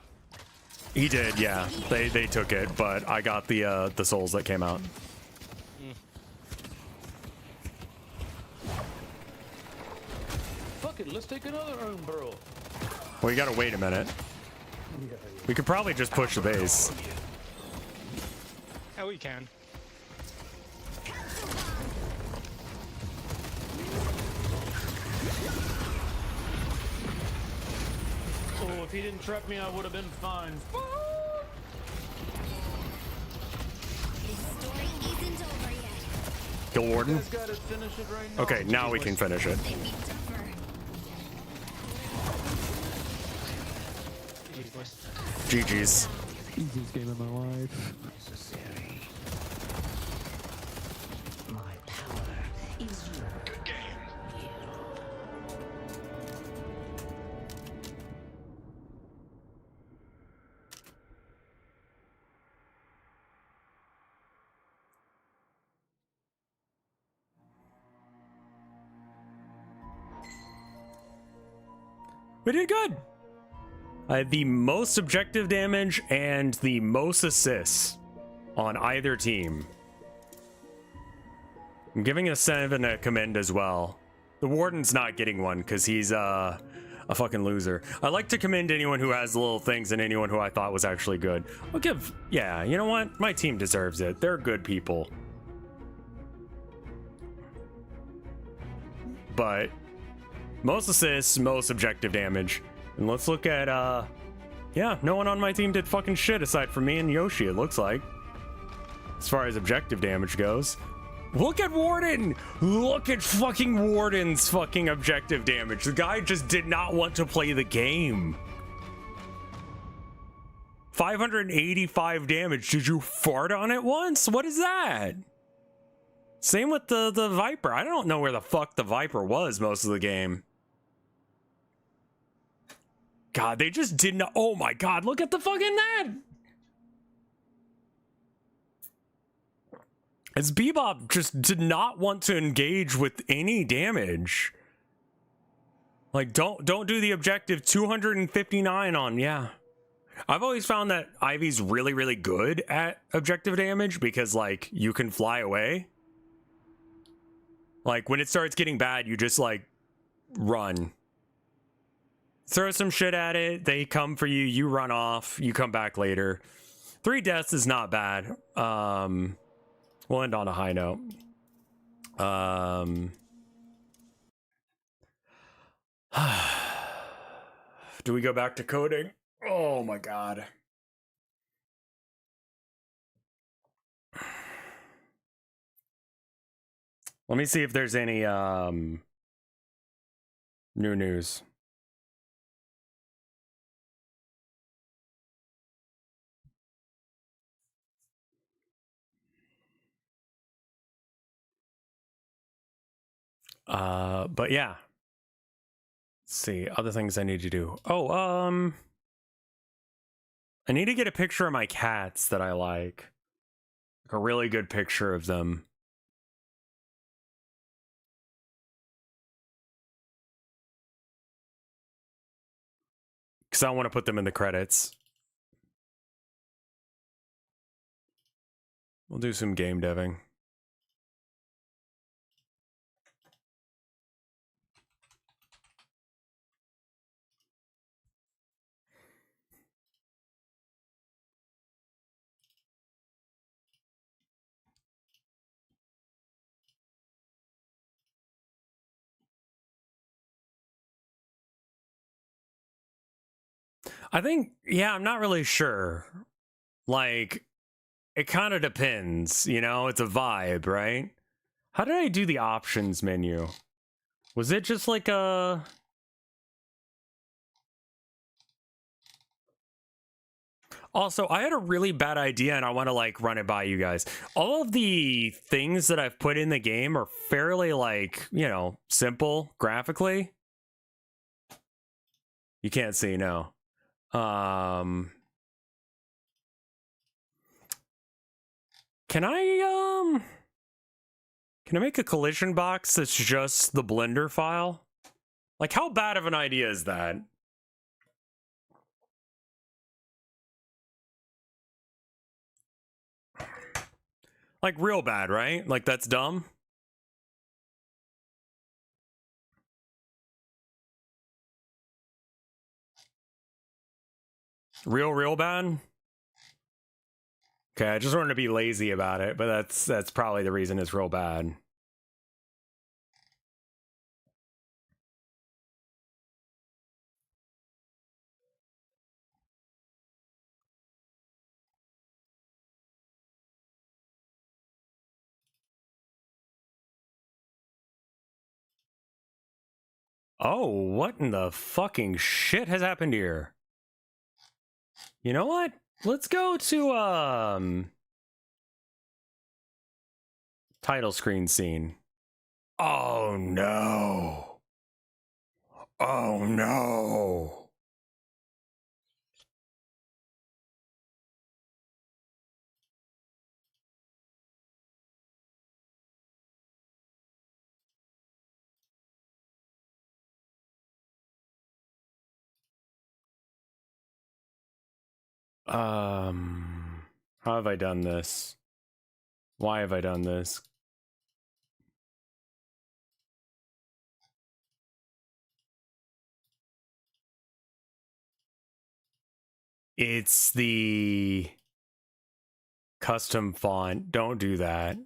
He did, yeah. They took it, but I got the souls that came out. Fuck it, let's take another urn, bro. Well, you gotta wait a minute. We could probably just push the base. Yeah, we can. Oh, if he didn't trap me, I would have been fine. Kill Warden? You guys gotta finish it right now. Okay, now we can finish it. GG's. Easiest game of my life. My power is your good game. We did good. I had the most objective damage and the most assists on either team. I'm giving a 7 a commend as well. The Warden's not getting one because he's a fucking loser. I like to commend anyone who has little things and anyone who I thought was actually good. I'll give, yeah, you know what? My team deserves it. They're good people. But most assists, most objective damage. And let's look at, yeah, no one on my team did fucking shit aside from me and Yoshi, it looks like. As far as objective damage goes. Look at Warden! Look at fucking Warden's fucking objective damage. The guy just did not want to play the game. 585 damage. Did you fart on it once? What is that? Same with the Viper. I don't know where the fuck the Viper was most of the game. God, they just did not. Oh my god, look at the fucking that. As Bebop just did not want to engage with any damage. Like, don't do the objective. 259 on, yeah. I've always found that Ivy's really, really good at objective damage because, like, you can fly away. Like, when it starts getting bad, you just, like, run. Throw some shit at it, they come for you, you run off, you come back later. 3 deaths is not bad. We'll end on a high note. Do we go back to coding? Oh my god. Let me see if there's any new news. But yeah. Let's see, other things I need to do. Oh, I need to get a picture of my cats that I like. A really good picture of them. Because I want to put them in the credits. We'll do some game deving. I think, yeah, I'm not really sure. Like, it kind of depends, you know? It's a vibe, right? How did I do the options menu? Was it just like a... Also, I had a really bad idea and I want to like run it by you guys. All of the things that I've put in the game are fairly like, you know, simple graphically. You can't see, no. Can I make a collision box that's just the Blender file? Like, how bad of an idea is that? Like, real bad, right? Like, that's dumb? Real bad? Okay, I just wanted to be lazy about it, but that's probably the reason it's real bad. Oh, what in the fucking shit has happened here? You know what? Let's go to, title screen scene. Oh, no. Oh, no. How have I done this? Why have I done this? It's the custom font. Don't do that.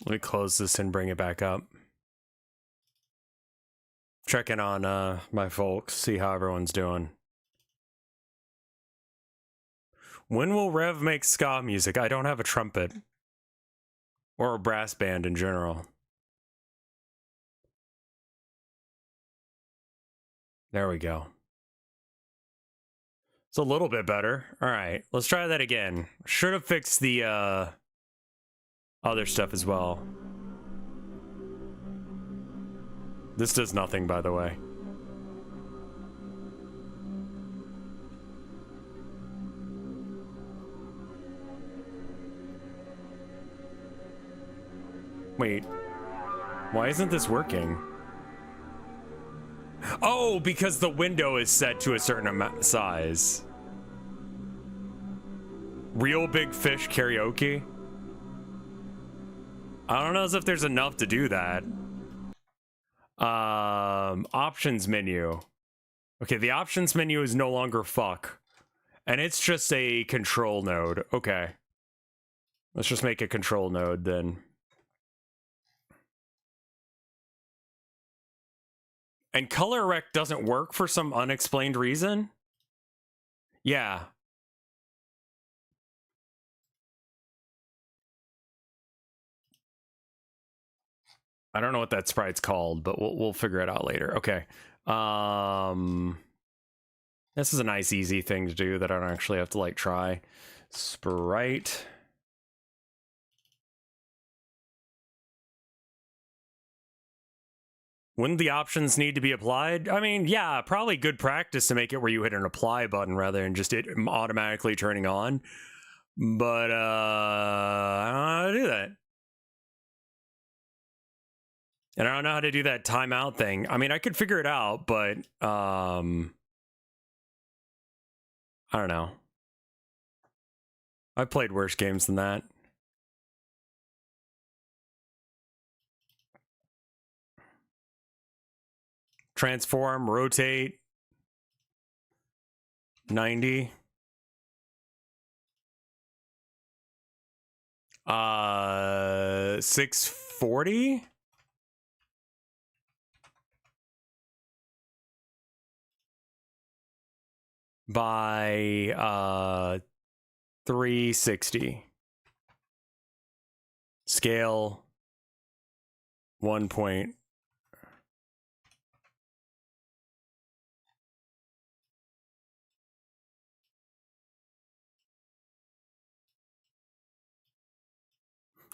Let me close this and bring it back up. Checking on my folks, see how everyone's doing. When will Rev make ska music? I don't have a trumpet. Or a brass band in general. There we go. It's a little bit better. Alright, let's try that again. Should have fixed the other stuff as well. This does nothing, by the way. Wait. Why isn't this working? Oh, because the window is set to a certain size. Real Big Fish karaoke? I don't know as if there's enough to do that. Options menu. Okay, the options menu is no longer fuck. And it's just a control node. Okay. Let's just make a control node then. And color rec doesn't work for some unexplained reason? Yeah. I don't know what that sprite's called, but we'll figure it out later. Okay. This is a nice, easy thing to do that I don't actually have to, like, try. Sprite. Wouldn't the options need to be applied? I mean, yeah, probably good practice to make it where you hit an apply button rather than just it automatically turning on. But, I don't know how to do that. And I don't know how to do that timeout thing. I mean, I could figure it out, but, I don't know. I've played worse games than that. Transform, rotate, 90. 640? By 360. Scale 1 point.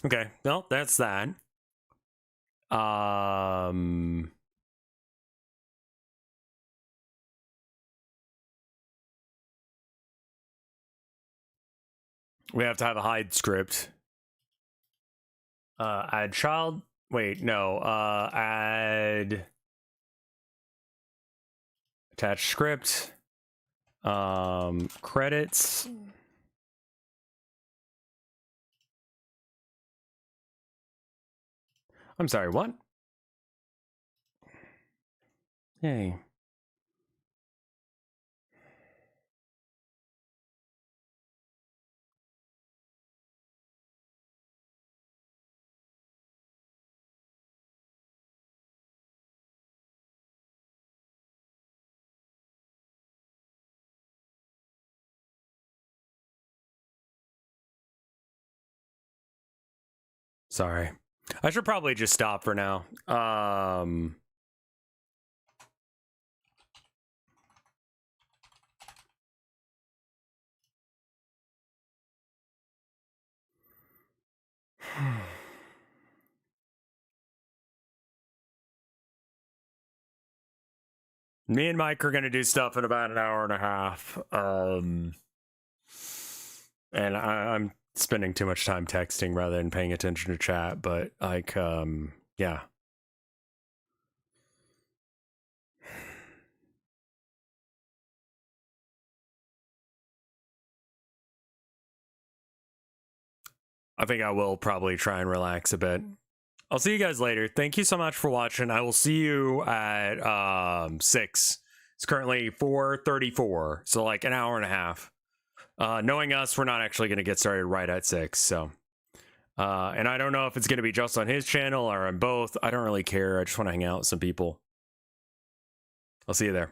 Okay, well, that's that. We have to have a hide script. Add child. Wait, no. Add attach script. Credits. I'm sorry, what? Yay. Sorry. I should probably just stop for now. Me and Mike are going to do stuff in about an hour and a half. And I'm spending too much time texting rather than paying attention to chat, but like, yeah. I think I will probably try and relax a bit. I'll see you guys later. Thank you so much for watching. I will see you at 6. It's currently 4:34, so like an hour and a half. Knowing us, we're not actually going to get started right at 6, so And I don't know if it's going to be just on his channel or on both. I don't really care. I just want to hang out with some people. I'll see you there.